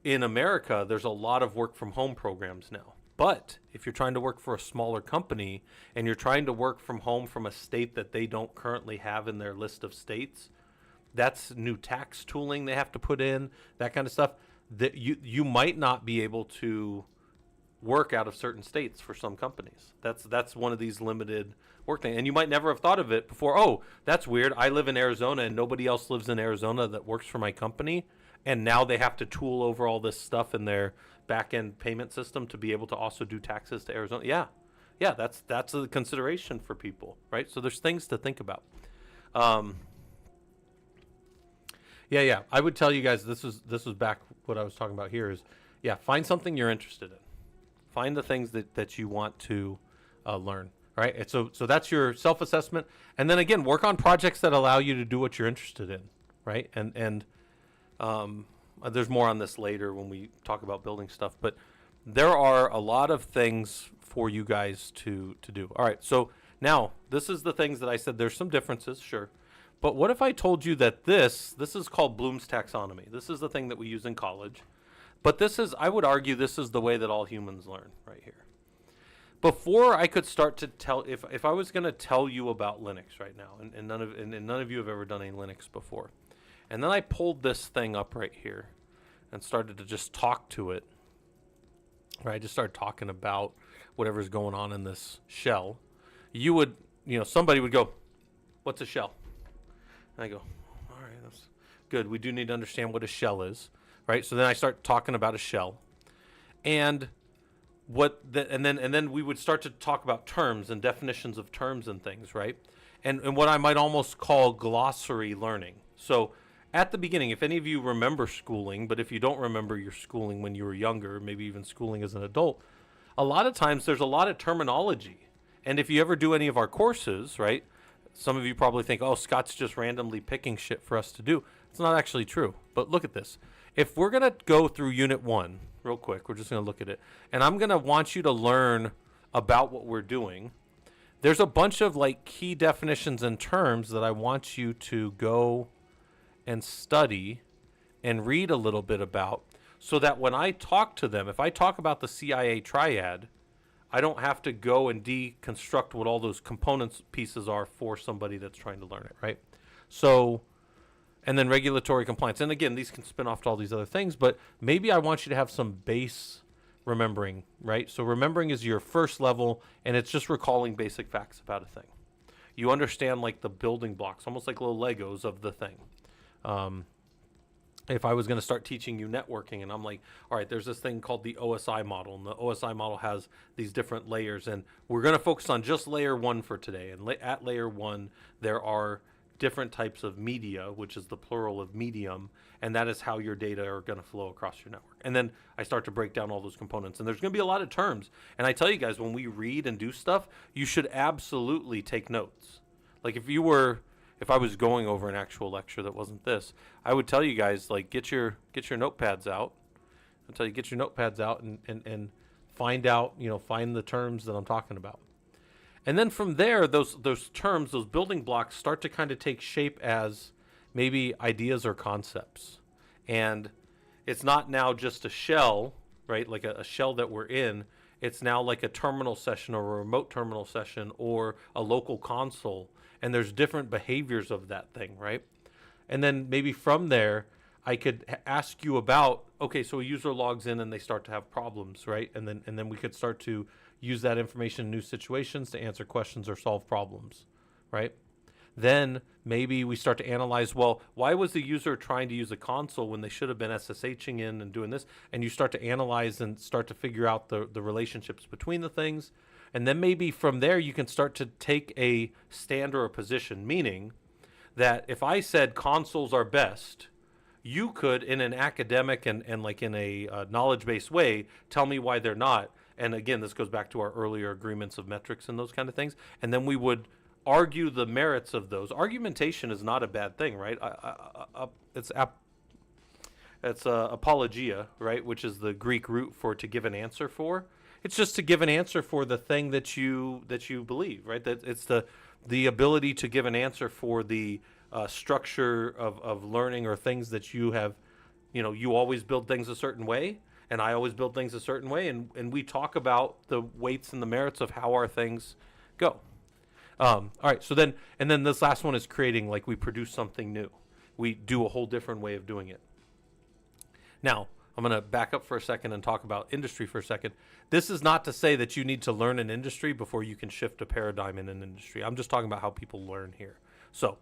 In America, there's a lot of work from home programs now. But if you're trying to work for a smaller company and you're trying to work from home from a state that they don't currently have in their list of states, that's new tax tooling they have to put in, that kind of stuff. That you might not be able to work out of certain states for some companies. That's one of these limited work things. And you might never have thought of it before. Oh, that's weird. I live in Arizona and nobody else lives in Arizona that works for my company. And now they have to tool over all this stuff in their back-end payment system to be able to also do taxes to Arizona. Yeah, that's a consideration for people, right? So there's things to think about. Yeah. I would tell you guys this was back what I was talking about here is, find something you're interested in. Find the things that you want to learn, right? And so that's your self-assessment. And then again, work on projects that allow you to do what you're interested in, right? And there's more on this later when we talk about building stuff. But there are a lot of things for you guys to do. All right, so now this is the things that I said. There's some differences, sure. But what if I told you that this is called Bloom's taxonomy? This is the thing that we use in college. But I would argue this is the way that all humans learn right here. Before I could start to tell, if I was going to tell you about Linux right now, and none of you have ever done any Linux before, and then I pulled this thing up right here and started to just talk to it, right? I just started talking about whatever's going on in this shell. Somebody would go, "What's a shell?" And I go, "All right, that's good. We do need to understand what a shell is." Right, so then I start talking about a shell, and then we would start to talk about terms and definitions of terms and things, right? And what I might almost call glossary learning. So at the beginning, if any of you remember schooling, but if you don't remember your schooling when you were younger, maybe even schooling as an adult, a lot of times there's a lot of terminology. And if you ever do any of our courses, right, some of you probably think, oh, Scott's just randomly picking shit for us to do. It's not actually true. But look at this. If we're going to go through Unit 1 real quick, we're just going to look at it. And I'm going to want you to learn about what we're doing. There's a bunch of key definitions and terms that I want you to go and study and read a little bit about so that when I talk to them, if I talk about the CIA triad, I don't have to go and deconstruct what all those components pieces are for somebody that's trying to learn it, right? So... And then regulatory compliance. And again, these can spin off to all these other things, but maybe I want you to have some base remembering, right? So remembering is your first level, and it's just recalling basic facts about a thing. You understand the building blocks, almost like little Legos of the thing. If I was going to start teaching you networking, and I'm like, all right, there's this thing called the OSI model, and the OSI model has these different layers, and we're going to focus on just layer 1 for today. And at layer 1, there are different types of media, which is the plural of medium, and that is how your data are going to flow across your network. And then I start to break down all those components, and there's going to be a lot of terms. And I tell you guys, when we read and do stuff, you should absolutely take notes. If I was going over an actual lecture that wasn't this, I would tell you guys, get your notepads out. I'll tell you, get your notepads out and find out, find the terms that I'm talking about. And then from there, those terms, those building blocks start to kind of take shape as maybe ideas or concepts. And it's not now just a shell, right? Like a shell that we're in. It's now like a terminal session or a remote terminal session or a local console. And there's different behaviors of that thing, right? And then maybe from there, I could ask you about, okay, so a user logs in and they start to have problems, right? And then we could start to use that information in new situations to answer questions or solve problems, right? Then maybe we start to analyze, well, why was the user trying to use a console when they should have been SSHing in and doing this? And you start to analyze and start to figure out the relationships between the things. And then maybe from there, you can start to take a stand or a position, meaning that if I said consoles are best, you could, in an academic and in a knowledge-based way, tell me why they're not. And again, this goes back to our earlier agreements of metrics and those kind of things. And then we would argue the merits of those. Argumentation is not a bad thing, right? It's apologia, right? Which is the Greek root for to give an answer for. It's just to give an answer for the thing that you believe, right? That it's the ability to give an answer for the structure of learning or things that you have. You always build things a certain way, and I always build things a certain way, and we talk about the weights and the merits of how our things go. All right, so then this last one is creating, like we produce something new. We do a whole different way of doing it. Now, I'm going to back up for a second and talk about industry for a second. This is not to say that you need to learn an industry before you can shift a paradigm in an industry. I'm just talking about how people learn here. So,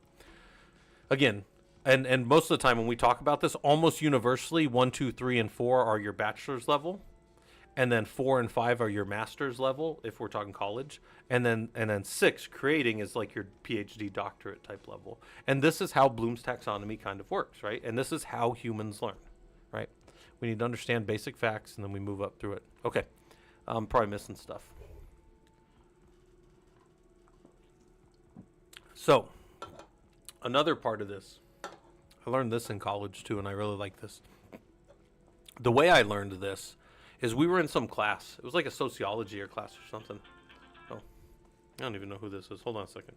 again, and most of the time when we talk about this, almost universally, 1, 2, 3, and 4 are your bachelor's level. And then 4 and 5 are your master's level, if we're talking college. And then 6, creating, is like your PhD doctorate type level. And this is how Bloom's taxonomy kind of works, right? And this is how humans learn, right? We need to understand basic facts, and then we move up through it. Okay, I'm probably missing stuff. So, another part of this, I learned this in college too, and I really like this. The way I learned this is we were in some class. It was like a sociology or class or something. Oh, I don't even know who this is. Hold on a second.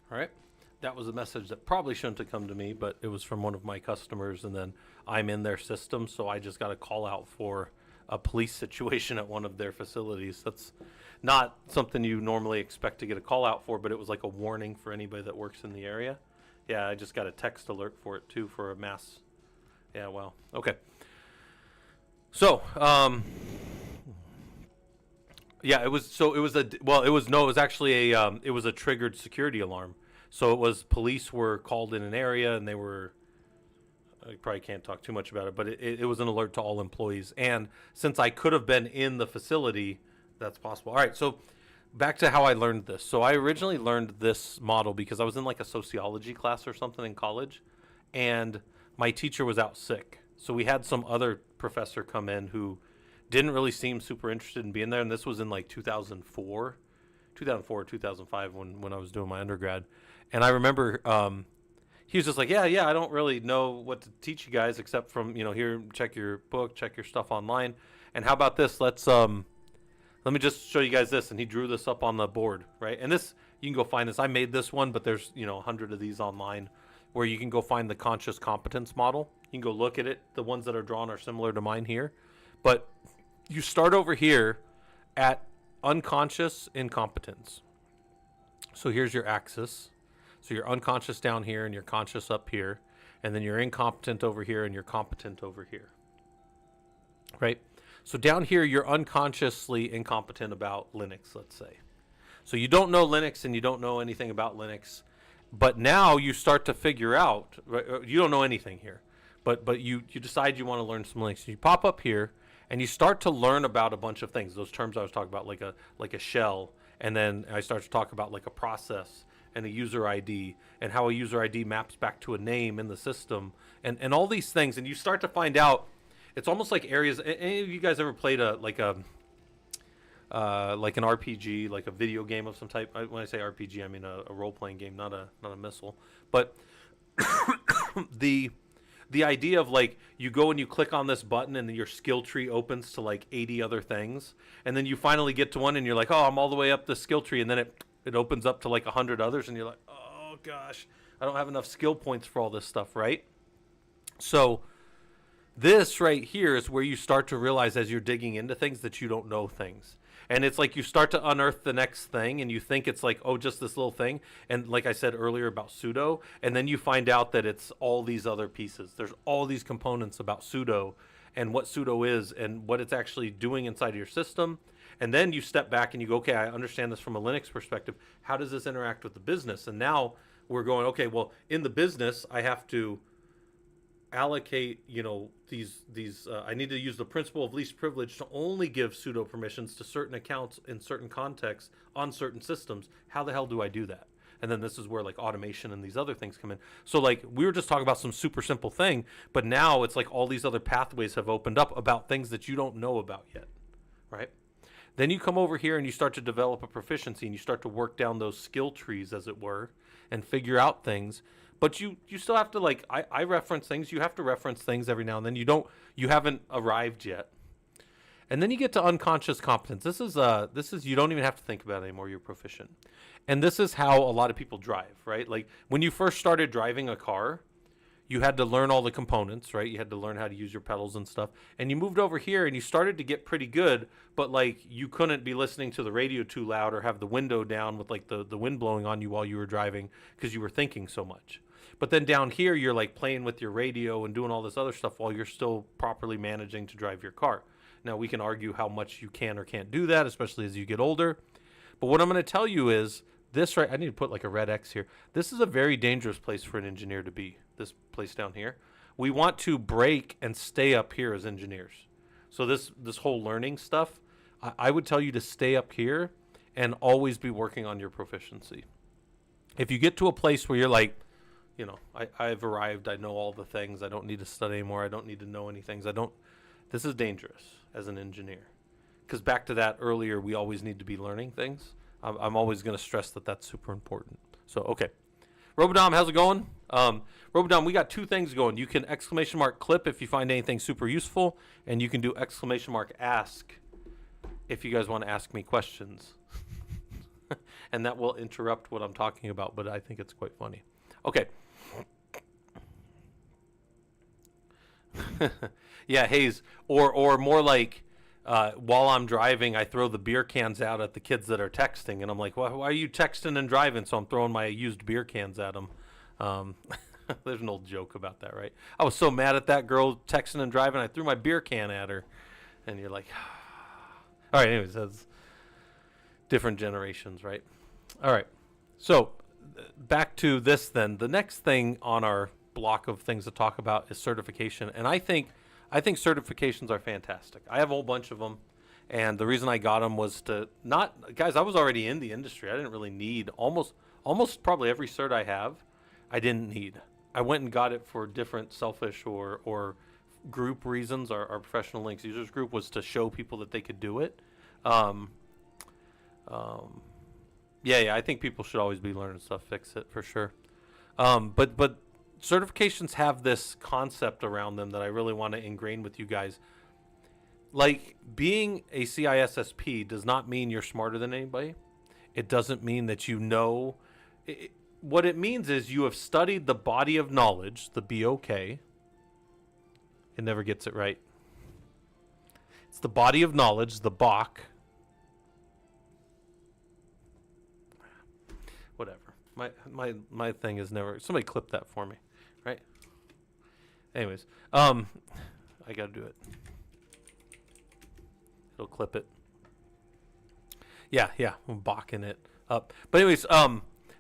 All right. That was a message that probably shouldn't have come to me, but it was from one of my customers, and then I'm in their system, so I just got a call out for a police situation at one of their facilities. That's not something you normally expect to get a call out for, but it was like a warning for anybody that works in the area. Yeah, I just got a text alert for it too, for a mass. Yeah, well, okay. So, yeah, it was actually it was a triggered security alarm. So it was, police were called in an area, and they were, I probably can't talk too much about it, but it was an alert to all employees. And since I could have been in the facility, that's possible. All right, so back to how I learned this. So I originally learned this model because I was in like a sociology class or something in college, and my teacher was out sick. So we had some other professor come in who didn't really seem super interested in being there, and this was in like 2004 or 2005 when I was doing my undergrad. And I remember he was just like, yeah, I don't really know what to teach you guys except from, here, check your book, check your stuff online. And how about this? Let me just show you guys this. And he drew this up on the board, right? And this, you can go find this. I made this one, but there's, 100 of these online where you can go find the conscious competence model. You can go look at it. The ones that are drawn are similar to mine here. But you start over here at unconscious incompetence. So here's your axis. So you're unconscious down here, and you're conscious up here, and then you're incompetent over here, and you're competent over here. Right? So down here, you're unconsciously incompetent about Linux, let's say. So you don't know Linux, and you don't know anything about Linux, but now you start to figure out, right, you don't know anything here, but you decide you want to learn some Linux. So you pop up here, and you start to learn about a bunch of things. Those terms I was talking about, like a shell, and then I start to talk about like a process and a user ID, and how a user ID maps back to a name in the system, and all these things. And you start to find out, it's almost like areas. Any of you guys ever played like an RPG, like a video game of some type? When I say RPG, I mean a role-playing game, not a missile. But the idea of, like, you go and you click on this button, and your skill tree opens to like 80 other things, and then you finally get to one, and you're like, oh, I'm all the way up the skill tree, and then it opens up to like 100 others, and you're like, oh gosh, I don't have enough skill points for all this stuff, right? So this right here is where you start to realize, as you're digging into things, that you don't know things. And it's like you start to unearth the next thing, and you think it's like, oh, just this little thing. And like I said earlier about pseudo, and then you find out that it's all these other pieces. There's all these components about pseudo, and what pseudo is, and what it's actually doing inside of your system. And then you step back and you go, okay, I understand this from a Linux perspective. How does this interact with the business? And now we're going, okay, well, in the business, I have to allocate, these I need to use the principle of least privilege to only give pseudo permissions to certain accounts in certain contexts on certain systems. How the hell do I do that? And then this is where like automation and these other things come in. So like we were just talking about some super simple thing, but now it's like all these other pathways have opened up about things that you don't know about yet, right? Then you come over here and you start to develop a proficiency and you start to work down those skill trees, as it were, and figure out things. But you still have to, like, I reference things. You have to reference things every now and then. You haven't arrived yet. And then you get to unconscious competence. This is you don't even have to think about it anymore. You're proficient. And this is how a lot of people drive, right? Like when you first started driving a car, you had to learn all the components, right? You had to learn how to use your pedals and stuff. And you moved over here and you started to get pretty good, but like you couldn't be listening to the radio too loud or have the window down with like the wind blowing on you while you were driving because you were thinking so much. But then down here, you're like playing with your radio and doing all this other stuff while you're still properly managing to drive your car. Now, we can argue how much you can or can't do that, especially as you get older. But what I'm going to tell you is this, right? I need to put like a red X here. This is a very dangerous place for an engineer to be, this place down here. We want to break and stay up here as engineers. So this whole learning stuff, I would tell you to stay up here and always be working on your proficiency. If you get to a place where you're like, I've arrived, I know all the things, I don't need to study anymore, I don't need to know any things, this is dangerous as an engineer. Because back to that earlier, we always need to be learning things. I'm always going to stress that that's super important. So, okay. Robodom, how's it going? Robodom, we got two things going. You can !clip if you find anything super useful, and you can do !ask if you guys want to ask me questions. And that will interrupt what I'm talking about, but I think it's quite funny. Okay. Yeah, Hayes, or more like while I'm driving, I throw the beer cans out at the kids that are texting, and I'm like, why are you texting and driving? So I'm throwing my used beer cans at them. There's an old joke about that, right? I was so mad at that girl texting and driving, I threw my beer can at her, and you're like, all right. Anyways, that's different generations, right? All right. So back to this then. The next thing on our block of things to talk about is certification, and I think certifications are fantastic. I have a whole bunch of them, and the reason I got them was to not, guys, I was already in the industry. I didn't really need almost probably every cert I have, I didn't need. I went and got it for different selfish or group reasons. Our professional links users group was to show people that they could do it. Yeah, I think people should always be learning stuff, fix it for sure. But certifications have this concept around them that I really want to ingrain with you guys. Like, being a CISSP does not mean you're smarter than anybody. It doesn't mean that you know. What it means is you have studied the body of knowledge, the BOK. It never gets it right. It's the body of knowledge, the BOK. Whatever. My thing is never. Somebody clip that for me, right? Anyways, I gotta do it. It'll clip it. Yeah, I'm balking it up. But anyways,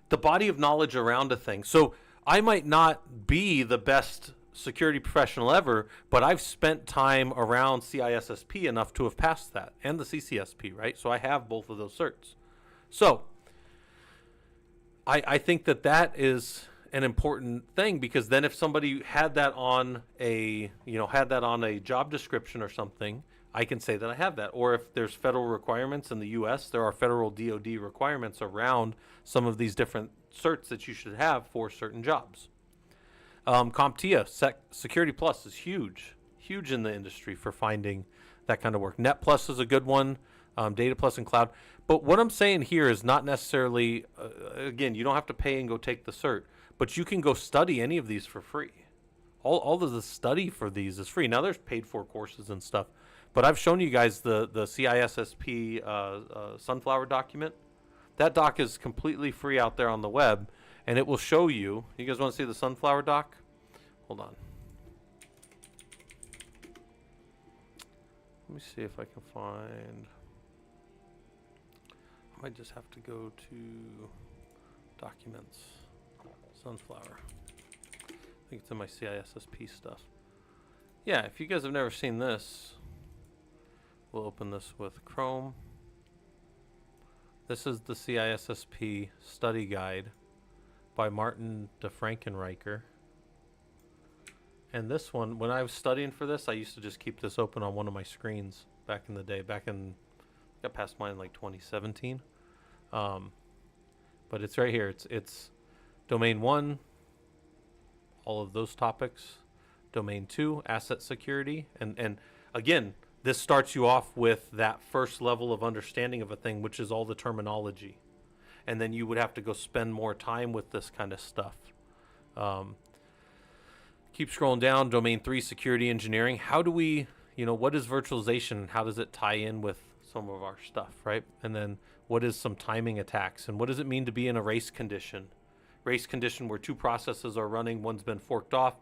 the body of knowledge around a thing. So I might not be the best security professional ever, but I've spent time around CISSP enough to have passed that, and the CCSP, right? So I have both of those certs. So I think that is an important thing, because then if somebody had that on a job description or something, I can say that I have that. Or if there's federal requirements in the U.S., there are federal DoD requirements around some of these different certs that you should have for certain jobs. CompTIA, Security Plus is huge in the industry for finding that kind of work. Net Plus is a good one, Data Plus and Cloud. But what I'm saying here is not necessarily, again, you don't have to pay and go take the cert, but you can go study any of these for free. All of the study for these is free. Now, there's paid for courses and stuff, but I've shown you guys the CISSP Sunflower document. That doc is completely free out there on the web, and it will show you. You guys want to see the Sunflower doc? Hold on. Let me see if I can find. I might just have to go to Documents, Sunflower. think it's in my CISSP stuff. Yeah, if you guys have never seen this, we'll open this with Chrome. This is the CISSP study guide by Martin DeFrankenreicher. And this one, when I was studying for this, I used to just keep this open on one of my screens back in the day. Got past mine in like 2017. But it's right here. It's domain 1, all of those topics. Domain 2, asset security. And again, this starts you off with that first level of understanding of a thing, which is all the terminology. And then you would have to go spend more time with this kind of stuff. Keep scrolling down. Domain 3, security engineering. How do we, what is virtualization? How does it tie in with some of our stuff, right? And then what is some timing attacks? And what does it mean to be in a race condition? Race condition where two processes are running, one's been forked off,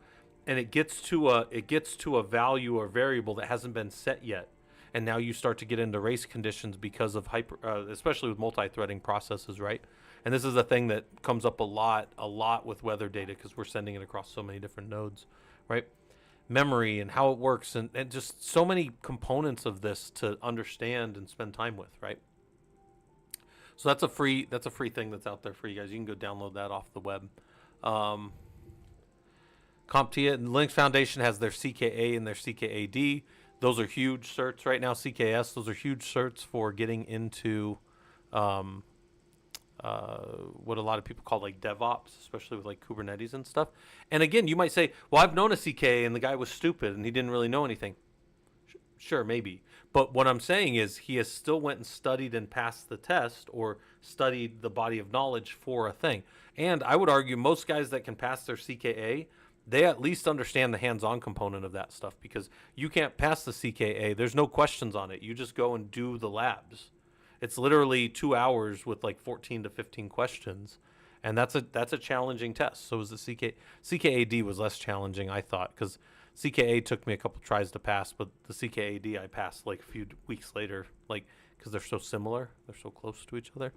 and it gets to a value or variable that hasn't been set yet. And now you start to get into race conditions because of especially with multi-threading processes, right? And this is a thing that comes up a lot with weather data because we're sending it across so many different nodes, right? Memory and how it works and just so many components of this to understand and spend time with, right? So that's a free thing that's out there for you guys. You can go download that off the web. CompTIA and Linux Foundation has their CKA and their CKAD. Those are huge certs right now. CKS, those are huge certs for getting into what a lot of people call like DevOps, especially with like Kubernetes and stuff. And again, you might say, well, I've known a CKA and the guy was stupid and he didn't really know anything. Sure, maybe. But what I'm saying is he has still went and studied and passed the test or studied the body of knowledge for a thing. And I would argue most guys that can pass their CKA, they at least understand the hands-on component of that stuff because you can't pass the CKA. There's no questions on it. You just go and do the labs. It's literally 2 hours with like 14 to 15 questions. And that's a challenging test. So was the CKAD was less challenging, I thought, because CKA took me a couple tries to pass, but the CKAD I passed like a few weeks later, like because they're so similar, they're so close to each other.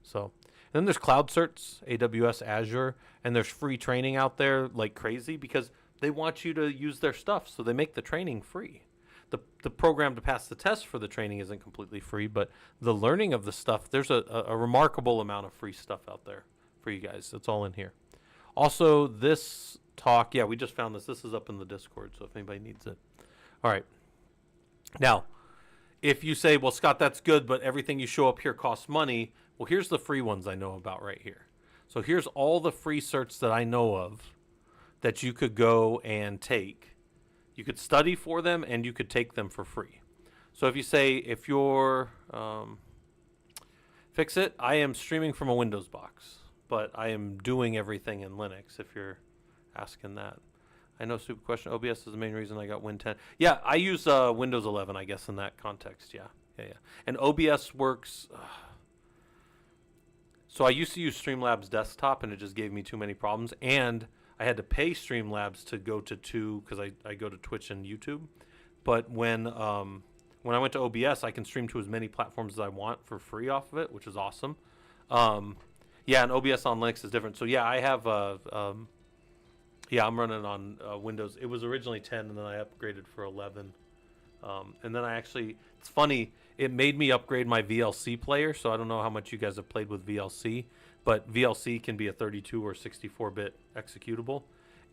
So, and then there's cloud certs, AWS, Azure, and there's free training out there like crazy because they want you to use their stuff, so they make the training free. The program to pass the test for the training isn't completely free, but the learning of the stuff, there's a remarkable amount of free stuff out there for you guys. It's all in here. Also, this talk, yeah, we just found this. This is up in the Discord, so if anybody needs it. All right. Now, if you say, well, Scott, that's good, but everything you show up here costs money, well, here's the free ones I know about right here. So here's all the free certs that I know of that you could go and take. You could study for them, and you could take them for free. So if you say, if you're, fix it, I am streaming from a Windows box, but I am doing everything in Linux, if you're asking that. I know, stupid question. OBS is the main reason I got Win 10. Yeah, I use Windows 11, I guess, in that context. Yeah. And OBS works. So I used to use Streamlabs desktop, and it just gave me too many problems. And I had to pay Streamlabs to go to two because I go to Twitch and YouTube. But when I went to OBS, I can stream to as many platforms as I want for free off of it, which is awesome. Yeah, and OBS on Linux is different. So yeah, I have I'm running on Windows. It was originally 10, and then I upgraded for 11. And then it's funny, it made me upgrade my VLC player, so I don't know how much you guys have played with VLC, but VLC can be a 32 or 64-bit executable,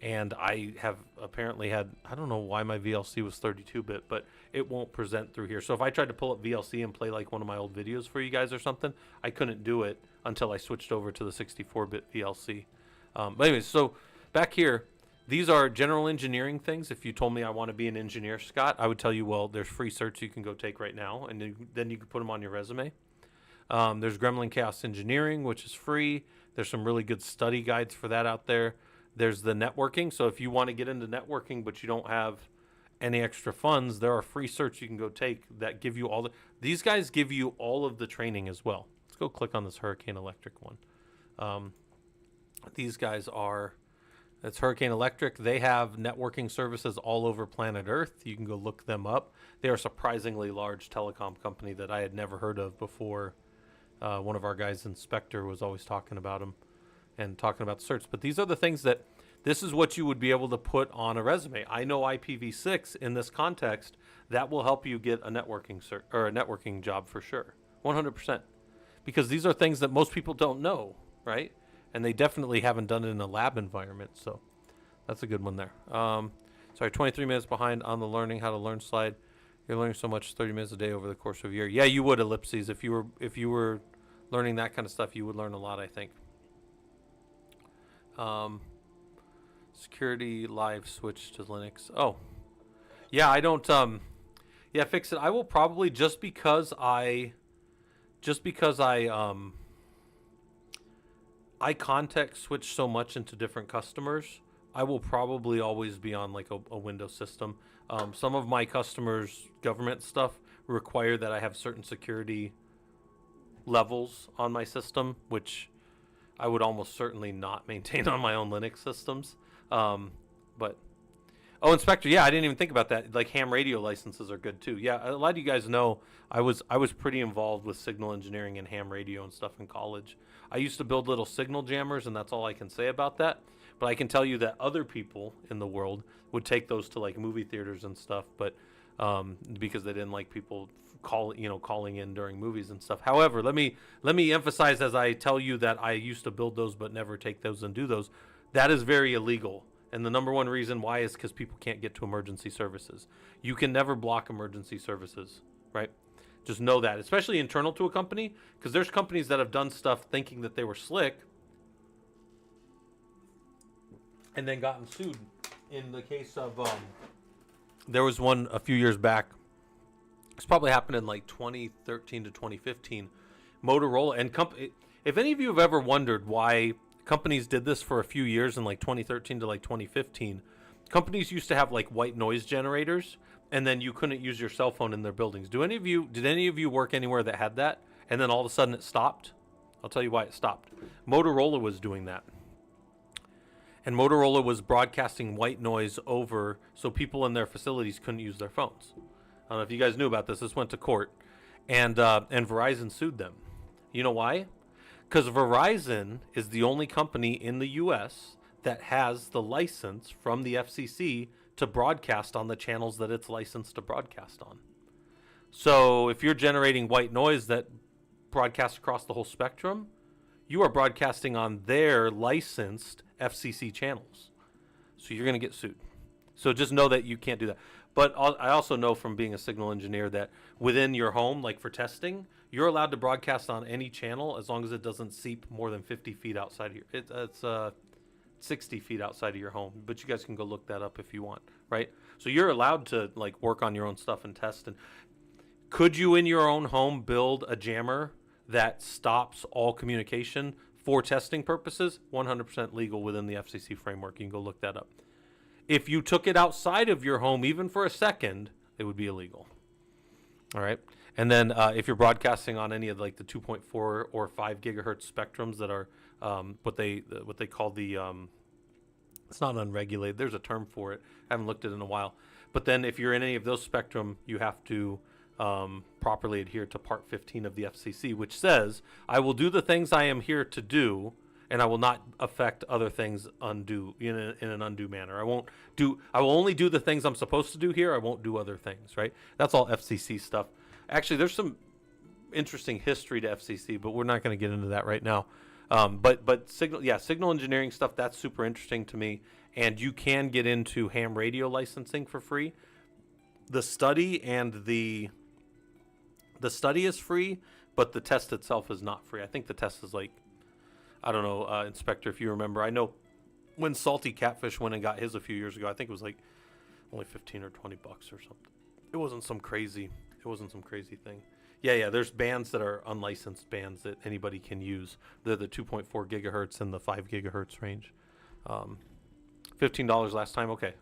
and I have apparently had, I don't know why my VLC was 32-bit, but it won't present through here. So if I tried to pull up VLC and play like one of my old videos for you guys or something, I couldn't do it until I switched over to the 64-bit VLC. But anyways, so back here, these are general engineering things. If you told me I want to be an engineer, Scott, I would tell you, well, there's free certs you can go take right now, and then you can put them on your resume. There's Gremlin Chaos Engineering, which is free. There's some really good study guides for that out there. There's the networking. So if you want to get into networking, but you don't have any extra funds, there are free certs you can go take that give you these guys give you all of the training as well. Let's go click on this Hurricane Electric one. These guys it's Hurricane Electric. They have networking services all over planet Earth. You can go look them up. They are a surprisingly large telecom company that I had never heard of before. One of our guys, Inspector, was always talking about them and talking about certs. But these are the things that This is what you would be able to put on a resume. I know IPv6 in this context. That will help you get a networking or a networking job for sure, 100%. Because these are things that most people don't know, right? And they definitely haven't done it in a lab environment. So that's a good one there. Sorry, 23 minutes behind on the learning how to learn slide. You're learning so much, 30 minutes a day over the course of a year. Yeah, you would, ellipses. If you were learning that kind of stuff, you would learn a lot, I think. Security live switch to Linux. Oh, yeah, I don't. Yeah, fix it. I will probably just because I context switch so much into different customers. I will probably always be on like a Windows system. Some of my customers' government stuff require that I have certain security levels on my system, which I would almost certainly not maintain on my own Linux systems. But Inspector, yeah, I didn't even think about that. Like ham radio licenses are good too. Yeah, a lot of you guys know I was pretty involved with signal engineering and ham radio and stuff in college. I used to build little signal jammers, and that's all I can say about that. But I can tell you that other people in the world would take those to like movie theaters and stuff, but because they didn't like people calling in during movies and stuff. However, let me emphasize as I tell you that I used to build those but never take those and do those. That is very illegal. And the number one reason why is because people can't get to emergency services. You can never block emergency services, right? Just know that, especially internal to a company, because there's companies that have done stuff thinking that they were slick and then gotten sued. In the case of, there was one a few years back. It's probably happened in like 2013 to 2015. Motorola and if any of you have ever wondered why companies did this for a few years in like 2013 to like 2015, companies used to have like white noise generators, and then you couldn't use your cell phone in their buildings. Did any of you work anywhere that had that, and then all of a sudden it stopped? I'll tell you why it stopped. Motorola was doing that. And Motorola was broadcasting white noise over so people in their facilities couldn't use their phones. I don't know if you guys knew about this. This went to court, and Verizon sued them. You know why? Because Verizon is the only company in the U.S. that has the license from the FCC to broadcast on the channels that it's licensed to broadcast on. So if you're generating white noise that broadcasts across the whole spectrum, you are broadcasting on their licensed FCC channels. So you're going to get sued. So just know that you can't do that. But I also know from being a signal engineer that within your home, like for testing, you're allowed to broadcast on any channel as long as it doesn't seep more than 50 feet outside of your... It's 60 feet outside of your home. But you guys can go look that up if you want, right? So you're allowed to like work on your own stuff and test. And could you in your own home build a jammer that stops all communication for testing purposes? 100% legal within the FCC framework. You can go look that up. If you took it outside of your home, even for a second, it would be illegal. All right. And then if you're broadcasting on any of like the 2.4 or 5 gigahertz spectrums that are what they call the it's not unregulated. There's a term for it. I haven't looked at it in a while. But then if you're in any of those spectrum, you have to properly adhere to Part 15 of the FCC, which says, I will do the things I am here to do, and I will not affect other things in an undue manner. I will only do the things I'm supposed to do here. I won't do other things, right? That's all FCC stuff. Actually, there's some interesting history to FCC, but we're not going to get into that right now. But signal engineering stuff, that's super interesting to me. And you can get into ham radio licensing for free. The study is free, but the test itself is not free. I think the test is like, I don't know, Inspector, if you remember. I know when Salty Catfish went and got his a few years ago, I think it was like only 15 or 20 bucks or something. It wasn't some crazy thing. Yeah, there's bands that are unlicensed bands that anybody can use. They're the 2.4 gigahertz and the 5 gigahertz range. $15 last time. Okay.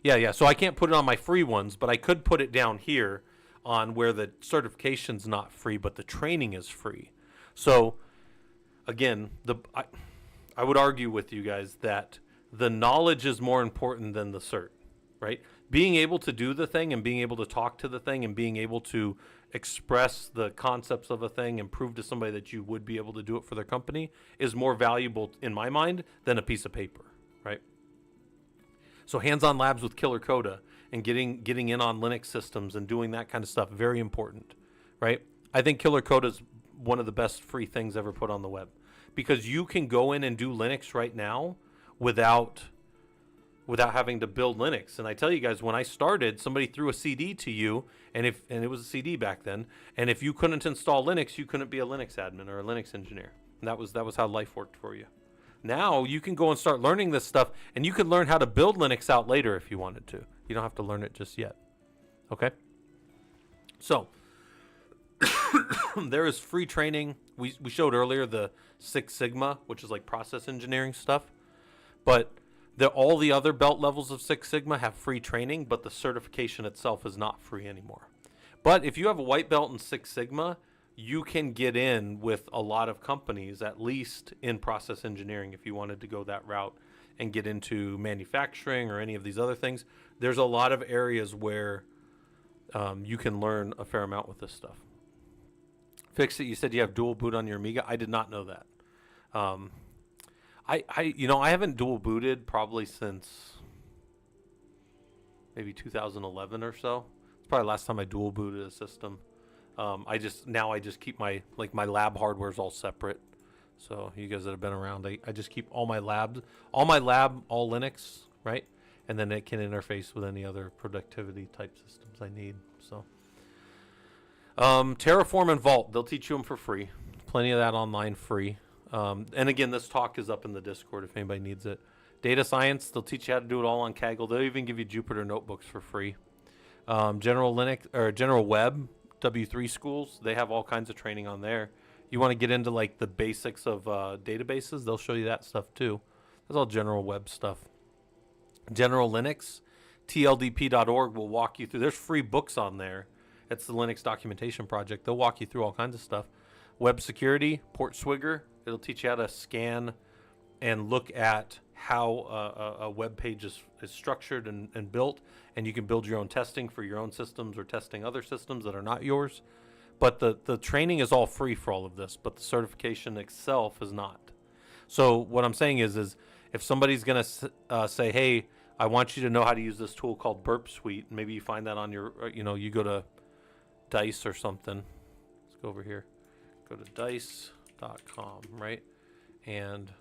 Yeah. So I can't put it on my free ones, but I could put it down here on where the certification's not free, but the training is free. So again, I would argue with you guys that the knowledge is more important than the cert, right? Being able to do the thing and being able to talk to the thing and being able to express the concepts of a thing and prove to somebody that you would be able to do it for their company is more valuable in my mind than a piece of paper, right? So hands-on labs with Killer Coda and getting in on Linux systems and doing that kind of stuff, very important, right? I think Killer Coda is one of the best free things ever put on the web, because you can go in and do Linux right now without having to build Linux. And I tell you guys, when I started, somebody threw a CD to you, and it was a CD back then, and if you couldn't install Linux, you couldn't be a Linux admin or a Linux engineer. And that was how life worked for you. Now you can go and start learning this stuff, and you can learn how to build Linux out later if you wanted to. You don't have to learn it just yet. Okay? So there is free training. We showed earlier the Six Sigma, which is like process engineering stuff. But all the other belt levels of Six Sigma have free training, but the certification itself is not free anymore. But if you have a white belt in Six Sigma, you can get in with a lot of companies, at least in process engineering, if you wanted to go that route and get into manufacturing or any of these other things. There's a lot of areas where you can learn a fair amount with this stuff. Fix It, you said you have dual boot on your Amiga. I did not know that. I haven't dual booted probably since maybe 2011 or so. It's probably the last time I dual booted a system. I just keep my lab hardware is all separate. So you guys that have been around, I just keep all my all Linux, right? And then it can interface with any other productivity type systems I need. So Terraform and Vault, they'll teach you them for free. Plenty of that online free. And again, this talk is up in the Discord if anybody needs it. Data science, they'll teach you how to do it all on Kaggle. They'll even give you Jupyter notebooks for free. General Linux or General Web, W3 schools, they have all kinds of training on there. You want to get into like the basics of databases, they'll show you that stuff too. That's all General Web stuff. General Linux, tldp.org will walk you through. There's free books on there. It's the Linux documentation project. They'll walk you through all kinds of stuff. Web security, Portswigger, it'll teach you how to scan and look at how a web page is structured and built, and you can build your own testing for your own systems or testing other systems that are not yours. But the training is all free for all of this, but the certification itself is not. So what I'm saying is if somebody's going to say, hey, I want you to know how to use this tool called Burp Suite, maybe you find that on your, you go to DICE or something. Let's go over here. Go to dice.com, right? And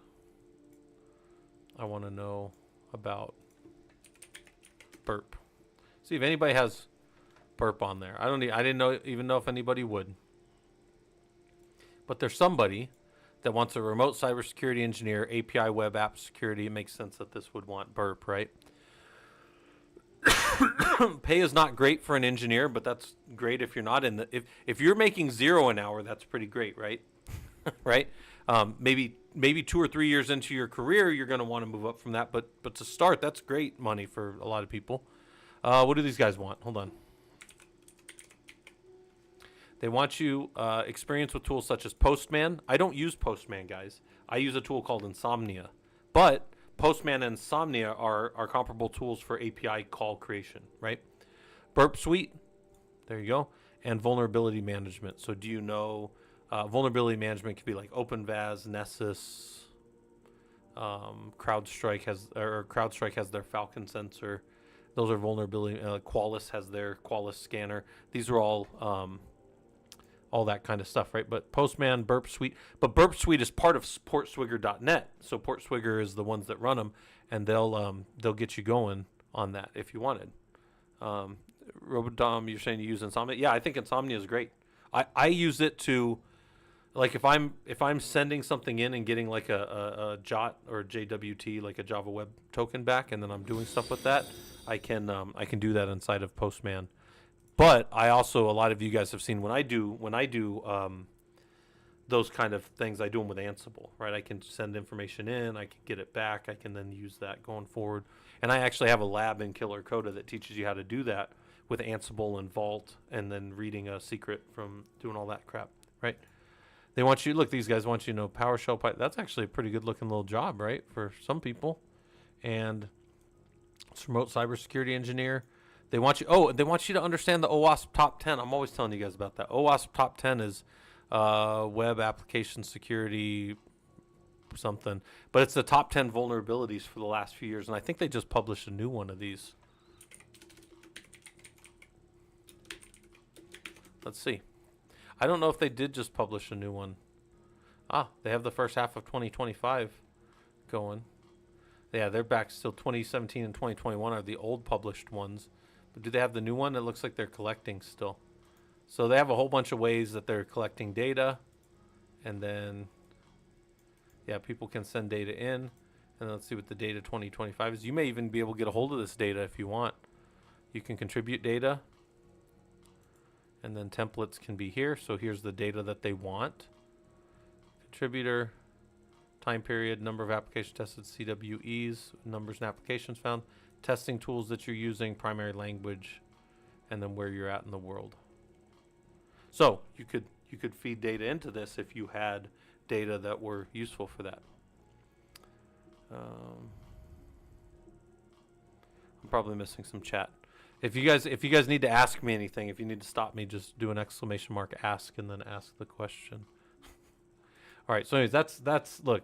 I want to know about Burp. See if anybody has Burp on there. I didn't even know if anybody would. But there's somebody that wants a remote cybersecurity engineer, API web app security. It makes sense that this would want Burp, right? Pay is not great for an engineer, but that's great if you're not in the if you're making $0 an hour, that's pretty great, right? Right? Maybe 2 or 3 years into your career, you're going to want to move up from that, but to start, that's great money for a lot of people. What do these guys want? Hold on. They want you experience with tools such as Postman. I don't use Postman, guys. I use a tool called Insomnia, but Postman and Insomnia are comparable tools for API call creation, right? Burp Suite, there you go, and vulnerability management. So do you know vulnerability management could be like OpenVAS, Nessus, CrowdStrike has their Falcon sensor. Those are vulnerability. Qualys has their Qualys scanner. These are all that kind of stuff, right? But Postman, Burp Suite, but Burp Suite is part of portswigger.net. So Portswigger is the ones that run them, and they'll get you going on that if you wanted. Robodom, you're saying you use Insomnia? Yeah, I think Insomnia is great. I use it to, like, if I'm sending something in and getting like a JOT or JWT, like a Java Web Token back, and then I'm doing stuff with that, I can do that inside of Postman. But I also, a lot of you guys have seen when I do those kind of things, I do them with Ansible, right? I can send information in, I can get it back, I can then use that going forward. And I actually have a lab in Killer Coda that teaches you how to do that with Ansible and Vault, and then reading a secret from doing all that crap, right? They want you, look, these guys want you to know PowerShell, Python. That's actually a pretty good looking little job, right? For some people. And it's remote cybersecurity engineer. They want you to understand the OWASP top 10. I'm always telling you guys about that. OWASP top 10 is web application security something, but it's the top 10 vulnerabilities for the last few years, and I think they just published a new one of these. Let's see. I don't know if they did just publish a new one. Ah, they have the first half of 2025 going. Yeah, they're back still. 2017 and 2021 are the old published ones. But do they have the new one? It looks like they're collecting still. So they have a whole bunch of ways that they're collecting data. And then, yeah, people can send data in. And let's see what the data 2025 is. You may even be able to get a hold of this data if you want. You can contribute data. And then templates can be here. So here's the data that they want. Contributor, time period, number of applications tested, CWEs, numbers and applications found, testing tools that you're using, primary language, and then where you're at in the world. So you could feed data into this if you had data that were useful for that. I'm probably missing some chat. If you guys need to ask me anything, if you need to stop me, just do an exclamation mark ask and then ask the question. All right, so anyways, that's look,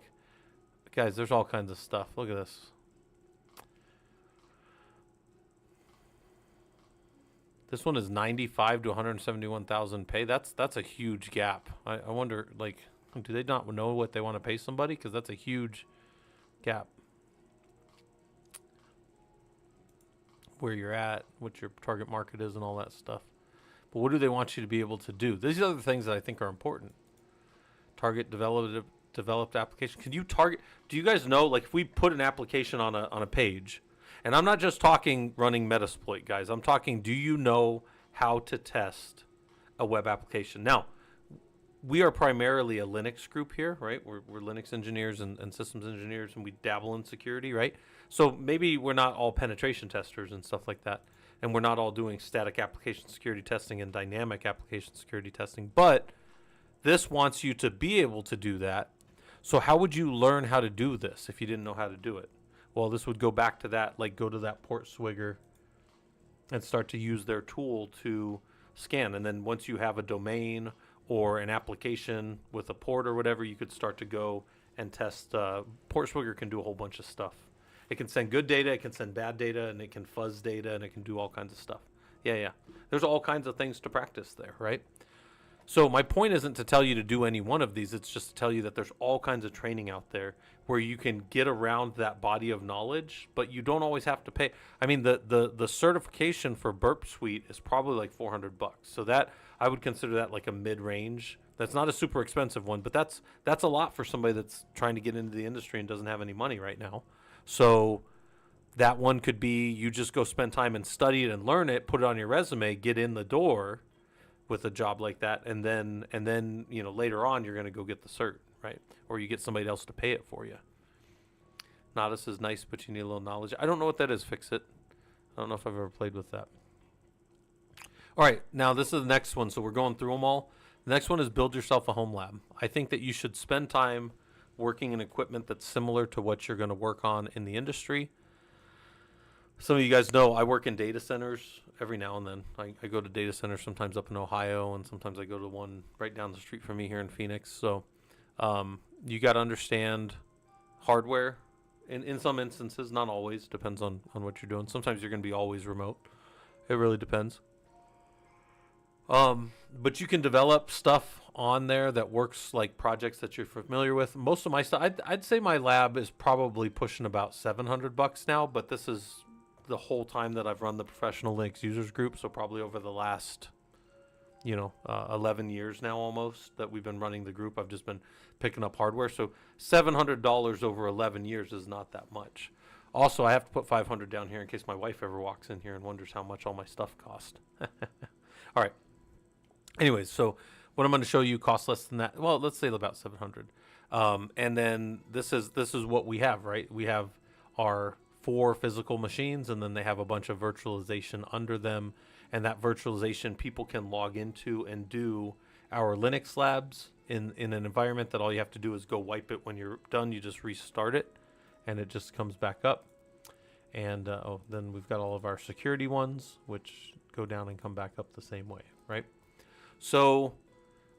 guys, there's all kinds of stuff. Look at this. This one is 95 to 171,000 pay. That's a huge gap. I wonder, like, do they not know what they want to pay somebody? Because that's a huge gap. Where you're at, what your target market is, and all that stuff. But what do they want you to be able to do? These are the things that I think are important. Target developed application. Can you target? Do you guys know, like, if we put an application on a page, and I'm not just talking running Metasploit, guys. I'm talking, do you know how to test a web application? Now, we are primarily a Linux group here, right? We're Linux engineers and systems engineers, and we dabble in security, right? So maybe we're not all penetration testers and stuff like that, and we're not all doing static application security testing and dynamic application security testing, but this wants you to be able to do that. So how would you learn how to do this if you didn't know how to do it? Well, this would go back to that, like go to that port swigger and start to use their tool to scan. And then once you have a domain or an application with a port or whatever, you could start to go and test. Port swigger can do a whole bunch of stuff. It can send good data, it can send bad data, and it can fuzz data, and it can do all kinds of stuff. Yeah. There's all kinds of things to practice there, right? So my point isn't to tell you to do any one of these. It's just to tell you that there's all kinds of training out there where you can get around that body of knowledge, but you don't always have to pay. I mean, the certification for Burp Suite is probably like $400. So that I would consider that like a mid-range. That's not a super expensive one, but that's a lot for somebody that's trying to get into the industry and doesn't have any money right now. So that one could be you just go spend time and study it and learn it, put it on your resume, get in the door with a job like that, and then later on you're going to go get the cert, right? Or you get somebody else to pay it for you. Nodus is nice, but you need a little knowledge. I don't know what that is. Fix it. I don't know if I've ever played with that. All right, now this is the next one. So we're going through them all. The next one is build yourself a home lab. I think that you should spend time working in equipment that's similar to what you're going to work on in the industry. Some of you guys know I work in data centers every now and then. I go to data centers sometimes up in Ohio, and sometimes I go to one right down the street from me here in Phoenix. So you got to understand hardware in some instances, not always. Depends on what you're doing. Sometimes you're going to be always remote. It really depends. But you can develop stuff on there that works, like projects that you're familiar with. Most of my stuff, I'd say my lab is probably pushing about $700 now, but this is the whole time that I've run the professional Linux users group. So probably over the last, 11 years now almost that we've been running the group. I've just been picking up hardware. So $700 over 11 years is not that much. Also, I have to put $500 down here in case my wife ever walks in here and wonders how much all my stuff cost. All right. Anyways, so what I'm going to show you costs less than that. Well, let's say about $700. And then this is what we have, right? We have our 4 physical machines, and then they have a bunch of virtualization under them. And that virtualization people can log into and do our Linux labs in an environment that all you have to do is go wipe it. When you're done, you just restart it, and it just comes back up. And then we've got all of our security ones, which go down and come back up the same way, right? So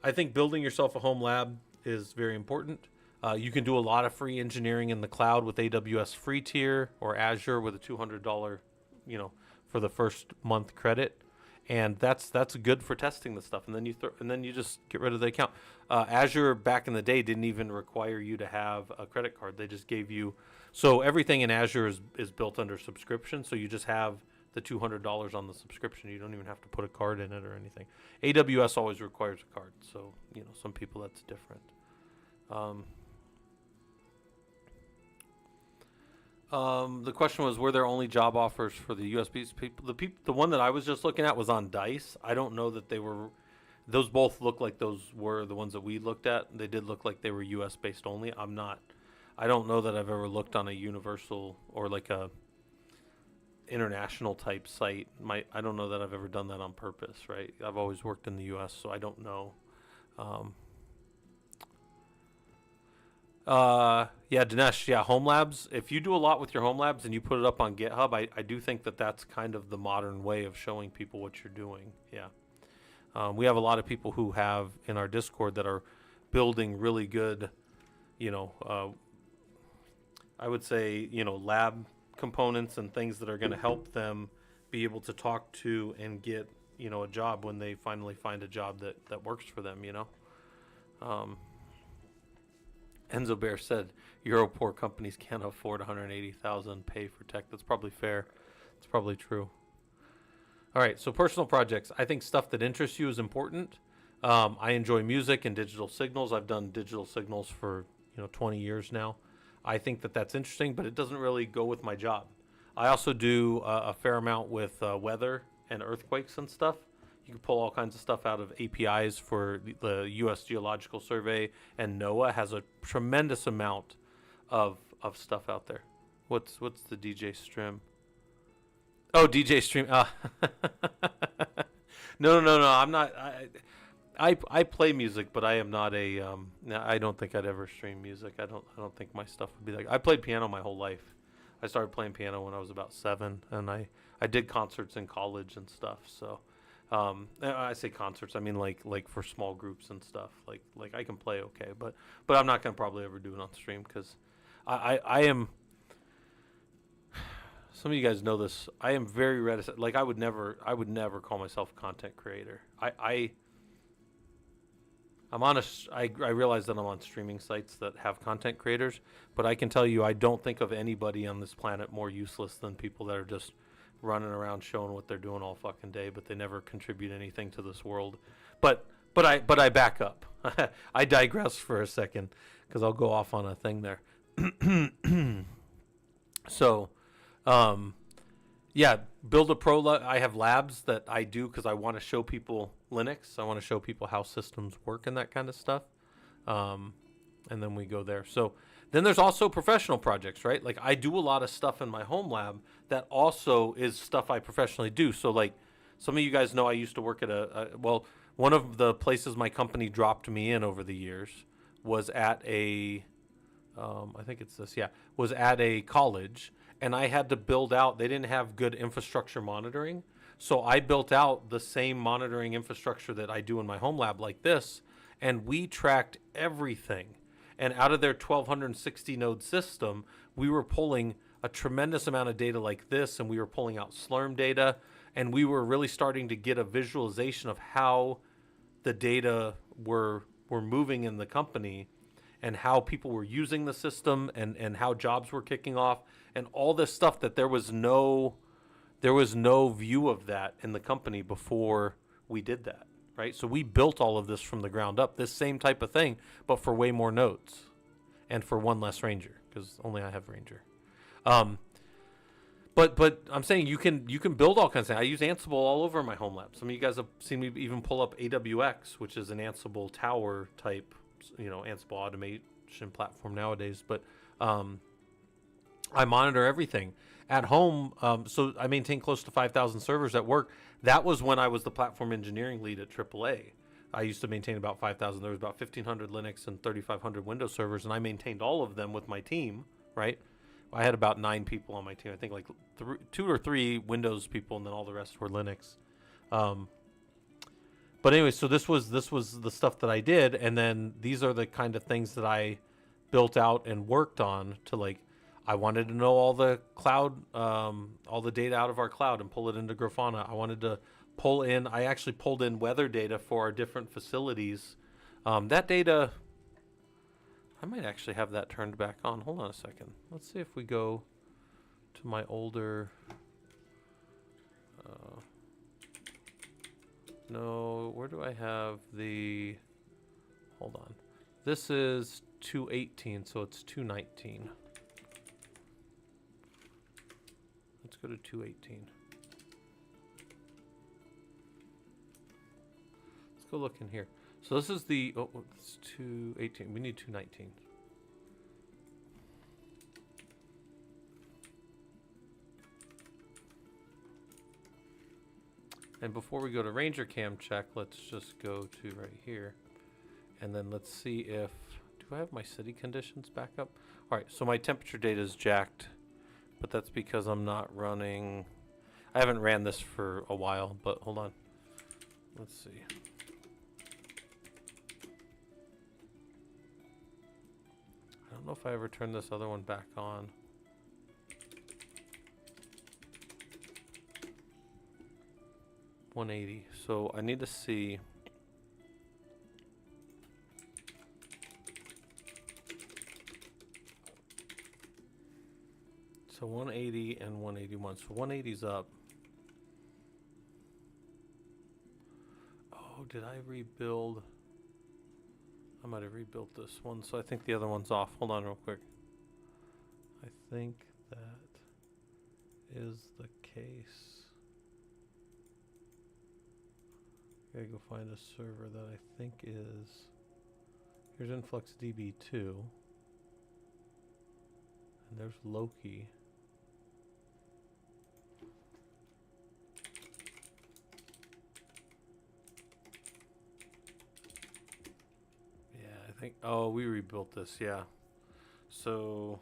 I think building yourself a home lab is very important. You can do a lot of free engineering in the cloud with AWS free tier or Azure with a $200, for the first month credit, and that's good for testing the stuff. And then you just get rid of the account. Azure back in the day didn't even require you to have a credit card. They just gave you, so everything in Azure is built under subscription. So you just have the $200 on the subscription. You don't even have to put a card in it or anything. AWS always requires a card, so some people that's different. The question was, were there only job offers for the USBs? The one that I was just looking at was on Dice. I don't know that they were. Those both look like those were the ones that we looked at. They did look like they were US based only. I don't know that I've ever looked on a universal or like a international type site. I don't know that I've ever done that on purpose, right? I've always worked in the US, so I don't know. Yeah, Dinesh, yeah, home labs. If you do a lot with your home labs and you put it up on GitHub, I do think that that's kind of the modern way of showing people what you're doing. Yeah. We have a lot of people who have in our Discord that are building really good, I would say, lab components and things that are going to help them be able to talk to and get, a job when they finally find a job that works for them, Enzo Bear said, Europort companies can't afford $180,000 pay for tech. That's probably fair. It's probably true. All right, so personal projects. I think stuff that interests you is important. I enjoy music and digital signals. I've done digital signals for 20 years now. I think that that's interesting, but it doesn't really go with my job. I also do a fair amount with weather and earthquakes and stuff. You can pull all kinds of stuff out of APIs for the U.S. Geological Survey, and NOAA has a tremendous amount of stuff out there. What's the DJ stream? Oh, DJ stream. No. I'm not. I play music, but I am not a. I don't think I'd ever stream music. I don't think my stuff would be like. I played piano my whole life. I started playing piano when I was about 7, and I did concerts in college and stuff. So, I say concerts. I mean like for small groups and stuff. Like I can play okay, but I'm not gonna probably ever do it on stream because I am. Some of you guys know this. I am very reticent. Like I would never call myself a content creator. I'm on I realize that I'm on streaming sites that have content creators, but I can tell you I don't think of anybody on this planet more useless than people that are just running around showing what they're doing all fucking day, but they never contribute anything to this world. But I back up. I digress for a second because I'll go off on a thing there. So, yeah, build a ProLUG. I have labs that I do because I want to show people Linux. I want to show people how systems work and that kind of stuff. And then we go there. So then there's also professional projects, right? Like I do a lot of stuff in my home lab that also is stuff I professionally do. So like some of you guys know I used to work at one of the places my company dropped me in over the years was at was at a college. And I had to build out, they didn't have good infrastructure monitoring. So I built out the same monitoring infrastructure that I do in my home lab like this. And we tracked everything. And out of their 1,260 node system, we were pulling a tremendous amount of data like this. And we were pulling out Slurm data. And we were really starting to get a visualization of how the data were moving in the company and how people were using the system and how jobs were kicking off and all this stuff that there was no view of that in the company before we did that, right? So we built all of this from the ground up, this same type of thing, but for way more nodes and for one less Ranger because only I have Ranger. But I'm saying you can build all kinds of things. I use Ansible all over my home lab. Some of you guys have seen me even pull up AWX, which is an Ansible tower type, Ansible automation platform nowadays. But I monitor everything at home. So I maintain close to 5,000 servers at work. That was when I was the platform engineering lead at AAA. I used to maintain about 5,000. There was about 1,500 Linux and 3,500 Windows servers, and I maintained all of them with my team, right? I had about 9 people on my team. I think like 2 or 3 Windows people, and then all the rest were Linux. But anyway, so this was the stuff that I did, and then these are the kind of things that I built out and worked on to like, I wanted to know all the cloud, all the data out of our cloud and pull it into Grafana. I wanted to I actually pulled in weather data for our different facilities. That data, I might actually have that turned back on. Hold on a second. Let's see if we go to my older, no, where do I have the, hold on. This is 218, so it's 219. Let's go to 218. Let's go look in here. So this is the, oh, it's 218. We need 219. And before we go to Ranger Cam check, let's just go to right here. And then let's see if, do I have my city conditions back up? All right, so my temperature data is jacked, but that's because I'm not running, I haven't ran this for a while, but hold on. Let's see. I don't know if I ever turned this other one back on. $180. So I need to see. So 180 and 181. So 180's up. Oh, did I rebuild? I might have rebuilt this one. So I think the other one's off. Hold on real quick. I think that is the case. Gotta go find a server that I think is, here's InfluxDB2, and there's Loki. Yeah, I think, oh, we rebuilt this, yeah. So,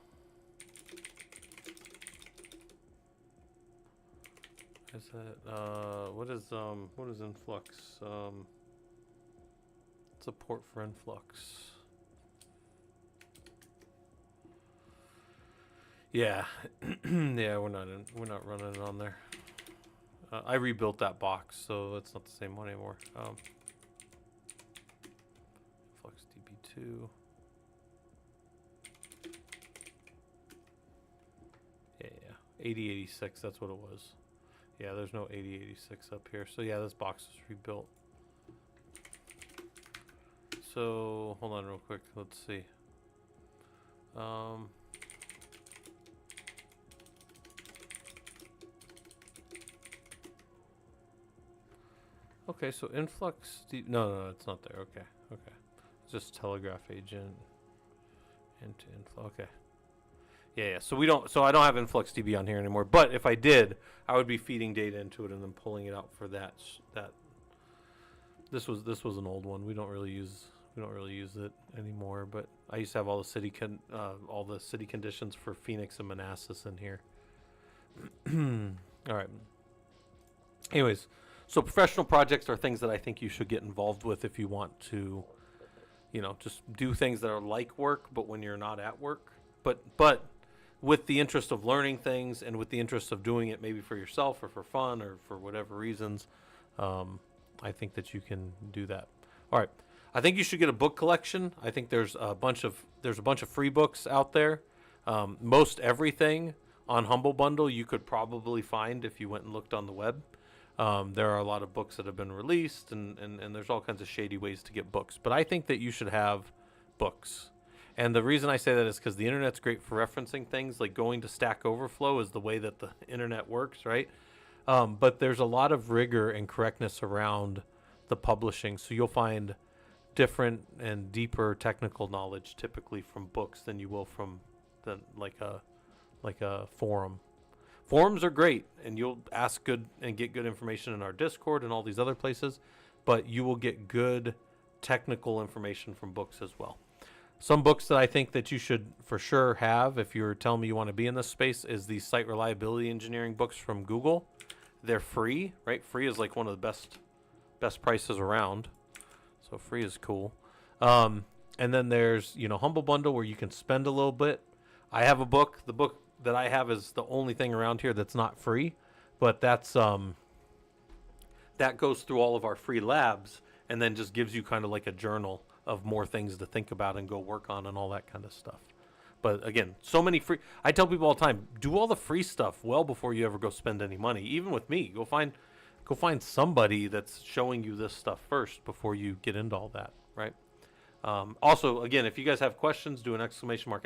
is that, what is Influx? Support for Influx. Yeah, yeah, we're not running it on there. I rebuilt that box, so it's not the same one anymore. InfluxDB2. Yeah, 8086, that's what it was. Yeah, there's no 8086 up here. So yeah, this box is rebuilt. So hold on real quick. Let's see. Okay, so influx. No, it's not there. Okay. It's just telegraph agent into influx. Okay. Yeah. So we don't. So I don't have InfluxDB on here anymore. But if I did, I would be feeding data into it and then pulling it out for that. This was an old one. We don't really use it anymore. But I used to have all the city conditions for Phoenix and Manassas in here. All right. Anyways, so professional projects are things that I think you should get involved with if you want to, just do things that are like work, but when you're not at work. But with the interest of learning things and with the interest of doing it maybe for yourself or for fun or for whatever reasons, I think that you can do that. All right. I think you should get a book collection. I think there's a bunch of free books out there. Most everything on Humble Bundle you could probably find if you went and looked on the web. There are a lot of books that have been released and there's all kinds of shady ways to get books. But I think that you should have books. And the reason I say that is because the internet's great for referencing things. Like going to Stack Overflow is the way that the internet works, right? But there's a lot of rigor and correctness around the publishing. So you'll find different and deeper technical knowledge typically from books than you will from like a forum. Forums are great, and you'll ask good and get good information in our Discord and all these other places, but you will get good technical information from books as well. Some books that I think that you should for sure have if you're telling me you want to be in this space is the site reliability engineering books from Google. They're free, right? Free is like one of the best prices around. So free is cool. And then there's, Humble Bundle where you can spend a little bit. I have a book. The book that I have is the only thing around here that's not free, but that goes through all of our free labs and then just gives you kind of like a journal of more things to think about and go work on and all that kind of stuff. But again, so many free. I tell people all the time, do all the free stuff well before you ever go spend any money. Even with me, go find somebody that's showing you this stuff first before you get into all that, right? Also, again, if you guys have questions, do an !!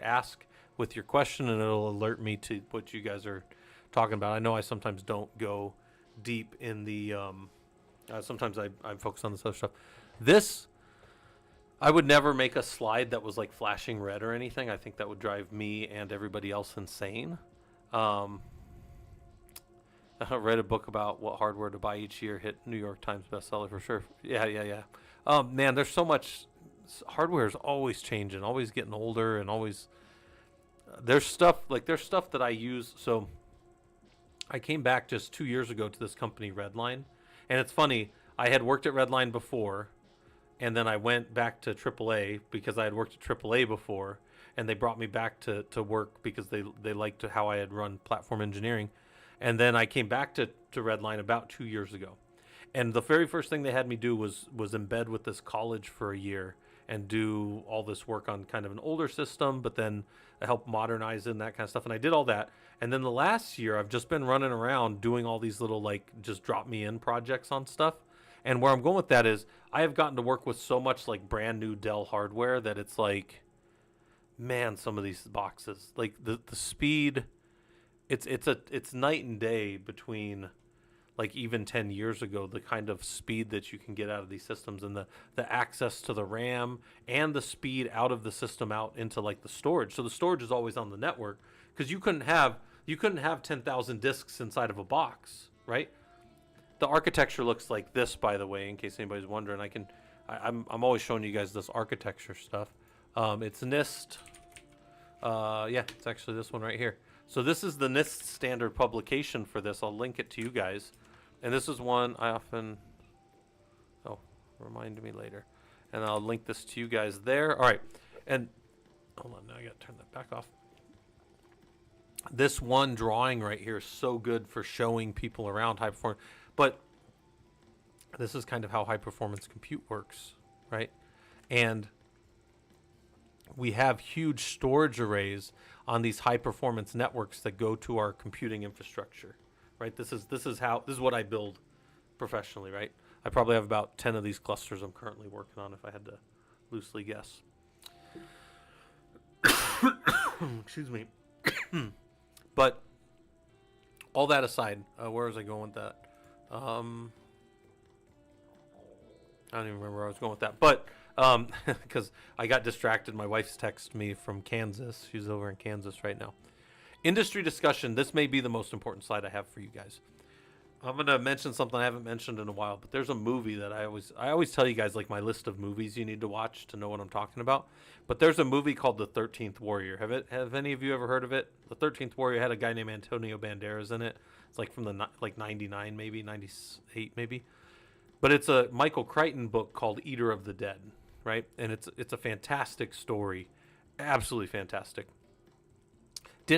Ask with your question, and it'll alert me to what you guys are talking about. I know I sometimes don't go deep in the. Sometimes I focus on this other stuff. This, I would never make a slide that was like flashing red or anything. I think that would drive me and everybody else insane. I read a book about what hardware to buy each year, hit New York Times bestseller for sure. Yeah. Man, there's so much. Hardware is always changing, always getting older, and always there's stuff that I use. So I came back just 2 years ago to this company, Redline, and it's funny. I had worked at Redline before, and then I went back to AAA because I had worked at AAA before, and they brought me back to work because they liked how I had run platform engineering, and then I came back to Redline about 2 years ago, and the very first thing they had me do was embed with this college for a year and do all this work on kind of an older system, but then help modernize it and that kind of stuff. And I did all that. And then the last year, I've just been running around doing all these little, like, just drop me in projects on stuff. And where I'm going with that is I have gotten to work with so much, like, brand new Dell hardware that it's like, man, some of these boxes, like the speed, it's night and day between, like, even 10 years ago, the kind of speed that you can get out of these systems and the access to the RAM and the speed out of the system out into, like, the storage. So the storage is always on the network because you couldn't have 10,000 disks inside of a box, right? The architecture looks like this, by the way, in case anybody's wondering. I'm always showing you guys this architecture stuff. It's NIST. It's actually this one right here. So this is the NIST standard publication for this. I'll link it to you guys. And this is one I often, remind me later. And I'll link this to you guys there. All right. And hold on, now I got to turn that back off. This one drawing right here is so good for showing people around high performance. But this is kind of how high performance compute works, right? And we have huge storage arrays on these high performance networks that go to our computing infrastructure, right? This is what I build professionally, right? I probably have about 10 of these clusters I'm currently working on if I had to loosely guess. Excuse me. But all that aside, where was I going with that? I don't even remember where I was going with that. But because I got distracted. My wife's texted me from Kansas. She's over in Kansas right now. Industry discussion. This may be the most important slide I have for you guys. I'm going to mention something I haven't mentioned in a while, but there's a movie that I always tell you guys, like, my list of movies you need to watch to know what I'm talking about. But there's a movie called The 13th Warrior. Have any of you ever heard of it? The 13th Warrior had a guy named Antonio Banderas in it. It's like from the 99 maybe, 98 maybe. But it's a Michael Crichton book called Eater of the Dead, right? And it's a fantastic story. Absolutely fantastic.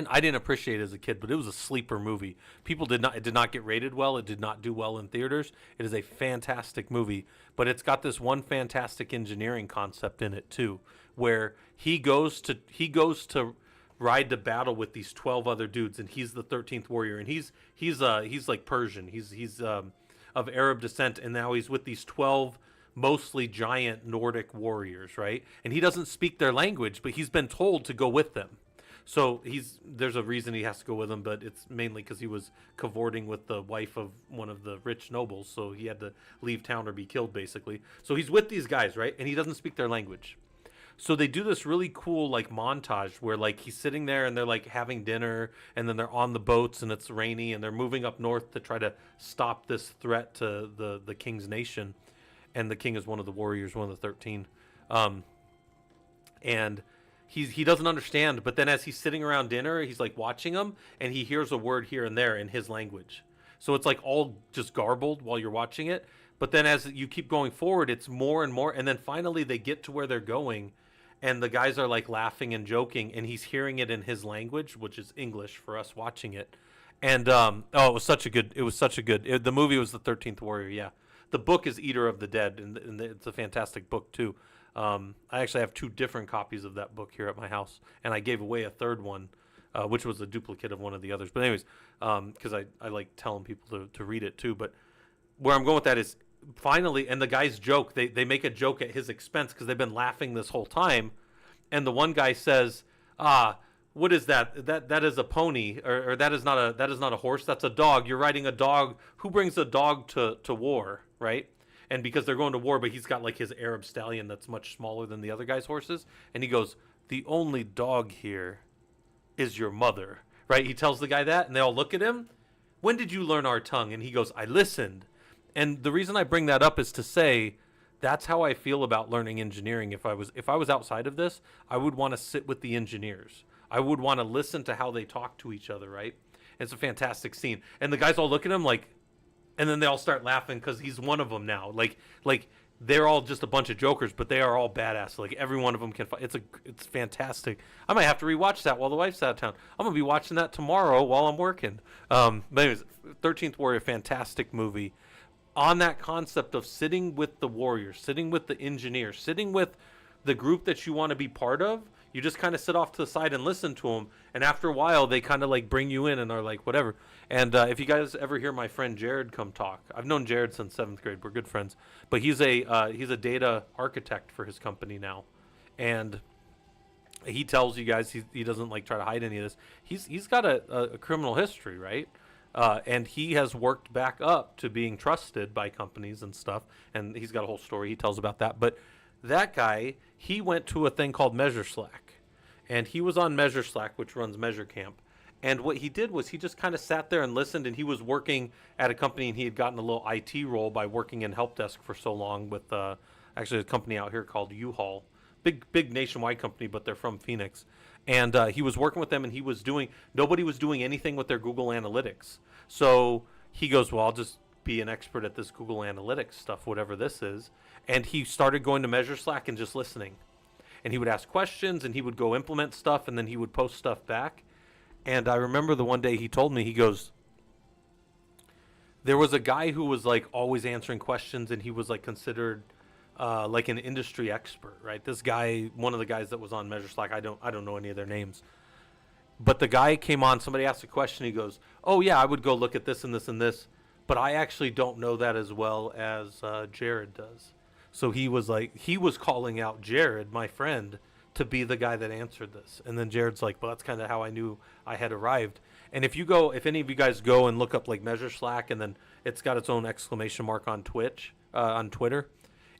I didn't appreciate it as a kid, but it was a sleeper movie. It did not get rated well. It did not do well in theaters. It is a fantastic movie, but it's got this one fantastic engineering concept in it too, where he goes to ride to battle with these 12 other dudes, and he's the 13th warrior, and he's like Persian. He's of Arab descent, and now he's with these 12 mostly giant Nordic warriors, right? And he doesn't speak their language, but he's been told to go with them. So there's a reason he has to go with him, but it's mainly because he was cavorting with the wife of one of the rich nobles, so he had to leave town or be killed, basically. So he's with these guys, right? And he doesn't speak their language. So they do this really cool, like, montage where, like, he's sitting there and they're, like, having dinner, and then they're on the boats and it's rainy, and they're moving up north to try to stop this threat to the king's nation. And the king is one of the warriors, one of the 13. And he doesn't understand, but then as he's sitting around dinner, he's, like, watching them, and he hears a word here and there in his language. So it's, like, all just garbled while you're watching it. But then as you keep going forward, it's more and more, and then finally they get to where they're going, and the guys are like laughing and joking, and he's hearing it in his language, which is English for us watching it. And it was such a good. The movie was The 13th Warrior. Yeah, the book is Eater of the Dead, and it's a fantastic book too. I actually have 2 different copies of that book here at my house, and I gave away a third one, which was a duplicate of one of the others. But anyways, because I like telling people to read it too. But where I'm going with that is finally, and the guys joke. They make a joke at his expense because they've been laughing this whole time, and the one guy says, what is that? That is a pony, or that is not a horse. That's a dog. You're riding a dog. Who brings a dog to war, right? And because they're going to war, but he's got like his Arab stallion that's much smaller than the other guy's horses, and he goes, "The only dog here is your mother," right? He tells the guy that, and they all look at him. When did you learn our tongue? And he goes, "I listened." And the reason I bring that up is to say that's how I feel about learning engineering. If I was outside of this, I would want to sit with the engineers. I would want to listen to how they talk to each other, right? It's a fantastic scene. And the guys all look at him like, and then they all start laughing because he's one of them now. Like they're all just a bunch of jokers, but they are all badass. Like every one of them can fight. It's fantastic. I might have to rewatch that while the wife's out of town. I'm gonna be watching that tomorrow while I'm working. But anyways, 13th Warrior, fantastic movie. On that concept of sitting with the warriors, sitting with the engineers, sitting with the group that you want to be part of, you just kind of sit off to the side and listen to them. And after a while, they kind of like bring you in and are like, whatever. And if you guys ever hear my friend Jared come talk, I've known Jared since 7th grade. We're good friends. But he's a data architect for his company now. And he tells you guys he doesn't like try to hide any of this. He's got a criminal history, right? And he has worked back up to being trusted by companies and stuff. And he's got a whole story he tells about that. But that guy, he went to a thing called Measure Slack. And he was on Measure Slack, which runs Measure Camp. And what he did was he just kind of sat there and listened. And he was working at a company, and he had gotten a little IT role by working in help desk for so long with actually a company out here called U-Haul. Big nationwide company, but they're from Phoenix. And he was working with them, and nobody was doing anything with their Google Analytics. So he goes, well, I'll just be an expert at this Google Analytics stuff, whatever this is. And he started going to Measure Slack and just listening. And he would ask questions, and he would go implement stuff, and then he would post stuff back. And I remember the one day he told me, he goes, there was a guy who was like always answering questions, and he was like considered like an industry expert, right? This guy, one of the guys that was on Measure Slack, I don't know any of their names. But the guy came on, somebody asked a question, he goes, oh yeah, I would go look at this and this and this, but I actually don't know that as well as Jared does. So he was calling out Jared, my friend, to be the guy that answered this. And then Jared's like, well, that's kind of how I knew I had arrived. And if any of you guys go and look up like Measure Slack, and then it's got its own exclamation mark on on Twitter.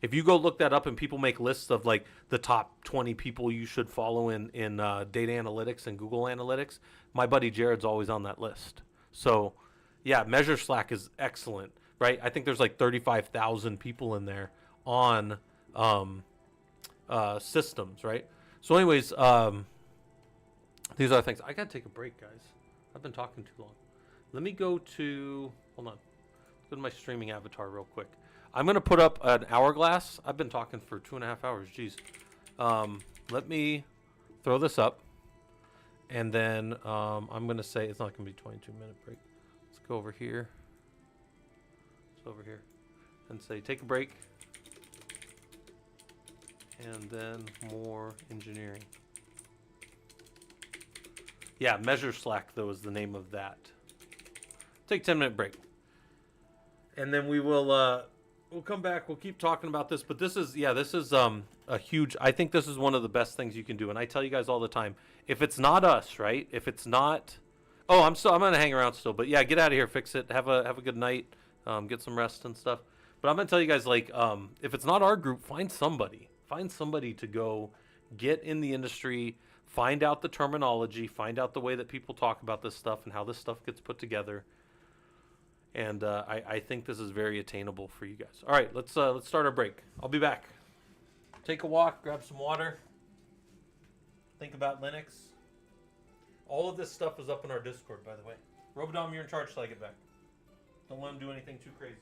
If you go look that up, and people make lists of like the top 20 people you should follow in data analytics and Google Analytics, my buddy Jared's always on that list. So yeah, Measure Slack is excellent, right? I think there's like 35,000 people in there on systems, right? So anyways, these are things. I gotta take a break, guys. I've been talking too long. Let me go to, hold on. Go to my streaming avatar real quick. I'm going to put up an hourglass. I've been talking for 2.5 hours. Jeez. Let me throw this up. And then I'm going to say, it's not going to be a 22-minute break. Let's go over here. It's over here. And say, take a break. And then more engineering. Yeah, Measure Slack, though, is the name of that. Take a 10-minute break. And then we will we'll come back. We'll keep talking about this. But this is a huge, I think this is one of the best things you can do. And I tell you guys all the time, if it's not us, right? If it's not, I'm going to hang around still. But yeah, get out of here, fix it. Have a good night. Get some rest and stuff. But I'm going to tell you guys, like, if it's not our group, find somebody. Find somebody to go get in the industry, find out the terminology, find out the way that people talk about this stuff and how this stuff gets put together. And I think this is very attainable for you guys. All right, let's start our break. I'll be back. Take a walk, grab some water. Think about Linux. All of this stuff is up in our Discord, by the way. Robodom, you're in charge till I get back. Don't let him do anything too crazy.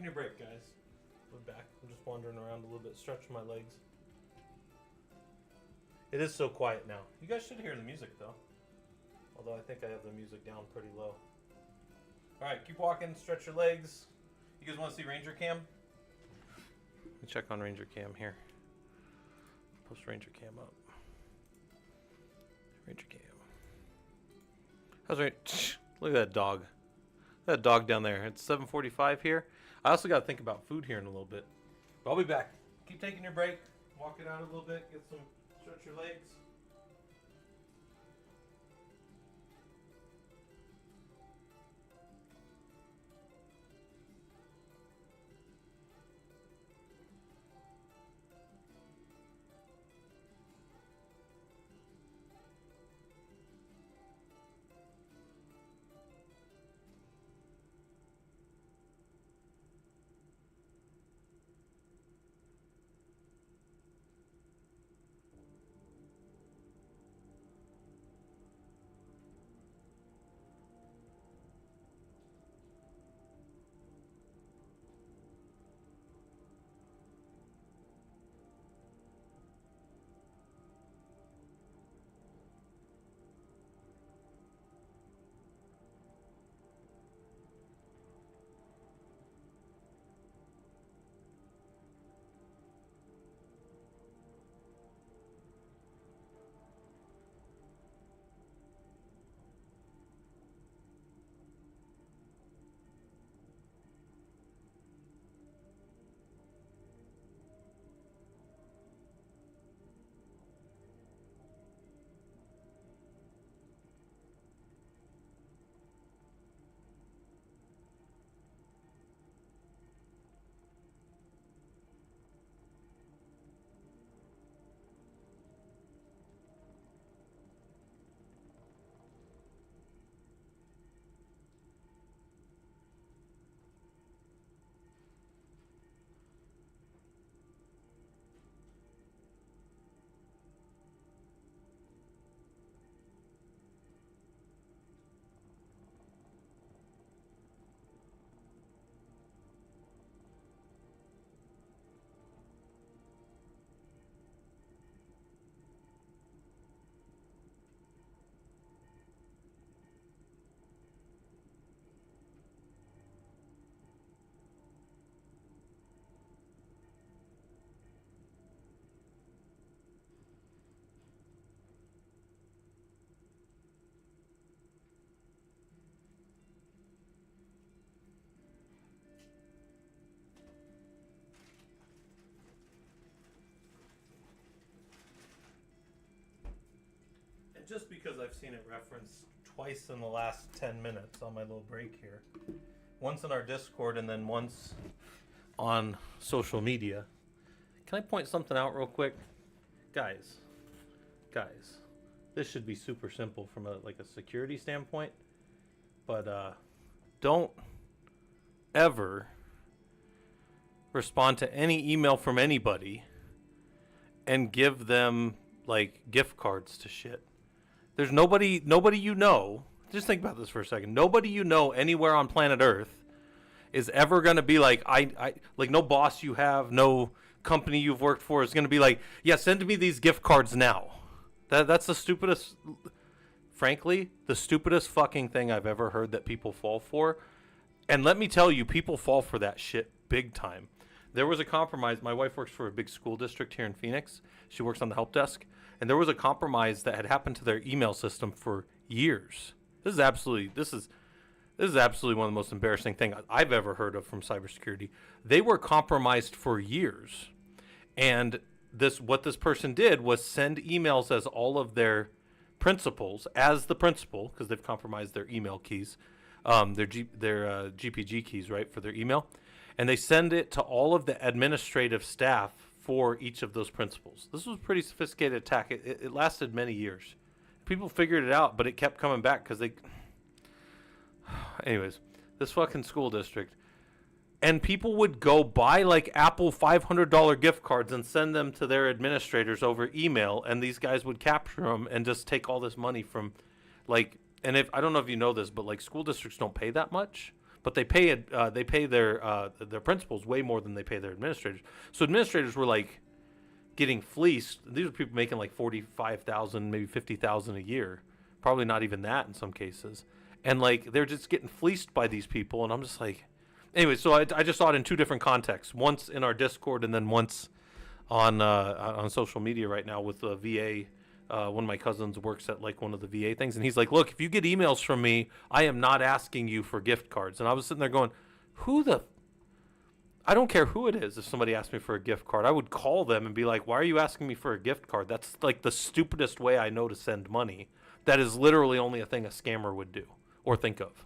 taking your break, guys. We're back. I'm just wandering around a little bit, stretching my legs. It is so quiet now. You guys should hear the music, though. Although I think I have the music down pretty low. All right, keep walking, stretch your legs. You guys want to see Ranger Cam? Let me check on Ranger Cam here. Post Ranger Cam up. Ranger Cam. How's Look at that dog. That dog down there. It's 7:45 here. I also got to think about food here in a little bit. But I'll be back. Keep taking your break. Walk it out a little bit. Get some, stretch your legs. And just because I've seen it referenced twice in the last 10 minutes on my little break here, once in our Discord and then once on social media, can I point something out real quick? Guys, this should be super simple from a security standpoint, but don't ever respond to any email from anybody and give them gift cards to shit. There's nobody you know. Just think about this for a second. Nobody you know anywhere on planet Earth is ever going to be no boss you have, no company you've worked for is going to be like, yeah, send me these gift cards now. That's the stupidest, frankly, the stupidest fucking thing I've ever heard that people fall for. And let me tell you, people fall for that shit big time. There was a compromise. My wife works for a big school district here in Phoenix. She works on the help desk. And there was a compromise that had happened to their email system for years. This is absolutely one of the most embarrassing things I've ever heard of from cybersecurity. They were compromised for years. And what this person did was send emails as all of their principals, as the principal, because they've compromised their email keys, their GPG keys, right, for their email. And they send it to all of the administrative staff for each of those principals. This was a pretty sophisticated attack. It lasted many years. People figured it out, but it kept coming back because they... Anyways, this fucking school district. And people would go buy Apple $500 gift cards and send them to their administrators over email, and these guys would capture them and just take all this money from and if I don't know if you know this, but school districts don't pay that much, but they pay their principals way more than they pay their administrators. So administrators were like getting fleeced. These are people making like 45,000, maybe 50,000 a year, probably not even that in some cases, and like they're just getting fleeced by these people. And I'm just like, anyway. So I just saw it in two different contexts. Once in our Discord, and then once on social media right now with the VA. One of my cousins works at like one of the VA things, and he's like, look, if you get emails from me, I am not asking you for gift cards. And I was sitting there going, I don't care who it is. If somebody asked me for a gift card, I would call them and be like, why are you asking me for a gift card? That's like the stupidest way I know to send money. That is literally only a thing a scammer would do or think of.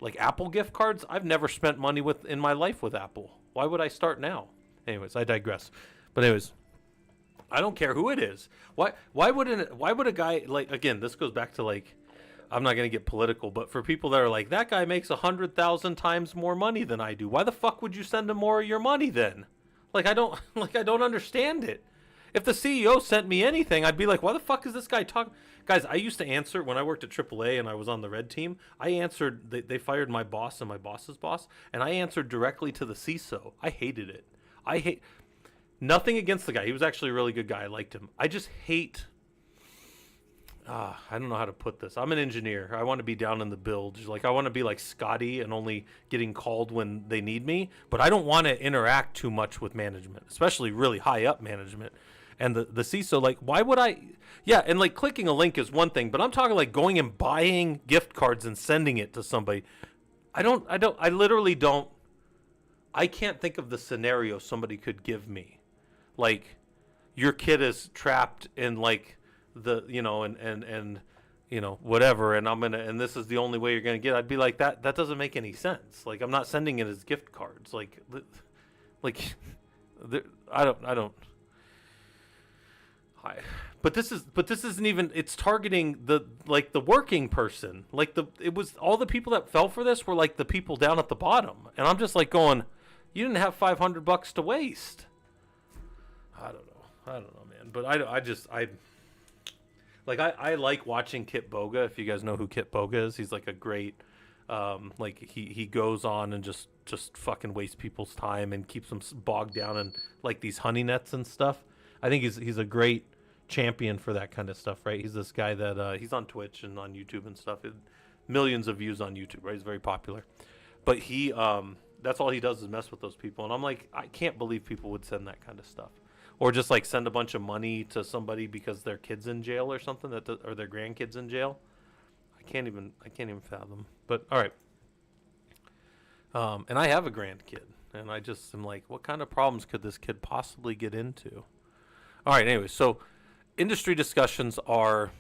Like Apple gift cards, I've never spent money in my life with Apple. Why would I start now? Anyways, I digress. But anyways, I don't care who it is. Why would a guy, like, again, this goes back to like, I'm not going to get political, but for people that are like, that guy makes 100,000 times more money than I do. Why the fuck would you send him more of your money then? Like, I don't understand it. If the CEO sent me anything, I'd be like, why the fuck is this guy talking? Guys, I used to answer when I worked at AAA and I was on the red team. I answered, they fired my boss and my boss's boss, and I answered directly to the CISO. I hated it. Nothing against the guy. He was actually a really good guy. I liked him. I just hate... I don't know how to put this. I'm an engineer. I want to be down in the bilge. Like, I want to be like Scotty and only getting called when they need me. But I don't want to interact too much with management, especially really high up management. And the CISO, like, why would I... Yeah, and like clicking a link is one thing, but I'm talking like going and buying gift cards and sending it to somebody. I literally don't... I can't think of the scenario somebody could give me. Like, your kid is trapped in like the, you know, and you know, whatever, and this is the only way you're gonna get it. I'd be like, that doesn't make any sense. Like, I'm not sending it as gift cards. But this isn't even, it's targeting the working person. Like, it was all the people that fell for this were like the people down at the bottom. And I'm just like going, you didn't have $500 to waste. I don't know, man. But I like watching Kit Boga. If you guys know who Kit Boga is, he's like a great, like he goes on and just fucking wastes people's time and keeps them bogged down in like these honey nets and stuff. I think he's a great champion for that kind of stuff, right? He's this guy that he's on Twitch and on YouTube and stuff. Millions of views on YouTube, right? He's very popular. But he that's all he does is mess with those people. And I'm like, I can't believe people would send that kind of stuff. Or just like send a bunch of money to somebody because their kid's in jail or something, or their grandkid's in jail. I can't even fathom. But all right. And I have a grandkid, and I just am like, what kind of problems could this kid possibly get into? All right. Anyway, so industry discussions are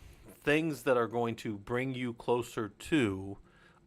things that are going to bring you closer to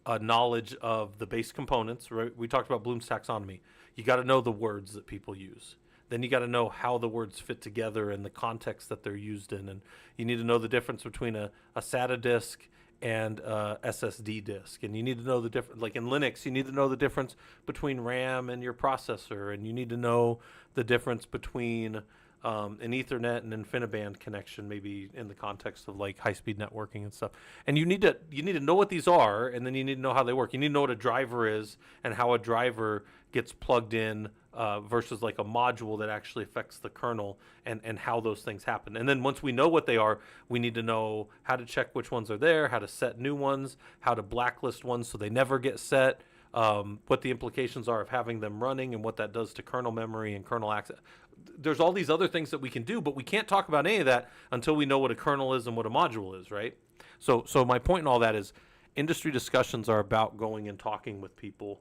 a knowledge of the base components. Right? We talked about Bloom's taxonomy. You got to know the words that people use. Then you got to know how the words fit together and the context that they're used in. And you need to know the difference between a SATA disk and a SSD disk. And you need to know the difference, like in Linux, you need to know the difference between RAM and your processor. And you need to know the difference between an Ethernet and InfiniBand connection, maybe in the context of like high-speed networking and stuff. And you need to know what these are, and then you need to know how they work. You need to know what a driver is and how a driver gets plugged in versus like a module that actually affects the kernel, and how those things happen. And then once we know what they are, we need to know how to check which ones are there, how to set new ones, how to blacklist ones so they never get set, what the implications are of having them running and what that does to kernel memory and kernel access. There's all these other things that we can do, but we can't talk about any of that until we know what a kernel is and what a module is, right? So my point in all that is industry discussions are about going and talking with people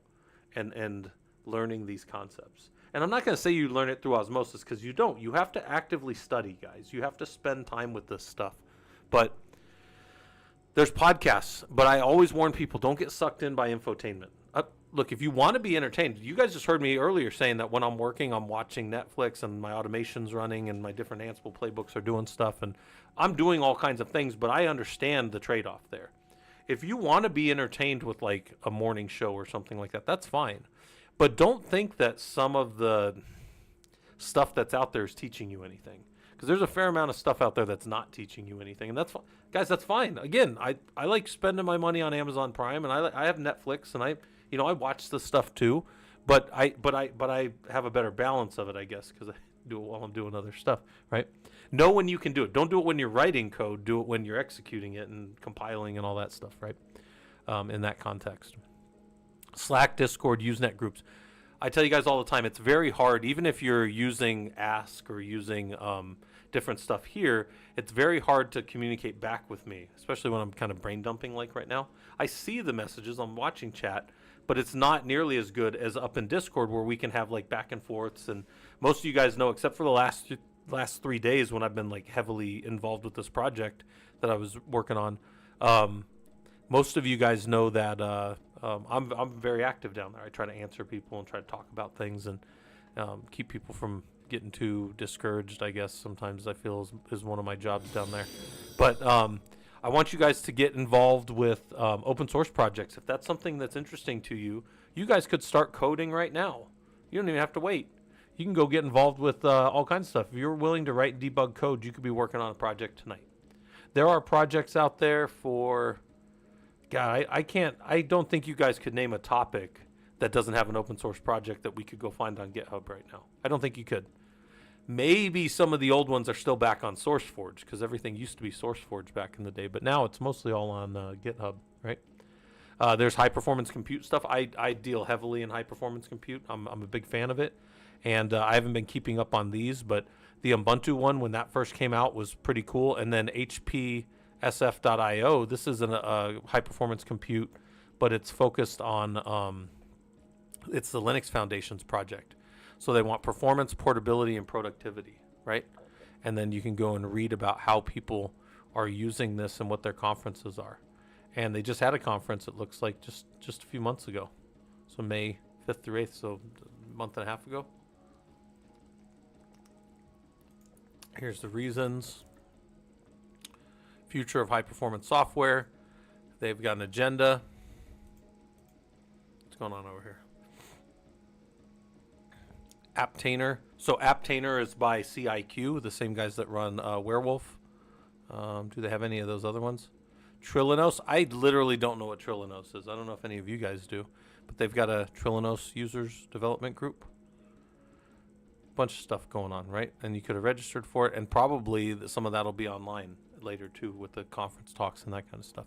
and learning these concepts. And I'm not going to say you learn it through osmosis, because you don't. You have to actively study, guys. You have to spend time with this stuff. But there's podcasts. But I always warn people, don't get sucked in by infotainment. Look, if you want to be entertained, you guys just heard me earlier saying that when I'm working, I'm watching Netflix and my automation's running and my different Ansible playbooks are doing stuff. And I'm doing all kinds of things, but I understand the trade-off there. If you want to be entertained with like a morning show or something like that, that's fine. But don't think that some of the stuff that's out there is teaching you anything. Because there's a fair amount of stuff out there that's not teaching you anything. And that's guys, that's fine. Again, I like spending my money on Amazon Prime, and I have Netflix, and You know, I watch this stuff too, but I have a better balance of it, I guess, because I do it while I'm doing other stuff, right? Know when you can do it. Don't do it when you're writing code. Do it when you're executing it and compiling and all that stuff, right? In that context. Slack, Discord, Usenet groups. I tell you guys all the time, it's very hard, even if you're using Ask or using different stuff here, it's very hard to communicate back with me, especially when I'm kind of brain dumping like right now. I see the messages, I'm watching chat, but it's not nearly as good as up in Discord where we can have like back and forths. And most of you guys know, except for the last 3 days when I've been like heavily involved with this project that I was working on, most of you guys know that I'm very active down there. I try to answer people and try to talk about things and keep people from getting too discouraged, I guess sometimes I feel is one of my jobs down there. But I want you guys to get involved with open source projects. If that's something that's interesting to you, you guys could start coding right now. You don't even have to wait. You can go get involved with all kinds of stuff. If you're willing to write and debug code, you could be working on a project tonight. There are projects out there for... God, I don't think you guys could name a topic that doesn't have an open source project that we could go find on GitHub right now. I don't think you could. Maybe some of the old ones are still back on SourceForge because everything used to be SourceForge back in the day, but now it's mostly all on GitHub, right? There's high performance compute stuff. I deal heavily in high performance compute. I'm a big fan of it, and I haven't been keeping up on these, but the Ubuntu one, when that first came out, was pretty cool. And then HPSF.io, this is a high performance compute, but it's focused on, it's the Linux Foundation's project. So they want performance, portability, and productivity, right? And then you can go and read about how people are using this and what their conferences are. And they just had a conference, it looks like, just a few months ago. So May 5th through 8th, so a month and a half ago. Here's the reasons. Future of high performance software. They've got an agenda. What's going on over here? Apptainer. So Apptainer is by CIQ, the same guys that run Werewolf. Do they have any of those other ones? Trilinos. I literally don't know what Trilinos is. I don't know if any of you guys do, but they've got a Trilinos users development group. Bunch of stuff going on, right? And you could have registered for it, and probably some of that will be online later too with the conference talks and that kind of stuff.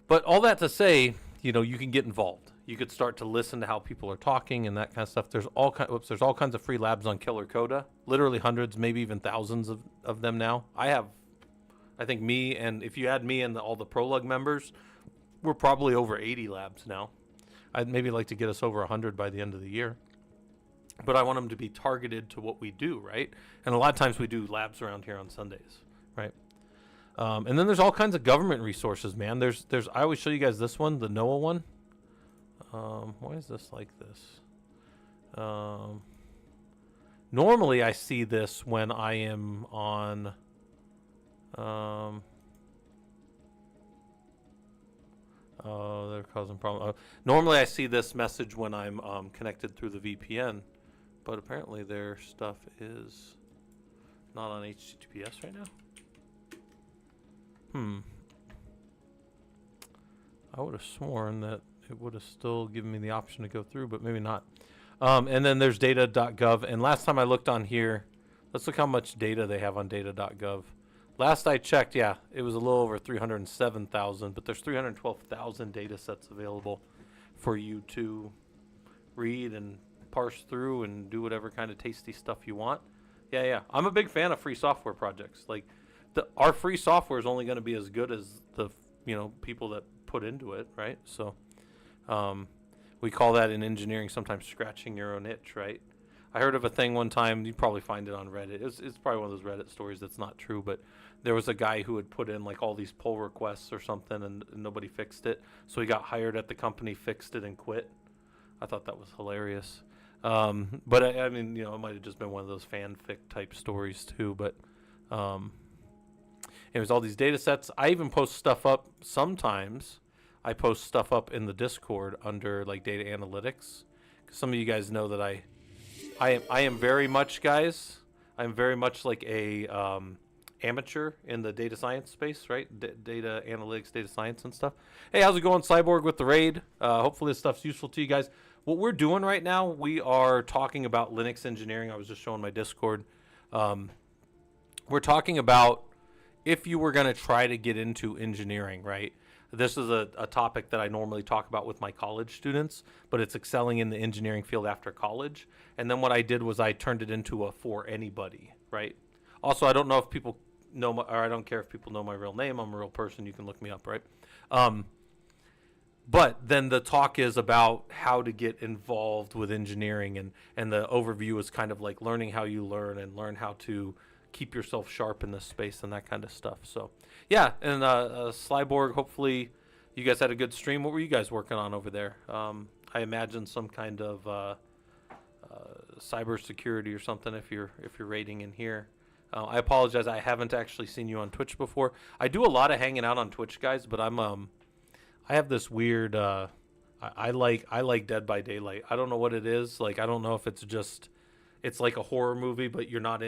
But all that to say, you know, you can get involved. You could start to listen to how people are talking and that kind of stuff. There's all kinds of free labs on Killer Coda. Literally hundreds, maybe even thousands of them now. I think me, and if you add me and all the ProLUG members, we're probably over 80 labs now. I'd maybe like to get us over 100 by the end of the year. But I want them to be targeted to what we do, right? And a lot of times we do labs around here on Sundays, right? And then there's all kinds of government resources, man. There's I always show you guys this one, the NOAA one. Why is this like this? Normally I see this when I am on... oh, they're causing problems. Normally I see this message when I'm connected through the VPN, but apparently their stuff is not on HTTPS right now. I would have sworn that it would have still given me the option to go through, but maybe not. And then there's data.gov. And last time I looked on here, let's look how much data they have on data.gov. Last I checked, yeah, it was a little over 307,000, but there's 312,000 data sets available for you to read and parse through and do whatever kind of tasty stuff you want. Yeah. I'm a big fan of free software projects. Like, our free software is only going to be as good as the people that put into it, right? So we call that in engineering sometimes scratching your own itch, right? I heard of a thing one time, you probably find it on Reddit. It's probably one of those Reddit stories that's not true, but there was a guy who had put in like all these pull requests or something and nobody fixed it. So he got hired at the company, fixed it, and quit. I thought that was hilarious. But I mean, it might have just been one of those fanfic type stories too, but it was all these data sets. I even post stuff up sometimes. I post stuff up in the Discord under like data analytics. Some of you guys know that I am very much, guys. I'm very much like a amateur in the data science space, right? Data analytics, data science, and stuff. Hey, how's it going, Cyborg, with the raid? Hopefully this stuff's useful to you guys. What we're doing right now, we are talking about Linux engineering. I was just showing my Discord. We're talking about if you were going to try to get into engineering, right? This is a topic that I normally talk about with my college students, but it's excelling in the engineering field after college. And then what I did was I turned it into a for anybody, right? Also, I don't know if people know or I don't care if people know my real name. I'm a real person. You can look me up, right? But then the talk is about how to get involved with engineering, and the overview is kind of like learning how you learn and learn how to keep yourself sharp in this space and that kind of stuff. So, yeah, and Slyborg, hopefully you guys had a good stream. What were you guys working on over there? I imagine some kind of cybersecurity or something if you're raiding in here. I apologize, I haven't actually seen you on Twitch before. I do a lot of hanging out on Twitch, guys, but I have this weird I like Dead by Daylight. I don't know what it is. Like, I don't know if it's like a horror movie, but you're not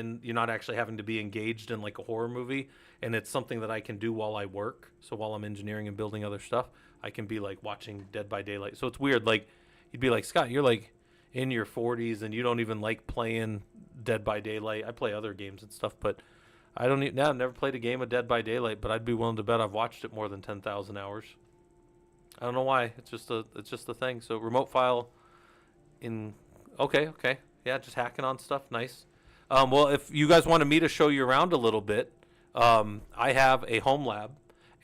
actually having to be engaged in like a horror movie, and it's something that I can do while I work. So while I'm engineering and building other stuff, I can be like watching Dead by Daylight. So it's weird. Like, you'd be like, Scott, you're like in your 40s and you don't even like playing Dead by Daylight. I play other games and stuff, but I've never played a game of Dead by Daylight, but I'd be willing to bet I've watched it more than 10,000 hours. I don't know why. It's just a thing. So remote file in okay. Yeah, just hacking on stuff. Nice. Well, if you guys wanted me to show you around a little bit, I have a home lab,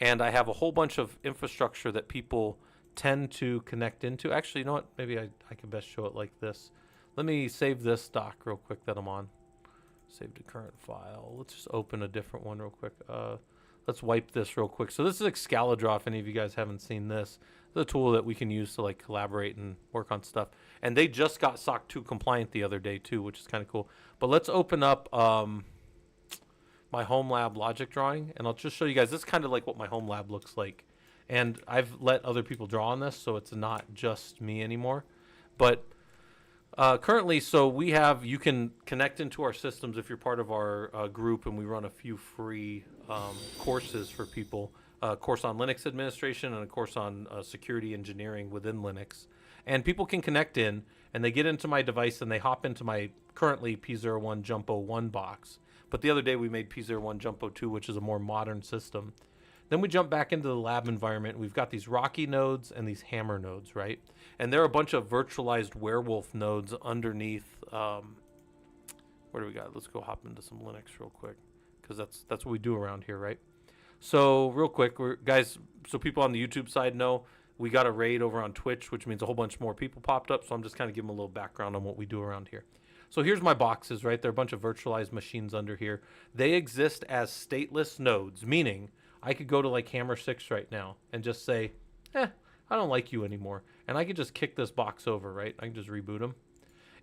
and I have a whole bunch of infrastructure that people tend to connect into. Actually, you know what? Maybe I can best show it like this. Let me save this doc real quick that I'm on. Save to current file. Let's just open a different one real quick. Let's wipe this real quick. So this is Excalidraw, if any of you guys haven't seen this. It's a tool that we can use to like collaborate and work on stuff. And they just got SOC 2 compliant the other day too, which is kind of cool. But let's open up my home lab logic drawing, and I'll just show you guys. This is kind of like what my home lab looks like. And I've let other people draw on this, so it's not just me anymore. But currently, so you can connect into our systems if you're part of our group, and we run a few free courses for people. A course on Linux administration and a course on security engineering within Linux. And people can connect in, and they get into my device, and they hop into my currently P01 Jumpo 1 box. But the other day we made P01 Jumpo 2, which is a more modern system. Then we jump back into the lab environment. We've got these Rocky nodes and these Hammer nodes, right? And there are a bunch of virtualized Werewolf nodes underneath. Where do we got? Let's go hop into some Linux real quick, because that's what we do around here, right? So real quick, guys, so people on the YouTube side know we got a raid over on Twitch, which means a whole bunch more people popped up. So I'm just kind of giving them a little background on what we do around here. So here's my boxes, right? There are a bunch of virtualized machines under here. They exist as stateless nodes, meaning I could go to like Hammer 6 right now and just say, I don't like you anymore. And I could just kick this box over, right? I can just reboot him.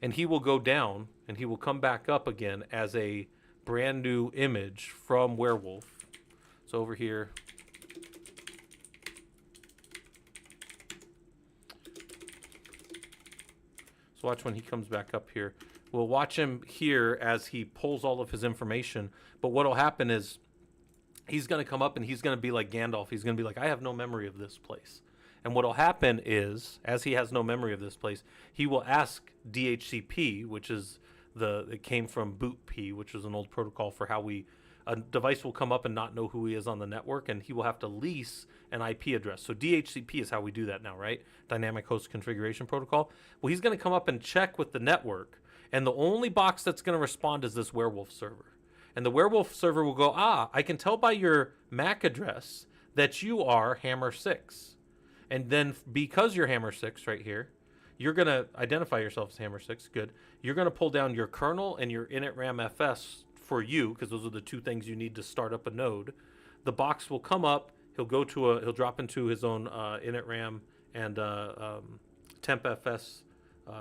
And he will go down, and he will come back up again as a brand new image from Werewolf. So over here, so watch when he comes back up here. We'll watch him here as he pulls all of his information. But what will happen is he's going to come up and he's going to be like Gandalf. He's going to be like, I have no memory of this place. And what will happen is, as he has no memory of this place, he will ask DHCP, which is it came from BootP, which is an old protocol for how a device will come up and not know who he is on the network, and he will have to lease an IP address. So DHCP is how we do that now, right? Dynamic Host Configuration Protocol. Well, he's going to come up and check with the network, and the only box that's going to respond is this Werewolf server. And the Werewolf server will go, I can tell by your MAC address that you are Hammer 6. And then because you're Hammer 6 right here, you're going to identify yourself as Hammer 6. Good. You're going to pull down your kernel and your initram FS for you, because those are the two things you need to start up a node. The box will come up. He'll drop into his own initram and tempfs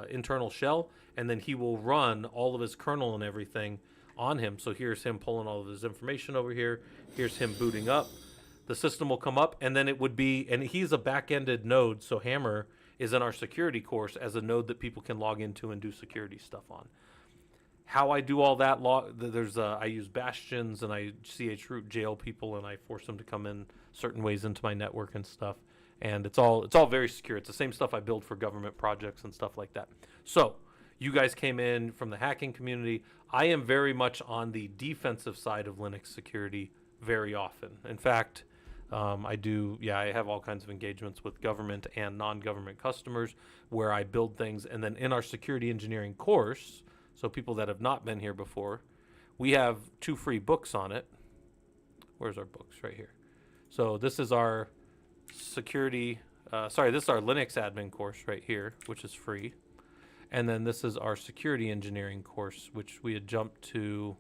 internal shell, and then he will run all of his kernel and everything on him. So here's him pulling all of his information over here. Here's him booting up. The system will come up, and then it would be, and he's a back-ended node, so Hammer is in our security course as a node that people can log into and do security stuff on. How I do all that, there's I use bastions and I chroot jail people and I force them to come in certain ways into my network and stuff. And it's all very secure. It's the same stuff I build for government projects and stuff like that. So you guys came in from the hacking community. I am very much on the defensive side of Linux security very often. In fact, I have all kinds of engagements with government and non-government customers where I build things. And then in our security engineering course, so people that have not been here before, we have 2 free books on it. Where's our books? Right here. So this is our this is our Linux admin course right here, which is free. And then this is our security engineering course, which we had jumped to,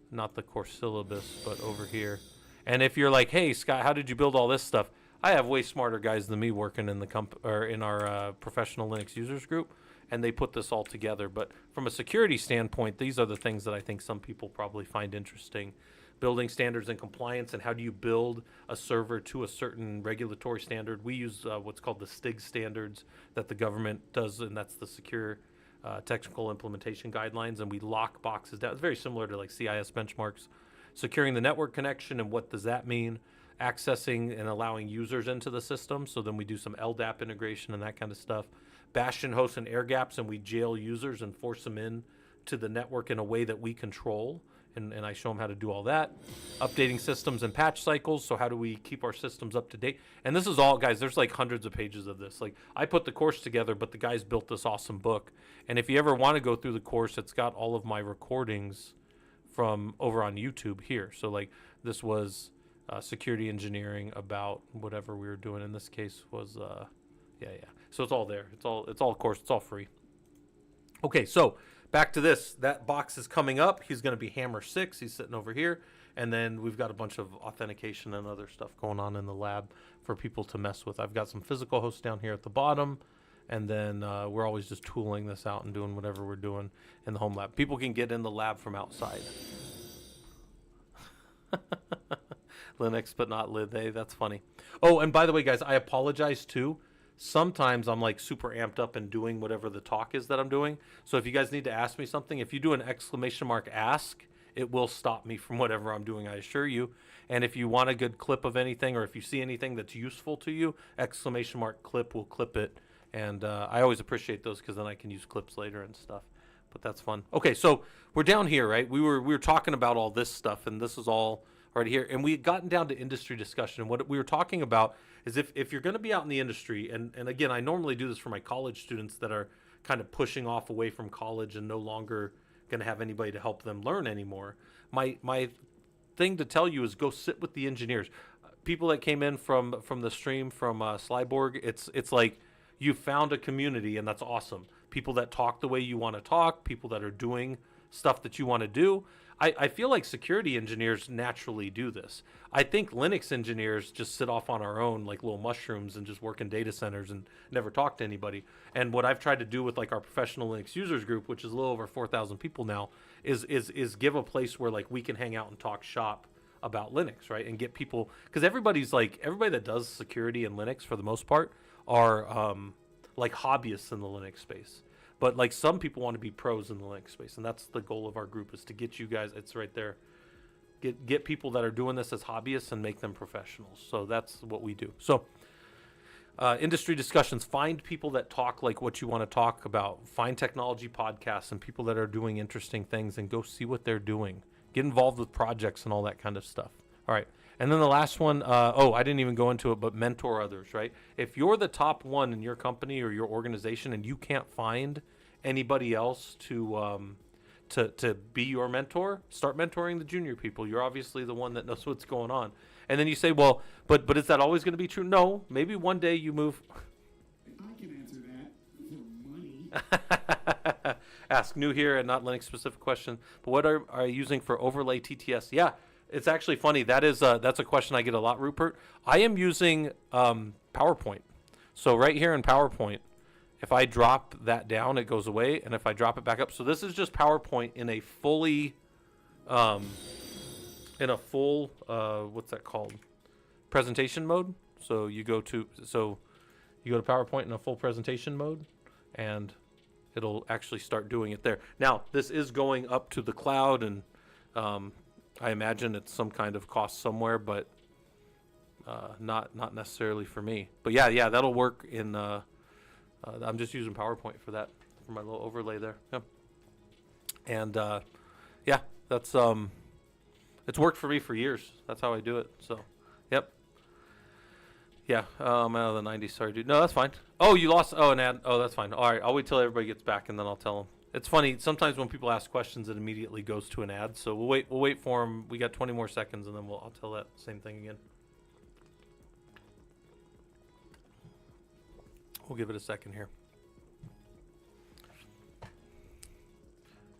not the course syllabus, but over here. And if you're like, hey, Scott, how did you build all this stuff? I have way smarter guys than me working in in our professional Linux users group, and they put this all together. But from a security standpoint, these are the things that I think some people probably find interesting. Building standards and compliance, and how do you build a server to a certain regulatory standard. We use what's called the STIG standards that the government does, and that's the secure technical implementation guidelines, and we lock boxes down. It's very similar to like CIS benchmarks. Securing the network connection, and what does that mean? Accessing and allowing users into the system, so then we do some LDAP integration and that kind of stuff. Bastion hosts and air gaps, and we jail users and force them in to the network in a way that we control. And I show them how to do all that. Updating systems and patch cycles. So how do we keep our systems up to date? And this is all, guys, there's like hundreds of pages of this. Like, I put the course together, but the guys built this awesome book. And if you ever want to go through the course, it's got all of my recordings from over on YouTube here. So like, this was security engineering about whatever we were doing. In this case was, So it's all there. It's all course. It's all free. Okay, so back to this. That box is coming up. He's going to be Hammer 6. He's sitting over here. And then we've got a bunch of authentication and other stuff going on in the lab for people to mess with. I've got some physical hosts down here at the bottom. And then we're always just tooling this out and doing whatever we're doing in the home lab. People can get in the lab from outside. Linux, but not Lid. That's funny. Oh, and by the way, guys, I apologize too. Sometimes I'm like super amped up and doing whatever the talk is that I'm doing. So if you guys need to ask me something, if you do an !ask, it will stop me from whatever I'm doing, I assure you. And if you want a good clip of anything, or if you see anything that's useful to you, !clip will clip it. And I always appreciate those because then I can use clips later and stuff. But that's fun. Okay, so we're down here, right? We were talking about all this stuff, and this is all right here. And we had gotten down to industry discussion. And what we were talking about is if you're going to be out in the industry, and again, I normally do this for my college students that are kind of pushing off away from college and no longer going to have anybody to help them learn anymore. My thing to tell you is go sit with the engineers. People that came in from the stream from Slyborg, it's like you found a community, and that's awesome. People that talk the way you want to talk, people that are doing stuff that you want to do. I feel like security engineers naturally do this. I think Linux engineers just sit off on our own like little mushrooms and just work in data centers and never talk to anybody. And what I've tried to do with like our professional Linux users group, which is a little over 4,000 people now, is give a place where like we can hang out and talk shop about Linux, right? And get people, because everybody that does security in Linux for the most part are like hobbyists in the Linux space. But like some people want to be pros in the Linux space, and that's the goal of our group, is to get you guys, it's right there, get people that are doing this as hobbyists and make them professionals. So that's what we do. So industry discussions, find people that talk like what you want to talk about, find technology podcasts and people that are doing interesting things, and go see what they're doing. Get involved with projects and all that kind of stuff. All right. And then the last one, I didn't even go into it, but mentor others, right? If you're the top one in your company or your organization and you can't find anybody else to be your mentor, start mentoring the junior people. You're obviously the one that knows what's going on. And then you say, well, but is that always going to be true? No, maybe one day you move. I can answer that for money. Ask new here and not Linux specific question. But what are you using for overlay TTS? Yeah. It's actually funny. That's a question I get a lot, Rupert. I am using PowerPoint. So right here in PowerPoint, if I drop that down, it goes away. And if I drop it back up, so this is just PowerPoint in a fully, what's that called? Presentation mode. So you go to PowerPoint in a full presentation mode, and it'll actually start doing it there. Now, this is going up to the cloud, and I imagine it's some kind of cost somewhere, but not necessarily for me. But yeah, that'll work in. I'm just using PowerPoint for that, for my little overlay there. Yep. And yeah, that's it's worked for me for years. That's how I do it. So, yep. Yeah, I'm out of the 90s. Sorry, dude. No, that's fine. Oh, you lost. Oh, an ad. Oh, that's fine. All right, I'll wait till everybody gets back, and then I'll tell them. It's funny. Sometimes when people ask questions, it immediately goes to an ad. So we'll wait. We'll wait for them. We got 20 more seconds, and then I'll tell that same thing again. We'll give it a second here,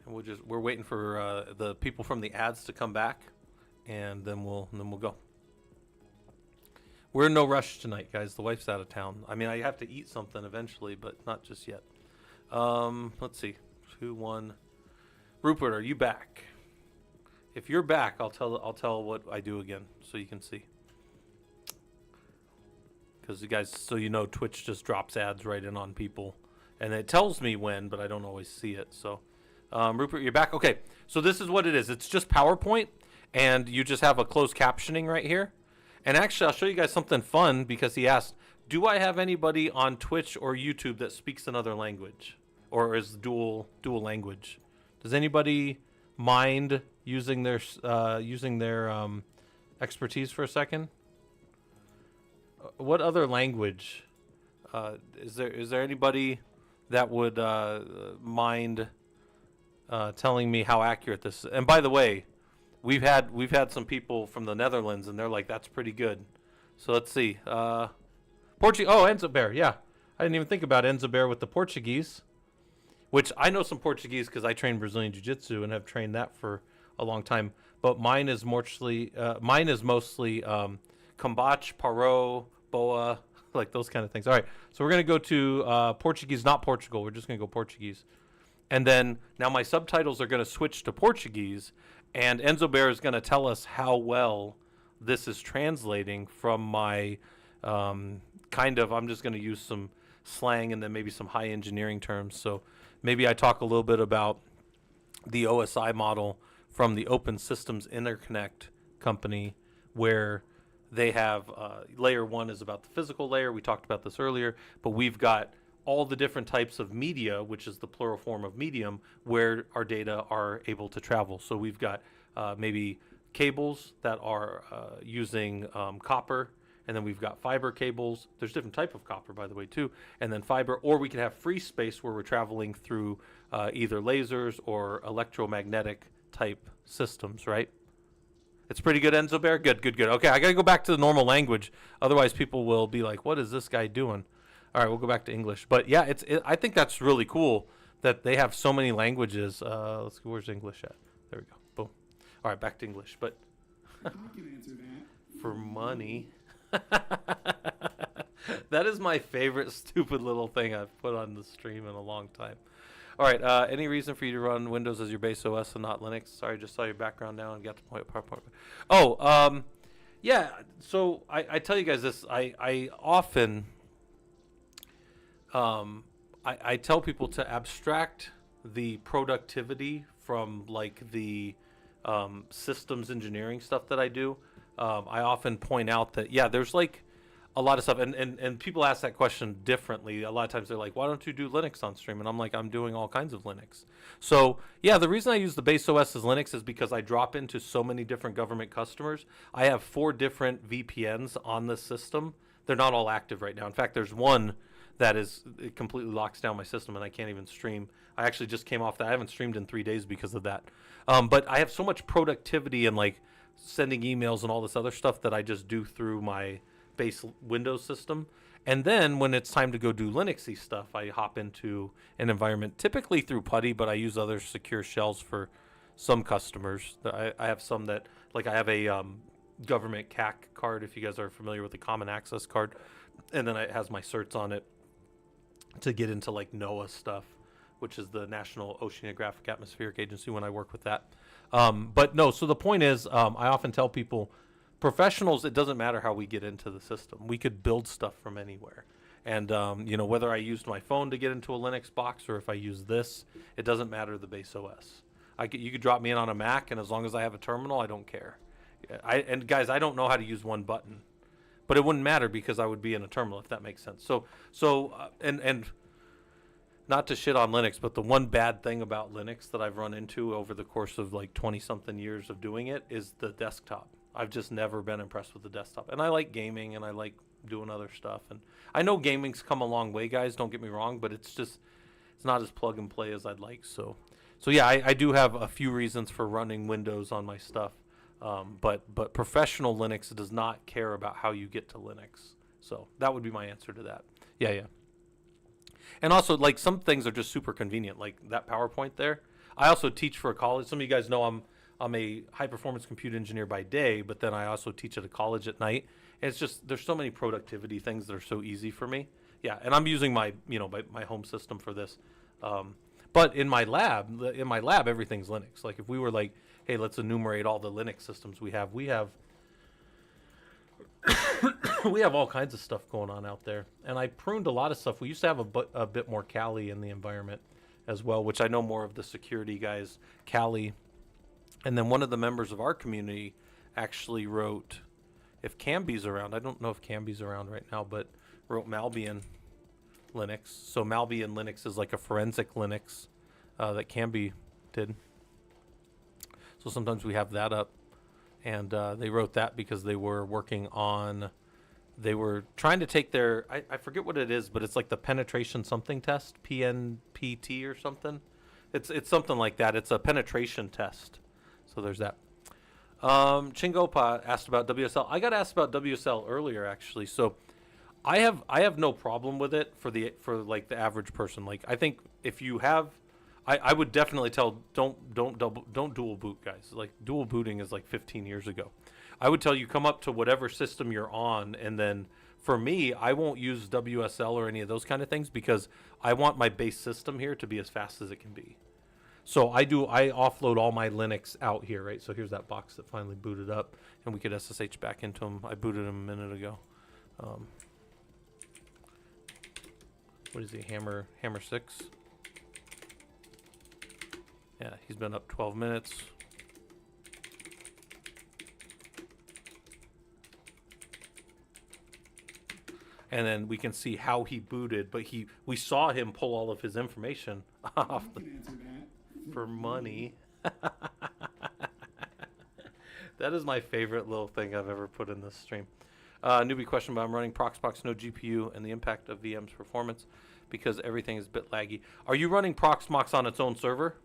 and we're waiting for the people from the ads to come back, and then we'll go. We're in no rush tonight, guys. The wife's out of town. I mean, I have to eat something eventually, but not just yet. Let's see. 2, 1. Rupert, are you back? If you're back, I'll tell what I do again, so you can see. Because you guys, so you know, Twitch just drops ads right in on people, and it tells me when, but I don't always see it. So, Rupert, you're back. Okay. So this is what it is. It's just PowerPoint, and you just have a closed captioning right here. And actually, I'll show you guys something fun, because he asked, do I have anybody on Twitch or YouTube that speaks another language or is dual language? Does anybody mind using their expertise for a second? What other language? Is there anybody that would mind telling me how accurate this is? And by the way, We've had some people from the Netherlands, and they're like, that's pretty good. So let's see. Portuguese. Oh, Ansible. Yeah. I didn't even think about Ansible with the Portuguese, which I know some Portuguese because I train Brazilian Jiu-Jitsu and have trained that for a long time. But mine is mostly combate, paro, boa, like those kind of things. All right. So we're going to go to Portuguese, not Portugal. We're just going to go Portuguese. And then now my subtitles are going to switch to Portuguese. And Enzo Bear is going to tell us how well this is translating from my I'm just going to use some slang and then maybe some high engineering terms. So maybe I talk a little bit about the OSI model from the Open Systems Interconnect company, where they have layer 1 is about the physical layer. We talked about this earlier, but we've got all the different types of media, which is the plural form of medium, where our data are able to travel. So we've got maybe cables that are using copper, and then we've got fiber cables. There's different type of copper, by the way, too, and then fiber. Or we could have free space where we're traveling through either lasers or electromagnetic type systems, right? It's pretty good, Enzo Bear? Good. Okay, I got to go back to the normal language. Otherwise, people will be like, what is this guy doing? All right, we'll go back to English. But yeah, I think that's really cool that they have so many languages. Let's go. Where's English at? There we go. Boom. All right, back to English. But I can answer that. for money, that is my favorite stupid little thing I've put on the stream in a long time. All right. Any reason for you to run Windows as your base OS and not Linux? Sorry, just saw your background now and got the point. Oh, yeah. So I tell you guys this. I often. I tell people to abstract the productivity from like the systems engineering stuff that I do. I often point out that, yeah, there's like a lot of stuff. And people ask that question differently. A lot of times they're like, why don't you do Linux on stream? And I'm like, I'm doing all kinds of Linux. So, yeah, the reason I use the base OS as Linux is because I drop into so many different government customers. I have 4 different VPNs on the system. They're not all active right now. In fact, there's one that it completely locks down my system and I can't even stream. I actually just came off that. I haven't streamed in 3 days because of that. But I have so much productivity and like sending emails and all this other stuff that I just do through my base Windows system. And then when it's time to go do Linuxy stuff, I hop into an environment, typically through PuTTY, but I use other secure shells for some customers. I have some that, like I have a government CAC card, if you guys are familiar with the Common Access card. And then it has my certs on it to get into like NOAA stuff, which is the National Oceanographic Atmospheric Agency when I work with that. But no, so the point is, I often tell people, professionals, it doesn't matter how we get into the system. We could build stuff from anywhere. And whether I used my phone to get into a Linux box or if I use this, it doesn't matter the base OS. You could drop me in on a Mac, and as long as I have a terminal, I don't care. And guys, I don't know how to use one button, but it wouldn't matter because I would be in a terminal, if that makes sense. And not to shit on Linux, but the one bad thing about Linux that I've run into over the course of like 20 something years of doing it is the desktop. I've just never been impressed with the desktop. And I like gaming and I like doing other stuff. And I know gaming's come a long way, guys, don't get me wrong, but it's not as plug and play as I'd like. So yeah, I do have a few reasons for running Windows on my stuff. But professional Linux does not care about how you get to Linux. So that would be my answer to that. Yeah. And also, like, some things are just super convenient, like that PowerPoint there. I also teach for a college. Some of you guys know I'm a high-performance compute engineer by day, but then I also teach at a college at night. And it's just, there's so many productivity things that are so easy for me. Yeah, and I'm using my home system for this. But in my lab, everything's Linux. Like, if we were like, hey, let's enumerate all the Linux systems we have we have all kinds of stuff going on out there. And I pruned a lot of stuff. We used to have a bit more Kali in the environment as well, which I know more of the security guys, Kali. And then one of the members of our community actually wrote, if Camby's around, I don't know if Camby's around right now, but wrote Malbian Linux. So Malbian Linux is like a forensic Linux that Camby did. So sometimes we have that up. And they wrote that because they were they were trying to take their, I forget what it is, but it's like the penetration something test, PNPT or something. It's something like that. It's a penetration test. So there's that. Chingopa asked about WSL. I got asked about WSL earlier, actually. So I have no problem with it for like the average person. Like, I think if you have, I would definitely tell don't dual boot, guys. Like, dual booting is like 15 years ago. I would tell you come up to whatever system you're on, and then for me, I won't use WSL or any of those kind of things because I want my base system here to be as fast as it can be. So I offload all my Linux out here, right? So here's that box that finally booted up, and we could SSH back into them. I booted him a minute ago. What is he? Hammer 6. Yeah, he's been up 12 minutes. And then we can see how he booted, but we saw him pull all of his information off for money. That is my favorite little thing I've ever put in this stream. Newbie question, but I'm running Proxmox, no GPU, and the impact of VM's performance because everything is a bit laggy. Are you running Proxmox on its own server?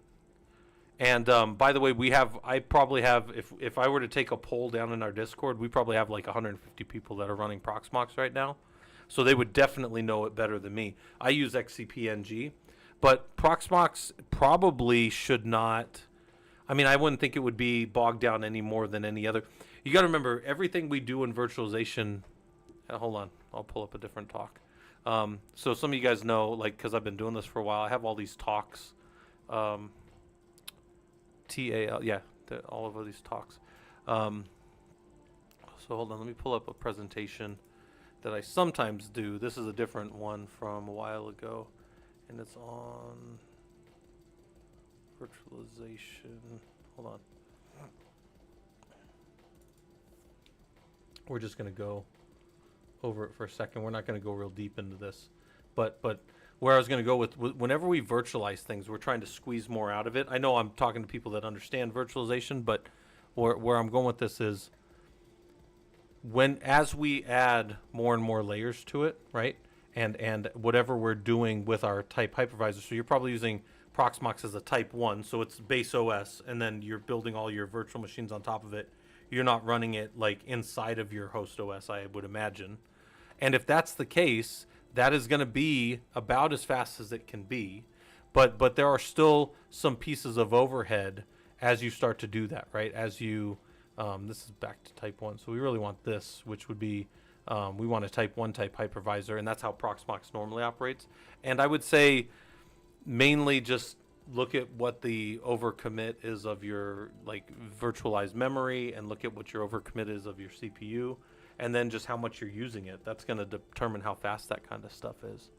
And by the way, I probably have, if I were to take a poll down in our Discord, we probably have like 150 people that are running Proxmox right now. So they would definitely know it better than me. I use XCP-NG, but Proxmox probably should not, I mean, I wouldn't think it would be bogged down any more than any other. You got to remember, everything we do in virtualization, hold on, I'll pull up a different talk. So some of you guys know, like, because I've been doing this for a while, I have all these talks. TAL, yeah, all of these talks. So hold on, let me pull up a presentation that I sometimes do. This is a different one from a while ago, and it's on virtualization. Hold on. We're just going to go over it for a second. We're not going to go real deep into this, but where I was going to go with whenever we virtualize things, we're trying to squeeze more out of it. I know I'm talking to people that understand virtualization, but where I'm going with this is as we add more and more layers to it, right? And whatever we're doing with our type hypervisor. So you're probably using Proxmox as a type 1, so it's base OS, and then you're building all your virtual machines on top of it. You're not running it like inside of your host OS, I would imagine. And if that's the case, that is going to be about as fast as it can be. But there are still some pieces of overhead as you start to do that, right? As you, this is back to type 1. So we really want this, which would be, we want a type 1 type hypervisor, and that's how Proxmox normally operates. And I would say mainly just look at what the overcommit is of your like virtualized memory, and look at what your overcommit is of your CPU, and then just how much you're using it. That's going to determine how fast that kind of stuff is.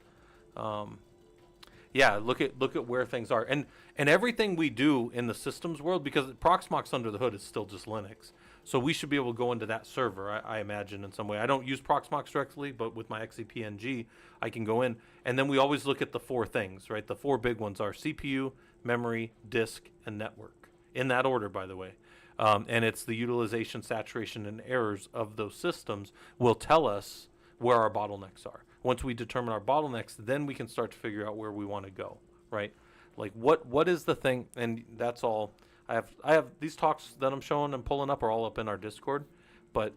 Yeah, look at where things are, and everything we do in the systems world, because Proxmox under the hood is still just Linux, so we should be able to go into that server. I imagine in some way. I don't use Proxmox directly, but with my XCPNG, I can go in, and then we always look at the 4 things, right? The 4 big ones are CPU, memory, disk, and network, in that order, by the way. And it's the utilization, saturation, and errors of those systems will tell us where our bottlenecks are. Once we determine our bottlenecks, then we can start to figure out where we want to go, right? Like what is the thing, and that's all. I have these talks that I'm showing and pulling up are all up in our Discord, but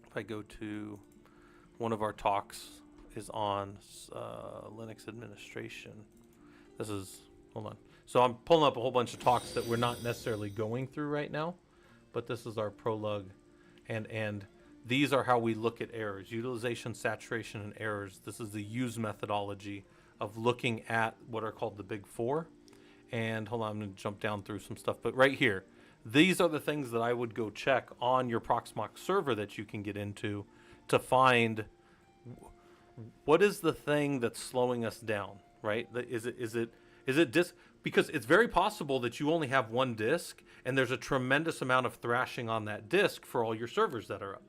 if I go to one of our talks is on Linux administration. This is, hold on. So I'm pulling up a whole bunch of talks that we're not necessarily going through right now, but this is our ProLUG, and these are how we look at errors: utilization, saturation, and errors. This is the use methodology of looking at what are called the big 4. And hold on, I'm going to jump down through some stuff. But right here, these are the things that I would go check on your Proxmox server that you can get into to find what is the thing that's slowing us down, right? Is it disk? Because it's very possible that you only have one disk and there's a tremendous amount of thrashing on that disk for all your servers that are up.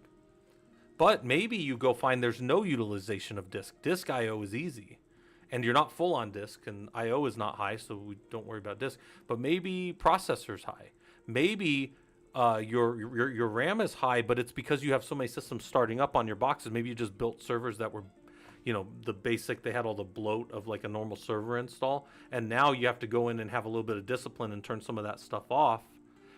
But maybe you go find there's no utilization of disk. Disk I/O is easy, and you're not full on disk, and I/O is not high, so we don't worry about disk. But maybe processor's high. Maybe your RAM is high, but it's because you have so many systems starting up on your boxes. Maybe you just built servers that were, the basic. They had all the bloat of like a normal server install, and now you have to go in and have a little bit of discipline and turn some of that stuff off,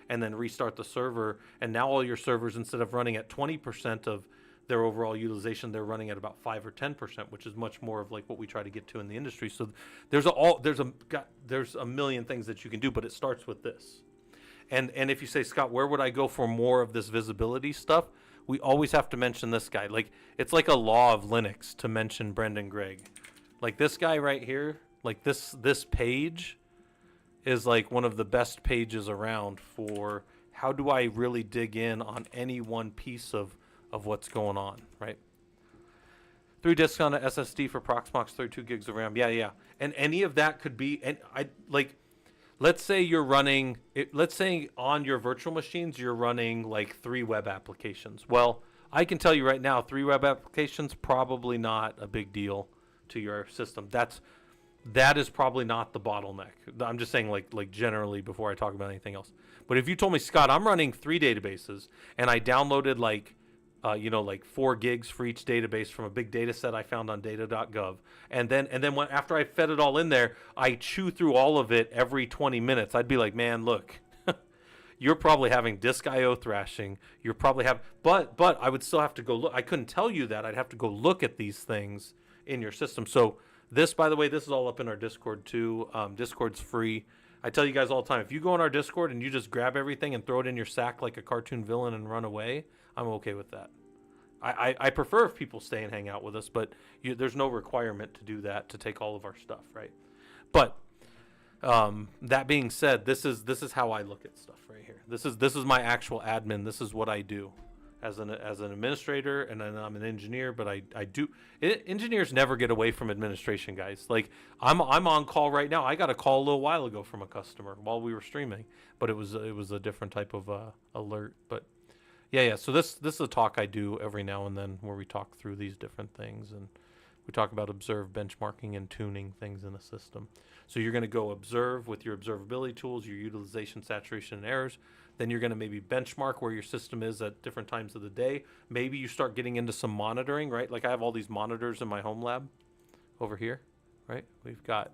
and then restart the server. And now all your servers, instead of running at 20% of their overall utilization, they're running at about 5 or 10%, which is much more of like what we try to get to in the industry. So there's a million things that you can do, but it starts with this. And if you say, Scott, where would I go for more of this visibility stuff? We always have to mention this guy. Like, it's like a law of Linux to mention Brendan Gregg. Like this guy right here, like this page is like one of the best pages around for how do I really dig in on any one piece of what's going on, right? 3 disks on an SSD for Proxmox, 32 gigs of RAM. Yeah. And any of that could be, and let's say you're running, let's say on your virtual machines, you're running like 3 web applications. Well, I can tell you right now, 3 web applications, probably not a big deal to your system. That is probably not the bottleneck. I'm just saying like generally before I talk about anything else. But if you told me, Scott, I'm running 3 databases and I downloaded like 4 gigs for each database from a big data set I found on data.gov. And then after I fed it all in there, I chew through all of it every 20 minutes. I'd be like, man, look, you're probably having disk I/O thrashing. You're probably but I would still have to go look. I couldn't tell you that. I'd have to go look at these things in your system. So this, by the way, this is all up in our Discord too. Discord's free. I tell you guys all the time, if you go on our Discord and you just grab everything and throw it in your sack like a cartoon villain and run away, I'm okay with that. I prefer if people stay and hang out with us, but there's no requirement to do that, to take all of our stuff, right? But that being said, this is how I look at stuff right here. This is my actual admin. This is what I do as an administrator, and then I'm an engineer. But engineers never get away from administration, guys. Like I'm on call right now. I got a call a little while ago from a customer while we were streaming, but it was a different type of alert. But yeah. So this is a talk I do every now and then where we talk through these different things, and we talk about observe, benchmarking, and tuning things in a system. So you're going to go observe with your observability tools, your utilization, saturation, and errors. Then you're going to maybe benchmark where your system is at different times of the day. Maybe you start getting into some monitoring, right? Like I have all these monitors in my home lab over here, right? We've got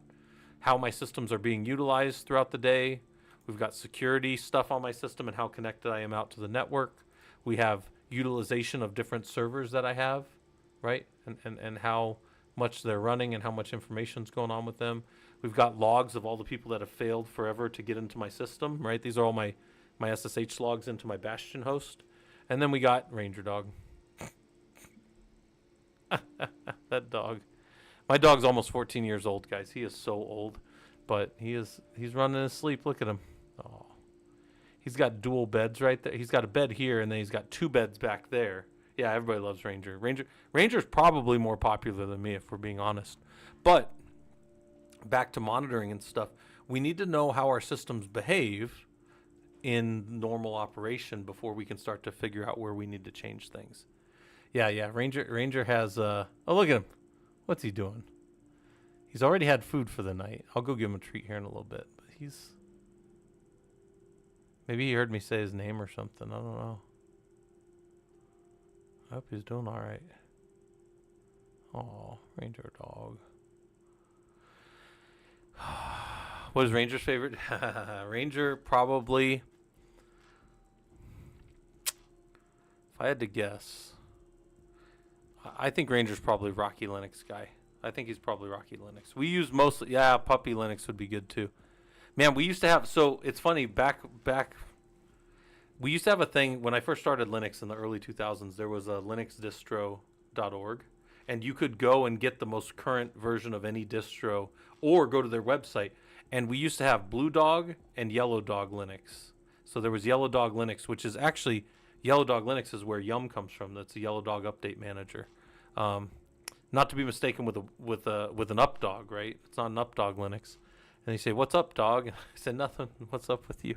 how my systems are being utilized throughout the day. We've got security stuff on my system and how connected I am out to the network. We have utilization of different servers that I have, right? And how much they're running and how much information's going on with them. We've got logs of all the people that have failed forever to get into my system, right? These are all my SSH logs into my Bastion host. And then we got Ranger Dog. That dog. My dog's almost 14 years old, guys. He is so old, but he's running his sleep. Look at him. Oh. He's got dual beds right there. He's got a bed here, and then he's got 2 beds back there Yeah, everybody loves Ranger. Ranger's probably more popular than me, if we're being honest. But back to monitoring and stuff, we need to know how our systems behave in normal operation before we can start to figure out where we need to change things. Yeah. Ranger has oh, look at him. What's he doing? He's already had food for the night. I'll go give him a treat here in a little bit. But maybe he heard me say his name or something. I don't know. I hope he's doing all right. Oh, Ranger dog. What is Ranger's favorite? Ranger probably, if I had to guess, I think Ranger's probably Rocky Linux guy. I think he's probably Rocky Linux. We use mostly, yeah, Puppy Linux would be good too. Man, we used to have, so it's funny, we used to have a thing, when I first started Linux in the early 2000s, there was a linuxdistro.org, and you could go and get the most current version of any distro, or go to their website. And we used to have Blue Dog and Yellow Dog Linux. So there was Yellow Dog Linux, which is actually, Yellow Dog Linux is where Yum comes from. That's the Yellow Dog Update Manager. Not to be mistaken with an Updog, right? It's not an Updog Linux. And they say, "What's up, dog?" And I said, "Nothing. What's up with you?"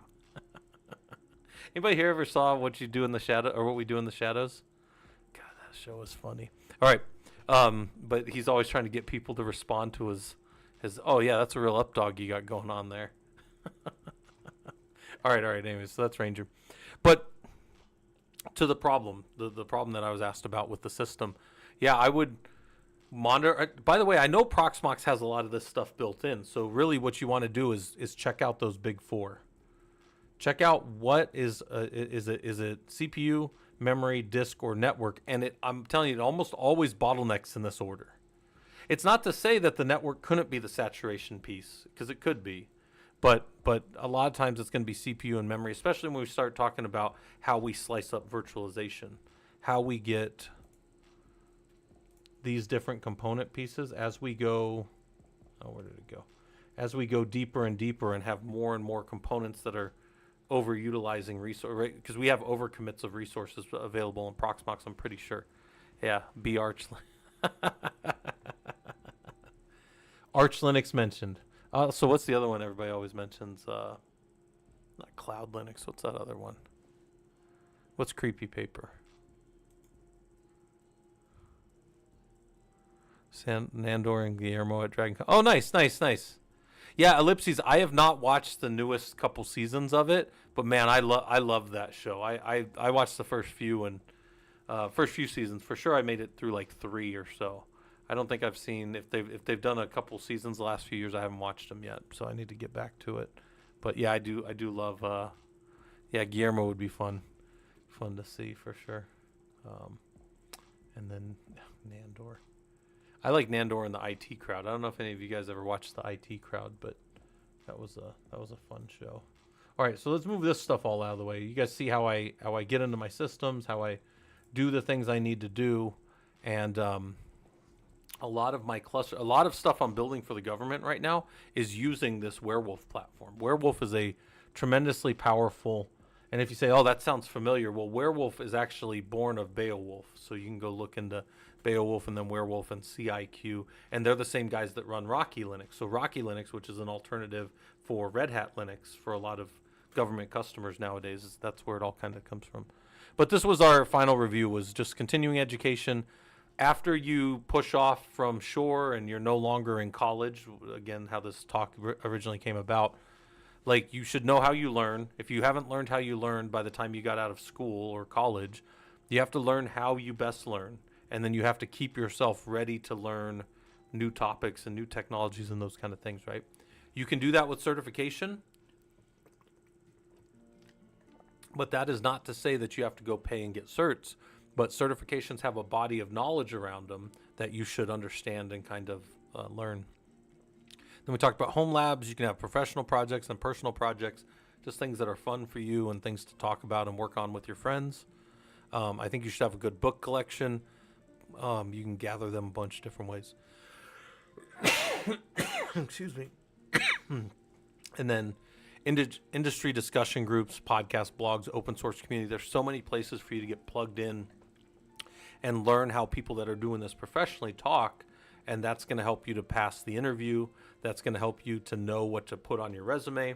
Anybody here ever saw What You Do in the Shadow, or What We Do in the Shadows? God, that show was funny. All right, but he's always trying to get people to respond to his. Oh yeah, that's a real Updog you got going on there. All right. Anyways, so that's Ranger. But to the problem, the problem that I was asked about with the system, yeah, I would monitor. By the way, I know Proxmox has a lot of this stuff built in. So really, what you want to do is check out those big four. Check out what is it CPU, memory, disk, or network, and I'm telling you, it almost always bottlenecks in this order. It's not to say that the network couldn't be the saturation piece, because it could be, but a lot of times it's going to be CPU and memory, especially when we start talking about how we slice up virtualization, how we get these different component pieces as we go. Oh, where did it go? As we go deeper and deeper and have more and more components that are overutilizing resource, right? Because we have overcommits of resources available in Proxmox, I'm pretty sure. Yeah, B Arch. Arch Linux mentioned. So what's the other one everybody always mentions? Not Cloud Linux. What's that other one? What's Creepy Paper? Nandor and Guillermo at Dragon. Oh, nice. Yeah, Ellipses. I have not watched the newest couple seasons of it, but man, I love that show. I watched the first few seasons for sure. I made it through like 3 or so. I don't think I've seen if they've done a couple seasons the last few years. I haven't watched them yet, so I need to get back to it. But yeah, I do love. Yeah, Guillermo would be fun to see for sure. And then Nandor. I like Nandor and the IT Crowd. I don't know if any of you guys ever watched the IT Crowd, but that was a fun show. All right, so let's move this stuff all out of the way. You guys see how I get into my systems, how I do the things I need to do, and a lot of stuff I'm building for the government right now is using this Werewolf platform. Werewolf is a tremendously powerful, and if you say, "Oh, that sounds familiar," well, Werewolf is actually born of Beowulf, so you can go look into Beowulf and then Werewolf and CIQ, and they're the same guys that run Rocky Linux. So Rocky Linux, which is an alternative for Red Hat Linux for a lot of government customers nowadays, that's where it all kind of comes from. But this was our final review, was just continuing education. After you push off from shore and you're no longer in college, again, how this talk originally came about, like, you should know how you learn. If you haven't learned how you learned by the time you got out of school or college, you have to learn how you best learn. And then you have to keep yourself ready to learn new topics and new technologies and those kind of things, right? You can do that with certification, but that is not to say that you have to go pay and get certs. But certifications have a body of knowledge around them that you should understand and kind of learn. Then we talked about home labs. You can have professional projects and personal projects, just things that are fun for you and things to talk about and work on with your friends. I think you should have a good book collection. You can gather them a bunch of different ways. Excuse me. And then industry discussion groups, podcasts, blogs, open source community. There's so many places for you to get plugged in and learn how people that are doing this professionally talk. And that's going to help you to pass the interview. That's going to help you to know what to put on your resume,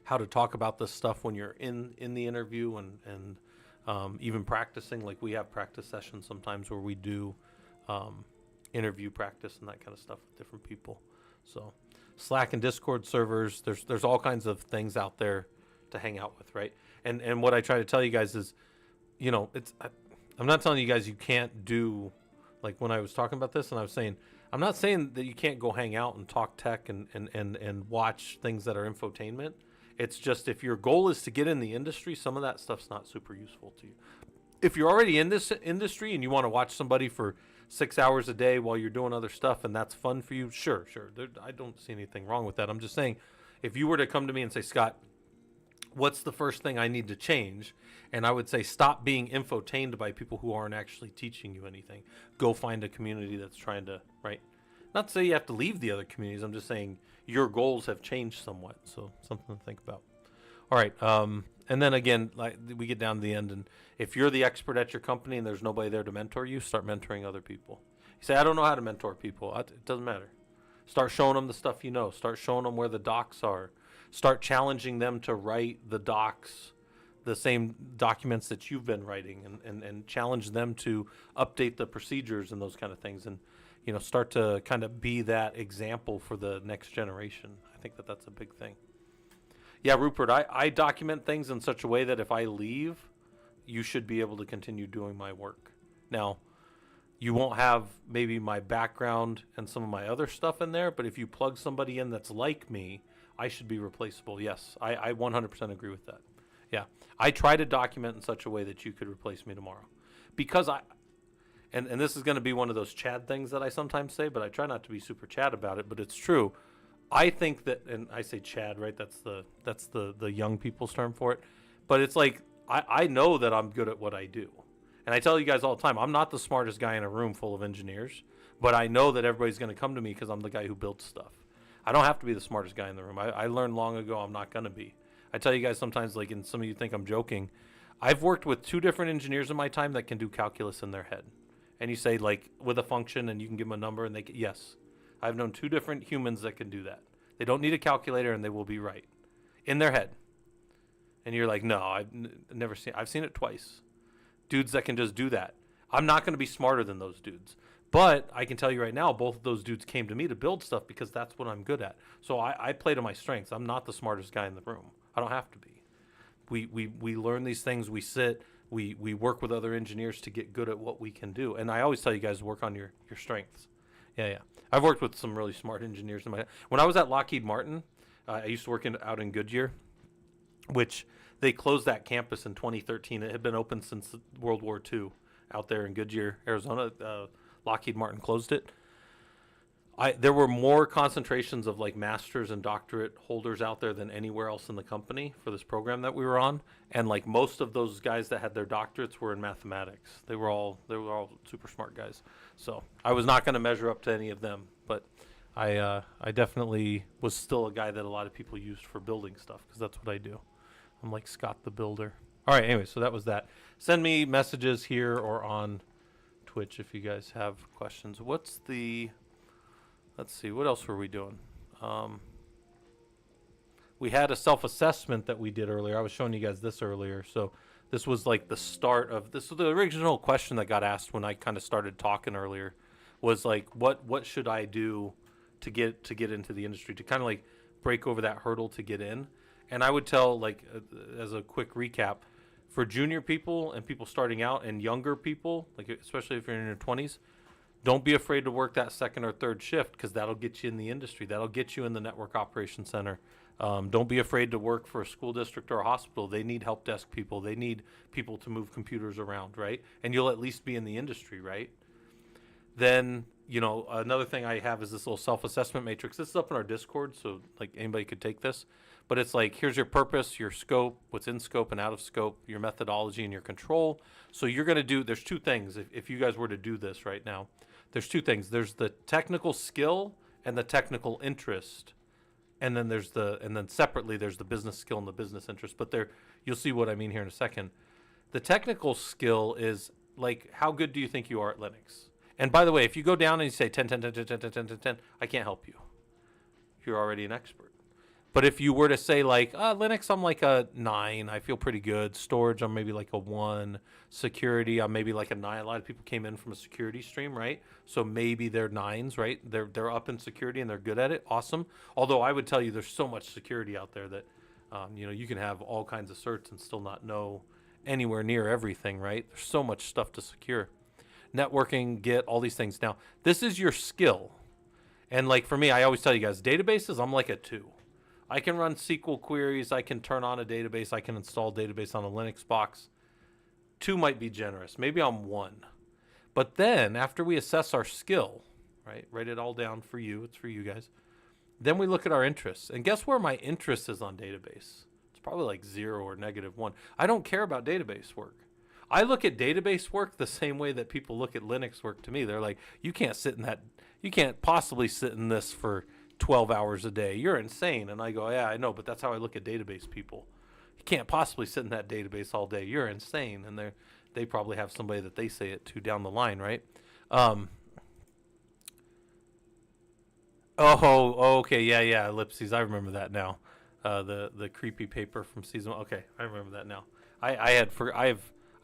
how to talk about this stuff when you're in the interview, and even practicing. Like, we have practice sessions sometimes where we do interview practice and that kind of stuff with different people. So Slack and Discord servers, there's all kinds of things out there to hang out with, right? And what I try to tell you guys is, I'm not telling you guys you can't do, like when I was talking about this and I was saying, I'm not saying that you can't go hang out and talk tech and watch things that are infotainment. It's just, if your goal is to get in the industry, some of that stuff's not super useful to you. If you're already in this industry and you want to watch somebody for 6 hours a day while you're doing other stuff and that's fun for you, sure. I don't see anything wrong with that. I'm just saying, if you were to come to me and say, Scott, what's the first thing I need to change? And I would say, stop being infotained by people who aren't actually teaching you anything. Go find a community that's trying to, right? Not to say you have to leave the other communities. I'm just saying your goals have changed somewhat. So something to think about. All right. And then again, like, we get down to the end, and if you're the expert at your company and there's nobody there to mentor you, start mentoring other people. You say, I don't know how to mentor people. It doesn't matter. Start showing them the stuff you know. Start showing them where the docs are. Start challenging them to write the docs, the same documents that you've been writing, and challenge them to update the procedures and those kind of things. And, start to kind of be that example for the next generation. I think that that's a big thing. Yeah, Rupert, I document things in such a way that if I leave, you should be able to continue doing my work. Now, you won't have maybe my background and some of my other stuff in there, but if you plug somebody in that's like me, I should be replaceable. Yes, I 100% agree with that. Yeah, I try to document in such a way that you could replace me tomorrow. Because and this is going to be one of those Chad things that I sometimes say, but I try not to be super Chad about it, but it's true. I think that, and I say Chad, right? That's the young people's term for it. But it's like, I know that I'm good at what I do. And I tell you guys all the time, I'm not the smartest guy in a room full of engineers, but I know that everybody's going to come to me because I'm the guy who builds stuff. I don't have to be the smartest guy in the room. I learned long ago I'm not going to be. I tell you guys sometimes, like, and some of you think I'm joking, I've worked with 2 different engineers in my time that can do calculus in their head. And you say, like, with a function, and you can give them a number, and yes. I've known 2 different humans that can do that. They don't need a calculator, and they will be right in their head. And you're like, no, I've seen it twice. Dudes that can just do that. I'm not going to be smarter than those dudes. But I can tell you right now, both of those dudes came to me to build stuff because that's what I'm good at. So I play to my strengths. I'm not the smartest guy in the room. I don't have to be. We learn these things. We sit. We work with other engineers to get good at what we can do. And I always tell you guys to work on your strengths. Yeah. I've worked with some really smart engineers. When I was at Lockheed Martin, I used to work out in Goodyear, which they closed that campus in 2013. It had been open since World War II out there in Goodyear, Arizona. Lockheed Martin closed it. There were more concentrations of like masters and doctorate holders out there than anywhere else in the company for this program that we were on. And like most of those guys that had their doctorates were in mathematics. They were all super smart guys. So I was not going to measure up to any of them, but I definitely was still a guy that a lot of people used for building stuff because that's what I do. I'm like Scott the Builder. All right, anyway, so that was that. Send me messages here or on Twitch if you guys have questions. Let's see, what else were we doing? We had a self-assessment that we did earlier. I was showing you guys this earlier. So this was like the start of this. The original question that got asked when I kind of started talking earlier was like, what should I do to get into the industry, to kind of like break over that hurdle to get in? And I would tell, like, as a quick recap, for junior people and people starting out and younger people, like especially if you're in your 20s, don't be afraid to work that second or third shift because that'll get you in the industry. That'll get you in the network operations center. Don't be afraid to work for a school district or a hospital. They need help desk people. They need people to move computers around, right? And you'll at least be in the industry, right? Then, another thing I have is this little self-assessment matrix. This is up in our Discord, so like anybody could take this. But it's like, here's your purpose, your scope, what's in scope and out of scope, your methodology and your control. So you're going to do, there's 2 things. If you guys were to do this right now, there's 2 things. There's the technical skill and the technical interest. And then separately, there's the business skill and the business interest. But you'll see what I mean here in a second. The technical skill is like, how good do you think you are at Linux? And by the way, if you go down and you say 10, 10, 10, 10, 10, 10, 10, 10, 10, I can't help you. You're already an expert. But if you were to say like Linux, I'm like a 9. I feel pretty good. Storage, I'm maybe like a 1. Security, I'm maybe like a 9. A lot of people came in from a security stream, right? So maybe they're 9s, right? They're up in security and they're good at it. Awesome. Although I would tell you, there's so much security out there that you can have all kinds of certs and still not know anywhere near everything, right? There's so much stuff to secure. Networking, Git, all these things. Now, this is your skill. And like for me, I always tell you guys, databases, I'm like a 2. I can run SQL queries. I can turn on a database. I can install a database on a Linux box. 2 might be generous. Maybe I'm 1. But then after we assess our skill, right, write it all down for you. It's for you guys. Then we look at our interests. And guess where my interest is on database? It's probably like 0 or -1. I don't care about database work. I look at database work the same way that people look at Linux work to me. They're like, you can't possibly sit in this for 12 hours a day. You're insane. And I go, yeah, I know, but that's how I look at database people. You can't possibly sit in that database all day. You're insane. And they probably have somebody that they say it to down the line, right? Okay, yeah, ellipses. I remember that now. The creepy paper from season 1. Okay, I remember that now.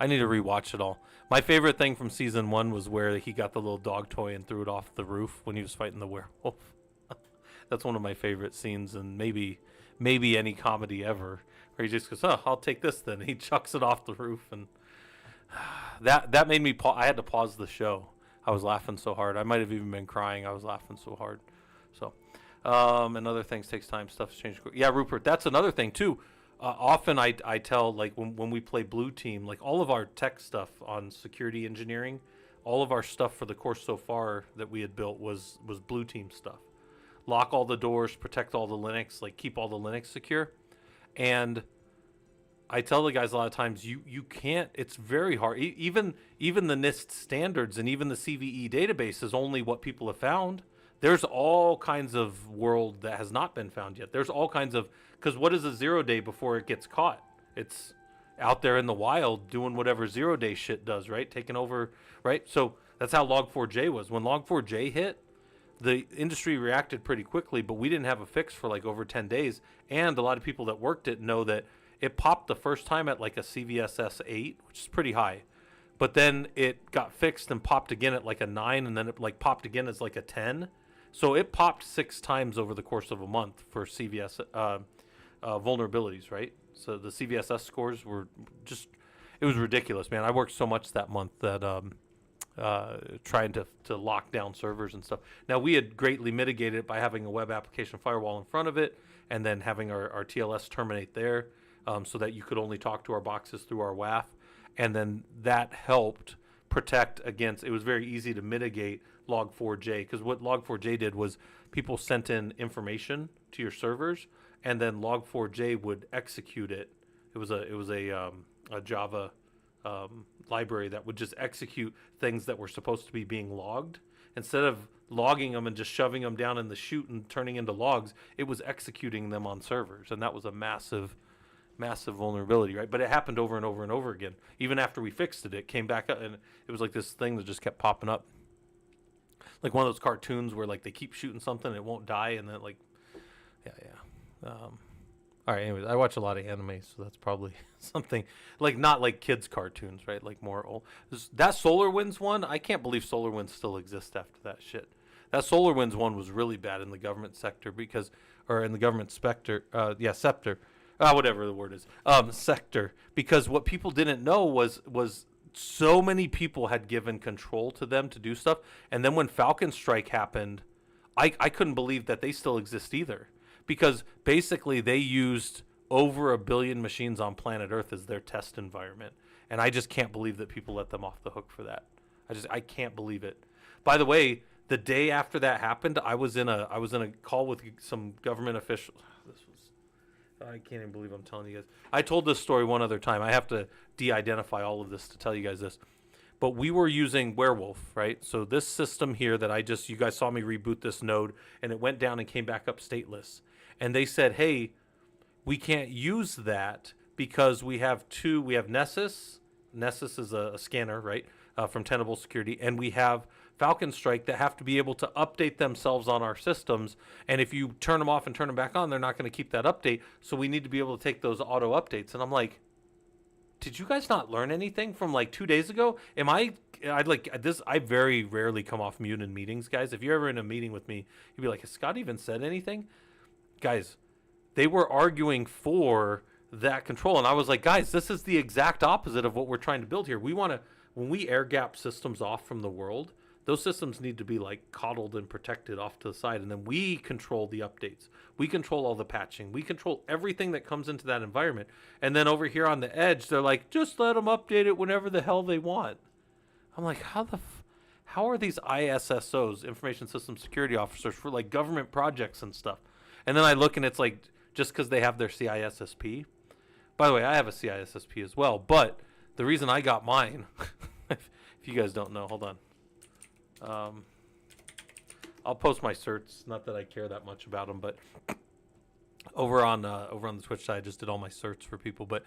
I need to rewatch it all. My favorite thing from season 1 was where he got the little dog toy and threw it off the roof when he was fighting the werewolf. That's one of my favorite scenes, and maybe any comedy ever, where he just goes, "Oh, I'll take this then." And he chucks it off the roof, and that made me. I had to pause the show. I was laughing so hard. I might have even been crying. I was laughing so hard. So, and other things takes time. Stuff's changed. Yeah, Rupert. That's another thing too. Often I tell, like when we play Blue Team, like all of our tech stuff on security engineering, all of our stuff for the course so far that we had built was Blue Team stuff. Lock all the doors, protect all the Linux, like keep all the Linux secure. And I tell the guys a lot of times, you can't. It's very hard. Even the NIST standards and even the CVE database is only what people have found. There's all kinds of world that has not been found yet. There's all kinds of, because what is a 0 day before it gets caught? It's out there in the wild doing whatever 0 day shit does, right? Taking over, right? So that's how Log4j was. When Log4j hit, the industry reacted pretty quickly, but we didn't have a fix for like over 10 days. And a lot of people that worked it know that it popped the first time at like a CVSS 8, which is pretty high. But then it got fixed and popped again at like a 9, and then it like popped again as like a 10. So it popped 6 times over the course of a month for CVS vulnerabilities, right? So the CVSS scores were just, it was ridiculous, man. I worked so much that month that trying to lock down servers and stuff. Now, we had greatly mitigated it by having a web application firewall in front of it and then having our TLS terminate there so that you could only talk to our boxes through our WAF. And then that helped protect against, it was very easy to mitigate Log4j, because what Log4j did was people sent in information to your servers, and then Log4j would execute it. It was a Java library that would just execute things that were supposed to be being logged. Instead of logging them and just shoving them down in the chute and turning into logs, it was executing them on servers, and that was a massive vulnerability, right? But it happened over and over and over again. Even after we fixed it, it came back up, and it was like this thing that just kept popping up. Like one of those cartoons where like they keep shooting something and it won't die, and then like, yeah. All right, anyways, I watch a lot of anime, so that's probably something like not like kids' cartoons, right? Like more old. That SolarWinds one, I can't believe SolarWinds still exists after that shit. That SolarWinds one was really bad in the government sector or in the government sector, whatever the word is, sector, because what people didn't know was so many people had given control to them to do stuff, and then when Falcon Strike happened, I couldn't believe that they still exist either. Because basically they used over 1 billion machines on planet Earth as their test environment. And I just can't believe that people let them off the hook for that. I can't believe it. By the way, the day after that happened, I was in a call with some government officials. I can't even believe I'm telling you guys. I told this story one other time. I have to de-identify all of this to tell you guys this. But we were using Werewolf, right? So this system here that you guys saw me reboot this node, and it went down and came back up stateless. And they said, hey, we can't use that because we have Nessus Nessus is a scanner, right, from Tenable Security, and we have Falcon Strike that have to be able to update themselves on our systems. And if you turn them off and turn them back on, they're not going to keep that update. So we need to be able to take those auto updates. And I'm like, did you guys not learn anything from like 2 days ago? I'd like this. I very rarely come off mute in meetings, guys. If you're ever in a meeting with me, you'd be like, has Scott even said anything? Guys, they were arguing for that control. And I was like, guys, this is the exact opposite of what we're trying to build here. We want to, when we air gap systems off from the world, those systems need to be like coddled and protected off to the side. And then we control the updates. We control all the patching. We control everything that comes into that environment. And then over here on the edge, they're like, just let them update it whenever the hell they want. I'm like, how are these ISSOs, Information System Security Officers, for like government projects and stuff? And then I look and it's like, just because they have their CISSP. By the way, I have a CISSP as well. But the reason I got mine, if you guys don't know, hold on. I'll post my certs. Not that I care that much about them, but over on the Twitch side, I just did all my certs for people. But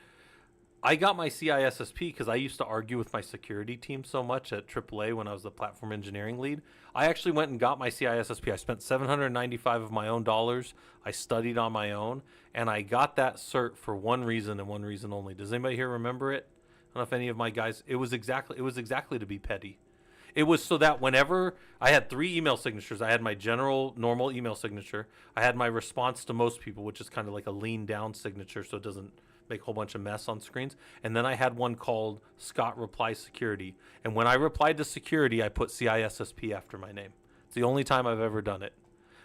I got my CISSP because I used to argue with my security team so much at AAA when I was the platform engineering lead. I actually went and got my CISSP. I spent $795 of my own dollars. I studied on my own, and I got that cert for one reason and one reason only. Does anybody here remember it? I don't know if any of my guys. It was exactly to be petty. It was so that whenever I had 3 email signatures, I had my general normal email signature. I had my response to most people, which is kind of like a lean down signature, so it doesn't make a whole bunch of mess on screens. And then I had one called Scott Reply Security. And when I replied to security, I put CISSP after my name. It's the only time I've ever done it.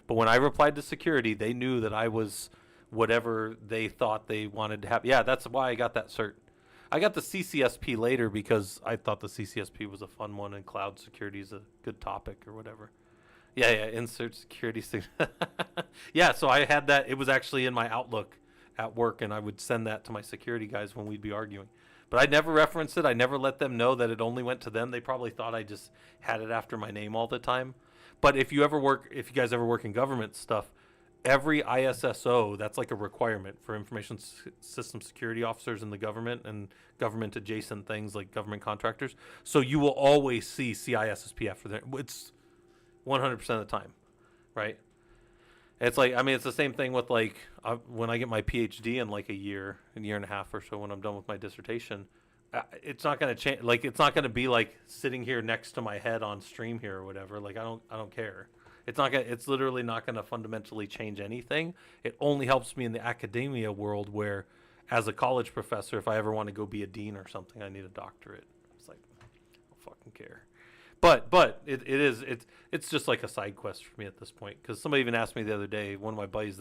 But when I replied to security, they knew that I was whatever they thought they wanted to have. Yeah, that's why I got that cert. I got the CCSP later because I thought the CCSP was a fun one and cloud security is a good topic or whatever. Yeah, insert security. Yeah, so I had that. It was actually in my Outlook at work, and I would send that to my security guys when we'd be arguing. But I never referenced it. I never let them know that it only went to them. They probably thought I just had it after my name all the time. But if you guys ever work in government stuff, every ISSO, that's like a requirement for information system security officers in the government and government adjacent things like government contractors. So you will always see CISSP after that. It's 100% of the time, right? It's like, I mean, it's the same thing with like when I get my PhD in like a year and a half or so when I'm done with my dissertation. It's not going to change. Like, it's not going to be like sitting here next to my head on stream here or whatever. Like, I don't care. It's literally not going to fundamentally change anything. It only helps me in the academia world where, as a college professor, if I ever want to go be a dean or something, I need a doctorate. It's like, I don't fucking care. But it's just like a side quest for me at this point. Because somebody even asked me the other day, one of my buddies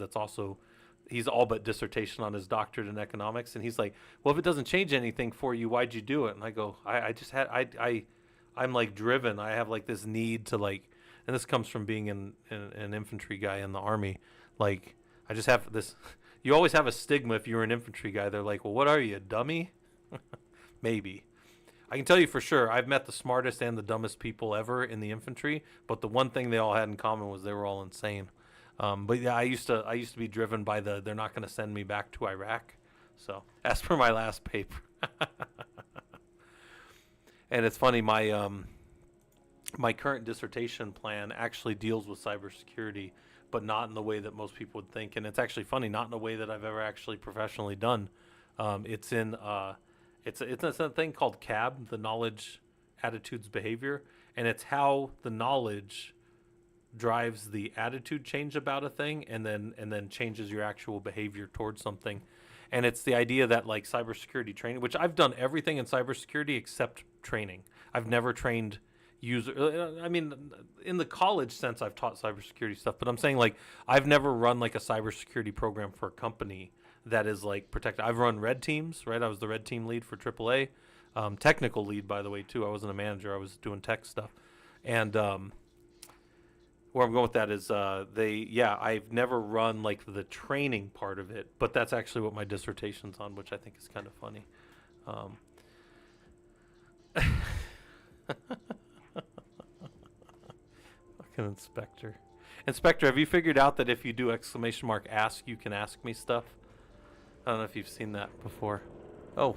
he's all but dissertation on his doctorate in economics, and he's like, well, if it doesn't change anything for you, why'd you do it? And I go, I'm like driven. I have like this need to like, and this comes from being an infantry guy in the Army. Like, I just have this, you always have a stigma if you're an infantry guy. They're like, well, what are you, a dummy? Maybe. I can tell you for sure, I've met the smartest and the dumbest people ever in the infantry, but the one thing they all had in common was they were all insane. But yeah, I used to be driven by they're not going to send me back to Iraq. So, as per my last paper. And it's funny, my current dissertation plan actually deals with cybersecurity, but not in the way that most people would think. And it's actually funny, not in a way that I've ever actually professionally done. It's a thing called CAB, the knowledge, attitudes, behavior, and it's how the knowledge drives the attitude change about a thing, and then changes your actual behavior towards something. And it's the idea that like cybersecurity training, which I've done everything in cybersecurity except training. I've never trained I mean, in the college sense, I've taught cybersecurity stuff, but I'm saying like I've never run like a cybersecurity program for a company that is like protected. I've run red teams, right? I was the red team lead for AAA, technical lead, by the way, too. I wasn't a manager. I was doing tech stuff. And where I'm going with that is I've never run like the training part of it, but that's actually what my dissertation's on, which I think is kind of funny. Fucking Inspector, have you figured out that if you do !ask, you can ask me stuff? I don't know if you've seen that before. Oh,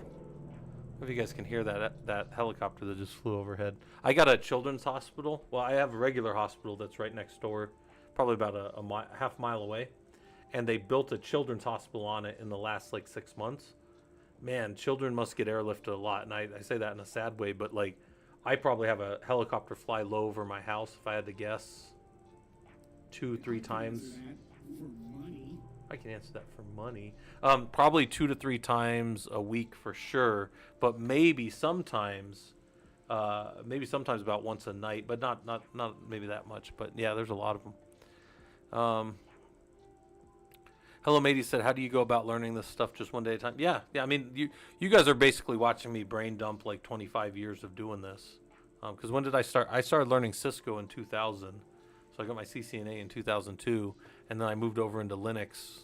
If you guys can hear that helicopter that just flew overhead. I got a children's hospital. Well, I have a regular hospital that's right next door, probably about a half mile away, and they built a children's hospital on it in the last like 6 months. Man, children must get airlifted a lot, and I say that in a sad way, but like I probably have a helicopter fly low over my house if I had to guess 2-3 times. For money. I can answer that for money. Probably 2 to 3 times a week for sure, but maybe sometimes about once a night, but not maybe that much. But yeah, there's a lot of them. Hello, matey said, how do you go about learning this stuff just one day at a time? Yeah. I mean, you guys are basically watching me brain dump like 25 years of doing this. Because when did I start? I started learning Cisco in 2000. So I got my CCNA in 2002, and then I moved over into Linux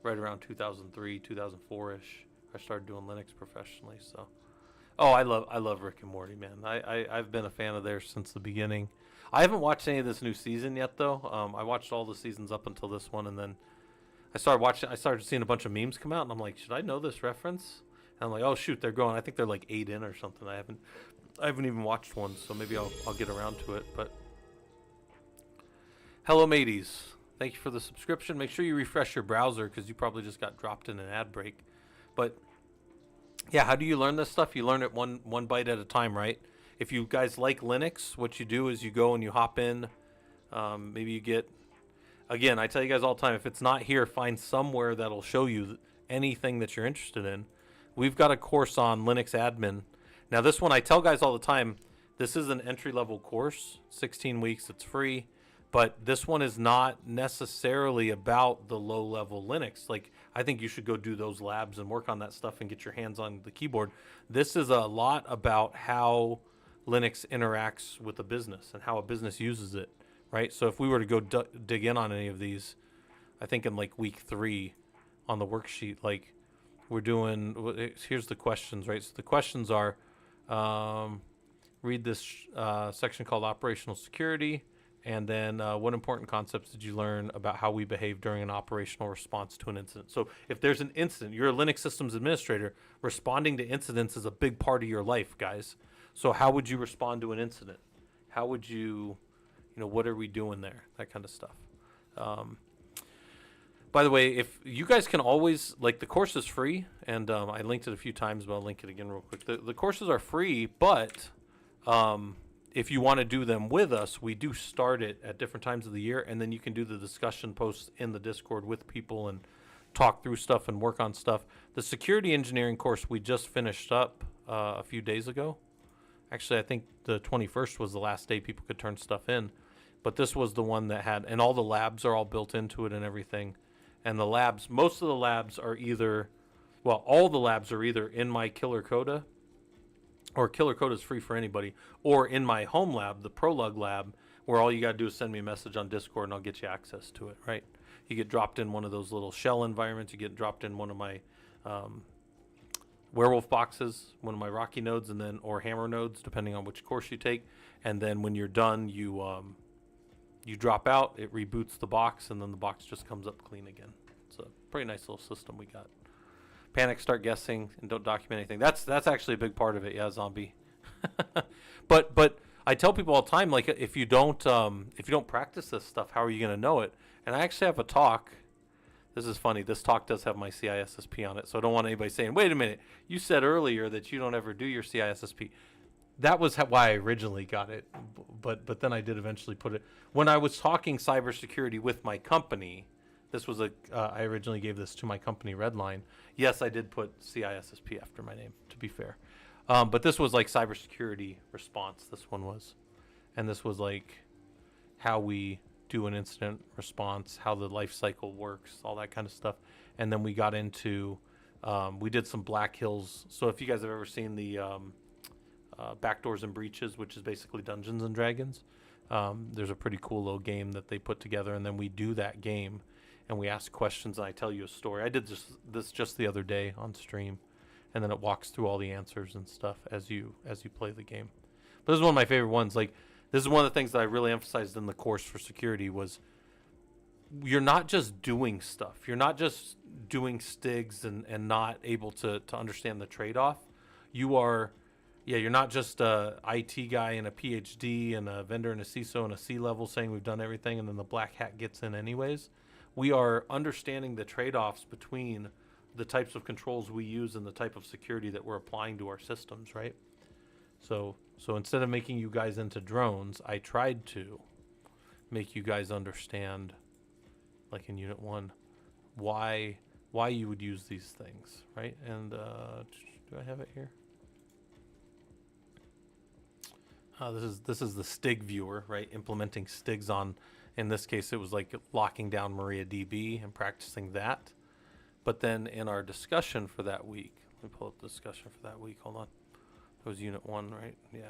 right around 2003, 2004-ish. I started doing Linux professionally. So, I love Rick and Morty, man. I've been a fan of theirs since the beginning. I haven't watched any of this new season yet, though. I watched all the seasons up until this one, and then I started seeing a bunch of memes come out, and I'm like, should I know this reference? And I'm like, oh shoot, they're going. I think they're like 8 in or something. I haven't even watched one, so maybe I'll get around to it. But hello, mateys. Thank you for the subscription. Make sure you refresh your browser because you probably just got dropped in an ad break. But yeah, how do you learn this stuff? You learn it one bite at a time, right? If you guys like Linux, what you do is you go and you hop in. Maybe you get, again, I tell you guys all the time, if it's not here, find somewhere that'll show you anything that you're interested in. We've got a course on Linux admin. Now, this one, I tell guys all the time, this is an entry-level course, 16 weeks, it's free. But this one is not necessarily about the low-level Linux. Like, I think you should go do those labs and work on that stuff and get your hands on the keyboard. This is a lot about how Linux interacts with a business and how a business uses it, right? So if we were to go dig in on any of these, I think in like week 3 on the worksheet, like we're doing, here's the questions, right? So the questions are, read this section called Operational Security. And then what important concepts did you learn about how we behave during an operational response to an incident? So if there's an incident, you're a Linux systems administrator, responding to incidents is a big part of your life, guys. So how would you respond to an incident? How would you, what are we doing there? That kind of stuff. By the way, if you guys can always, like the course is free, and I linked it a few times, but I'll link it again real quick. The courses are free, but if you want to do them with us, we do start it at different times of the year, and then you can do the discussion posts in the Discord with people and talk through stuff and work on stuff. The security engineering course we just finished up a few days ago. Actually, I think the 21st was the last day people could turn stuff in, but this was the one that had, and all the labs are all built into it and everything. And the labs, most of the labs are either, well, all the labs are either in my Killer Coda, or Killer Coda is free for anybody, or in my home lab, the ProLUG lab, where all you got to do is send me a message on Discord and I'll get you access to it, right? You get dropped in one of those little shell environments. You get dropped in one of my werewolf boxes, one of my Rocky nodes, and then, or hammer nodes, depending on which course you take. And then when you're done, you drop out, it reboots the box, and then the box just comes up clean again. It's a pretty nice little system we got. Panic, start guessing, and don't document anything. That's actually a big part of it, yeah, zombie. But I tell people all the time, like if you don't practice this stuff, how are you gonna know it? And I actually have a talk. This is funny. This talk does have my CISSP on it, so I don't want anybody saying, "Wait a minute, you said earlier that you don't ever do your CISSP." That was why I originally got it, but then I did eventually put it when I was talking cybersecurity with my company. This was I originally gave this to my company, Redline. Yes, I did put CISSP after my name, to be fair. But this was like cybersecurity response, this one was. And this was like how we do an incident response, how the life cycle works, all that kind of stuff. And then we got into, we did some Black Hills. So if you guys have ever seen the Backdoors and Breaches, which is basically Dungeons and Dragons, there's a pretty cool little game that they put together. And then we do that game. And we ask questions, and I tell you a story. I did this just the other day on stream, and then it walks through all the answers and stuff as you play the game. But this is one of my favorite ones. Like, this is one of the things that I really emphasized in the course for security was you're not just doing stuff. You're not just doing stigs and not able to understand the trade-off. you're not just a IT guy and a PhD and a vendor and a CISO and a C-level saying we've done everything and then the black hat gets in anyways. We are understanding the trade-offs between the types of controls we use and the type of security that we're applying to our systems, right? So instead of making you guys into drones, I tried to make you guys understand, like in Unit 1, why you would use these things, right? And do I have it here? This is the Stig viewer, right? Implementing Stigs on, in this case, it was like locking down MariaDB and practicing that. But then in our discussion for that week, let me pull up the discussion for that week. Hold on. It was Unit 1, right? Yeah.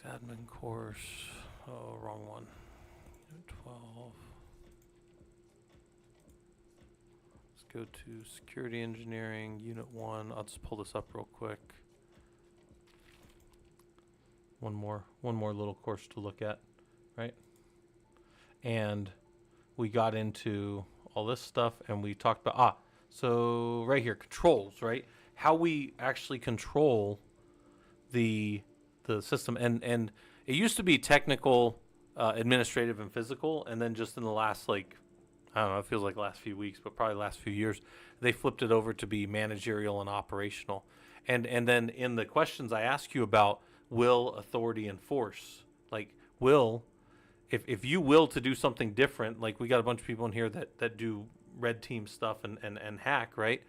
Admin course. Oh, wrong one. Unit 12. Let's go to security engineering, Unit 1. I'll just pull this up real quick. One more little course to look at, right? And we got into all this stuff and we talked about, so right here, controls, right? How we actually control the system. And it used to be technical, administrative, and physical. And then just in the last, like, I don't know, it feels like the last few weeks, but probably the last few years, they flipped it over to be managerial and operational. And then in the questions I ask you about will, authority, and force, like will, if you will to do something different, like we got a bunch of people in here that do red team stuff and hack, right?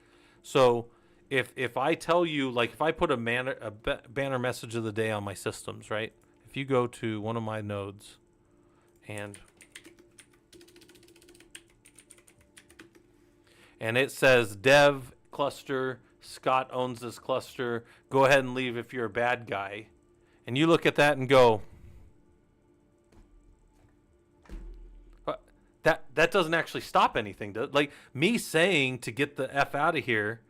So if I tell you, like if I put a banner message of the day on my systems, right? If you go to one of my nodes and it says dev cluster, Scott owns this cluster, go ahead and leave if you're a bad guy. And you look at that and go, that doesn't actually stop anything. Like me saying to get the F out of here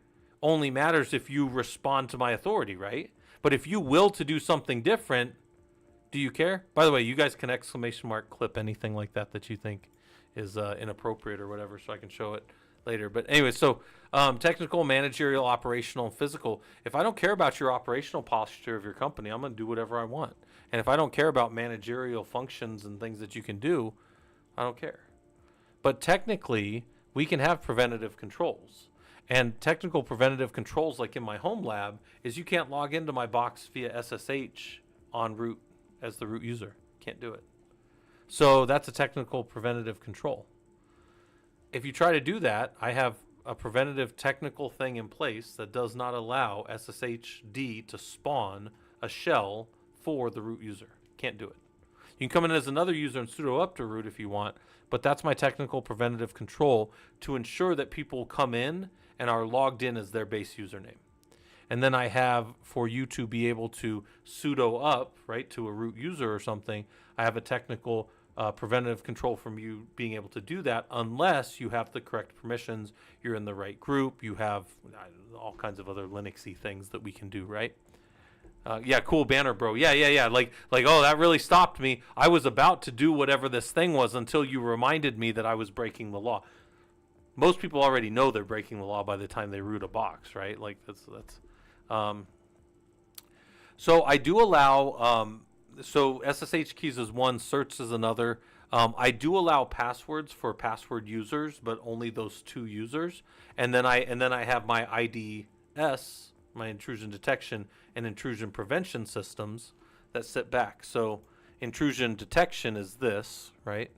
only matters if you respond to my authority, right? But if you will to do something different, do you care? By the way, you guys can exclamation mark clip anything like that you think is inappropriate or whatever, so I can show it later. But anyway, so technical, managerial, operational, and physical. If I don't care about your operational posture of your company, I'm going to do whatever I want. And if I don't care about managerial functions and things that you can do, I don't care. But technically, we can have preventative controls. And technical preventative controls, like in my home lab, is you can't log into my box via SSH on root as the root user. Can't do it. So that's a technical preventative control. If you try to do that, I have a preventative technical thing in place that does not allow SSHD to spawn a shell for the root user. Can't do it. You can come in as another user and sudo up to root if you want, but that's my technical preventative control to ensure that people come in and are logged in as their base username. And then I have, for you to be able to sudo up, right, to a root user or something, I have a technical preventative control from you being able to do that unless you have the correct permissions, you're in the right group, you have all kinds of other Linuxy things that we can do, right? Yeah, cool banner, bro. Yeah. Like, oh, that really stopped me. I was about to do whatever this thing was until you reminded me that I was breaking the law. Most people already know they're breaking the law by the time they root a box, right? Like that's. So I do allow. So SSH keys is one, certs is another. I do allow passwords for password users, but only those two users. And then I have my IDS, my intrusion detection and intrusion prevention systems that sit back. So intrusion detection is this, right?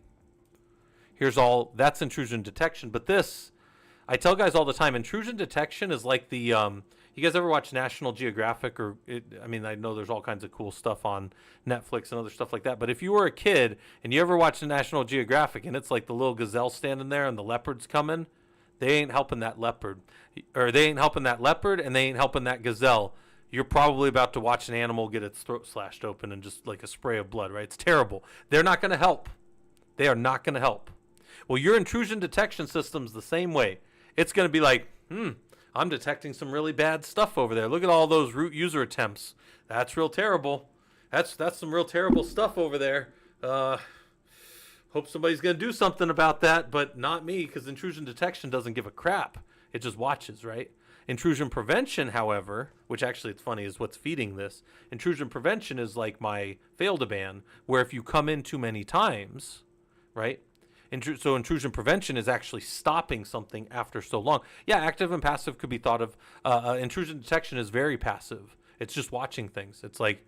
Here's all, that's intrusion detection. But this, I tell guys all the time, intrusion detection is like the, you guys ever watch National Geographic I know there's all kinds of cool stuff on Netflix and other stuff like that. But if you were a kid and you ever watched National Geographic and it's like the little gazelle standing there and the leopard's coming, they ain't helping that leopard. Or they ain't helping that leopard and they ain't helping that gazelle. You're probably about to watch an animal get its throat slashed open and just like a spray of blood, right? It's terrible. They're not going to help. They are not going to help. Well, your intrusion detection system's the same way. It's going to be like, I'm detecting some really bad stuff over there. Look at all those root user attempts. That's real terrible. That's some real terrible stuff over there. Hope somebody's going to do something about that, but not me, because intrusion detection doesn't give a crap. It just watches, right? Intrusion prevention, however, which actually it's funny is what's feeding this. Intrusion prevention is like my fail to ban, where if you come in too many times, right? So intrusion prevention is actually stopping something after so long. Yeah, active and passive could be thought of. Intrusion detection is very passive. It's just watching things. It's like,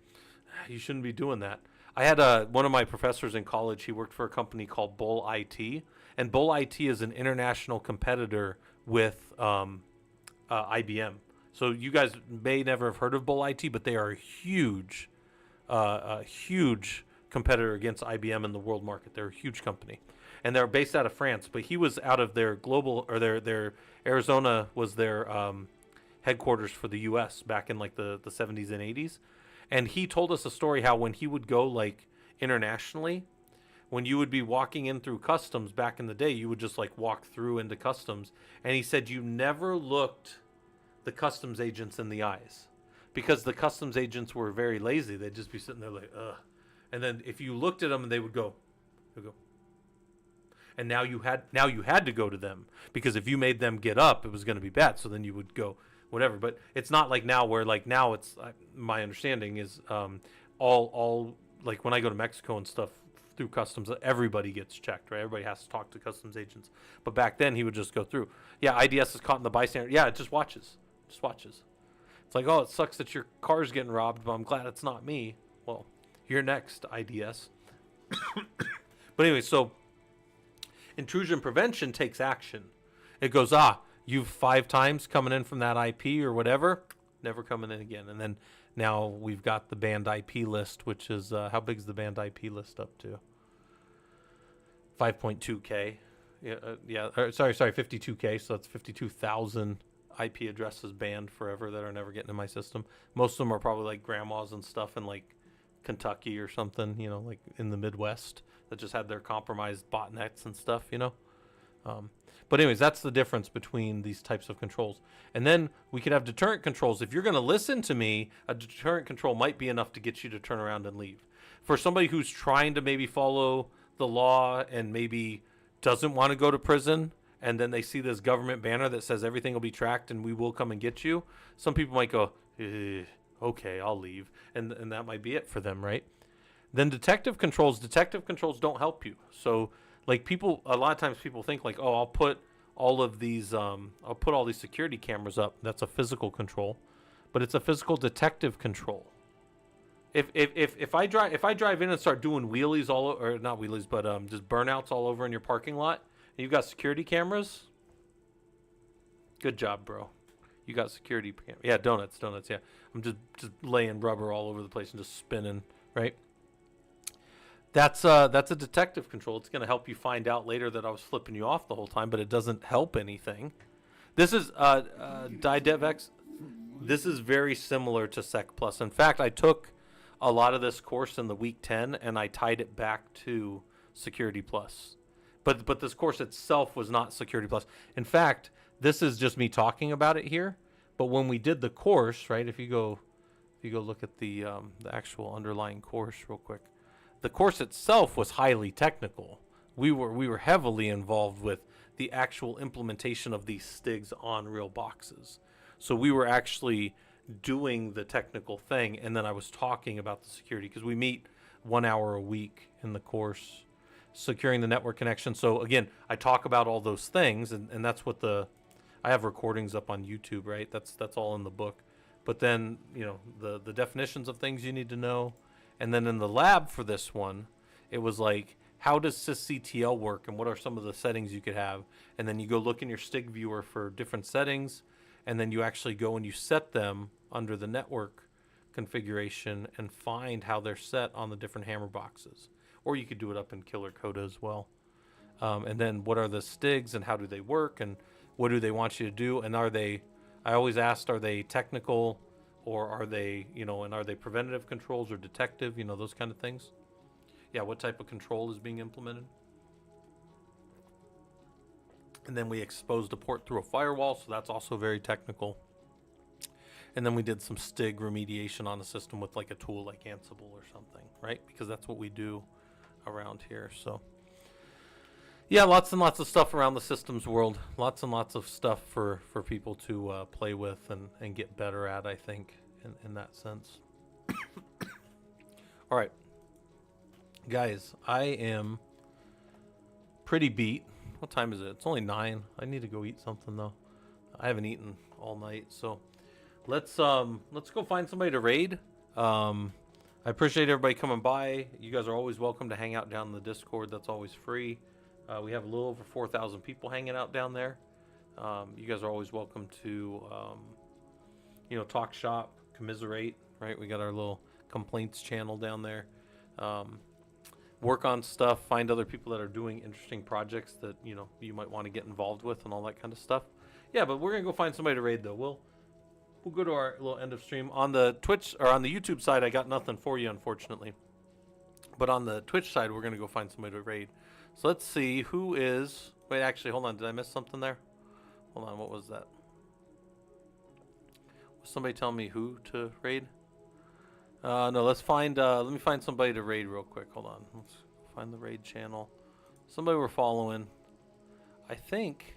you shouldn't be doing that. I had one of my professors in college. He worked for a company called Bull IT, and Bull IT is an international competitor with IBM. So you guys may never have heard of Bull IT, but they are a huge competitor against IBM in the world market. They're a huge company, and they're based out of France. But he was out of their global, or their Arizona was their headquarters for the U.S. back in like the 70s and 80s. And he told us a story how when he would go like internationally, when you would be walking in through customs back in the day, you would just like walk through into customs. And he said you never looked the customs agents in the eyes because the customs agents were very lazy. They'd just be sitting there like, ugh. And then if you looked at them, and they would go. And now you had to go to them, because if you made them get up, it was going to be bad. So then you would go whatever. But it's not like now, where like now it's my understanding is all like when I go to Mexico and stuff through customs, everybody gets checked, right? Everybody has to talk to customs agents. But back then he would just go through. Yeah, IDS is caught in the bystander. Yeah, it just watches. It's like, oh, it sucks that your car's getting robbed, but I'm glad it's not me. Well, you're next, IDS. But anyway, so intrusion prevention takes action. It goes, you've 5 times coming in from that IP or whatever, never coming in again. And then now we've got the banned IP list, which is, how big is the banned IP list up to? 5.2K. Sorry, 52K. So that's 52,000 IP addresses banned forever that are never getting in my system. Most of them are probably like grandmas and stuff in like Kentucky or something, like in the Midwest, that just had their compromised botnets and stuff, But anyways, that's the difference between these types of controls. And then we could have deterrent controls. If you're going to listen to me, a deterrent control might be enough to get you to turn around and leave. For somebody who's trying to maybe follow the law and maybe doesn't want to go to prison, and then they see this government banner that says everything will be tracked and we will come and get you, some people might go, okay, I'll leave. And that might be it for them, right? Then detective controls don't help you. So like a lot of times people think like, I'll put all these security cameras up. That's a physical control, but it's a physical detective control. If I drive in and start doing wheelies or not wheelies, but just burnouts all over in your parking lot, and you've got security cameras, good job, bro. You got security cameras. Yeah, donuts. Yeah, I'm just laying rubber all over the place and just spinning, right? That's a detective control. It's going to help you find out later that I was flipping you off the whole time, but it doesn't help anything. This is DiDevX. This is very similar to Sec Plus. In fact, I took a lot of this course in the week 10 and I tied it back to Security Plus. But this course itself was not Security Plus. In fact, this is just me talking about it here. But when we did the course, right? If you go look at the actual underlying course real quick, the course itself was highly technical. We were heavily involved with the actual implementation of these STIGs on real boxes. So we were actually doing the technical thing, and then I was talking about the security, because we meet 1 hour a week in the course, securing the network connection. So again, I talk about all those things, and that's what I have recordings up on YouTube, right? That's all in the book. But then, the definitions of things you need to know. And then in the lab for this one, it was like, how does sysctl work and what are some of the settings you could have? And then you go look in your STIG viewer for different settings, and then you actually go and you set them under the network configuration and find how they're set on the different hammer boxes. Or you could do it up in Killer Coda as well. And then what are the STIGs and how do they work and what do they want you to do? And I always asked, are they technical? Or are they, and are they preventative controls or detective, those kind of things? Yeah, what type of control is being implemented? And then we exposed a port through a firewall, so that's also very technical. And then we did some STIG remediation on the system with like a tool like Ansible or something, right? Because that's what we do around here. So Yeah, lots and lots of stuff around the systems world. Lots and lots of stuff for people to play with and get better at, I think, in that sense. All right, guys, I am pretty beat. What time is it? It's only 9. I need to go eat something, though. I haven't eaten all night, so let's go find somebody to raid. I appreciate everybody coming by. You guys are always welcome to hang out down in the Discord. That's always free. We have a little over 4,000 people hanging out down there. You guys are always welcome to, talk shop, commiserate, right? We got our little complaints channel down there. Work on stuff, find other people that are doing interesting projects that, you might want to get involved with and all that kind of stuff. Yeah, but we're going to go find somebody to raid, though. We'll go to our little end of stream. On the Twitch, or on the YouTube side, I got nothing for you, unfortunately. But on the Twitch side, we're going to go find somebody to raid. So let's see who is... Wait, actually, hold on. Did I miss something there? Hold on, what was that? Was somebody telling me who to raid? No, let's find... let me find somebody to raid real quick. Hold on. Let's find the raid channel. Somebody we're following. I think...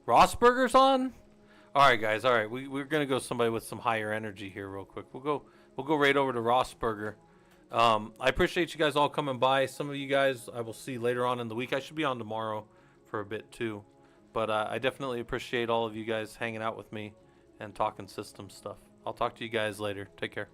Rossburger's on? Alright, guys. Alright, we're going to go somebody with some higher energy here real quick. We'll go right over to Rossburger. I appreciate you guys all coming by. Some of you guys I will see later on in the week. I should be on tomorrow for a bit too. But I definitely appreciate all of you guys hanging out with me and talking system stuff. I'll talk to you guys later. Take care.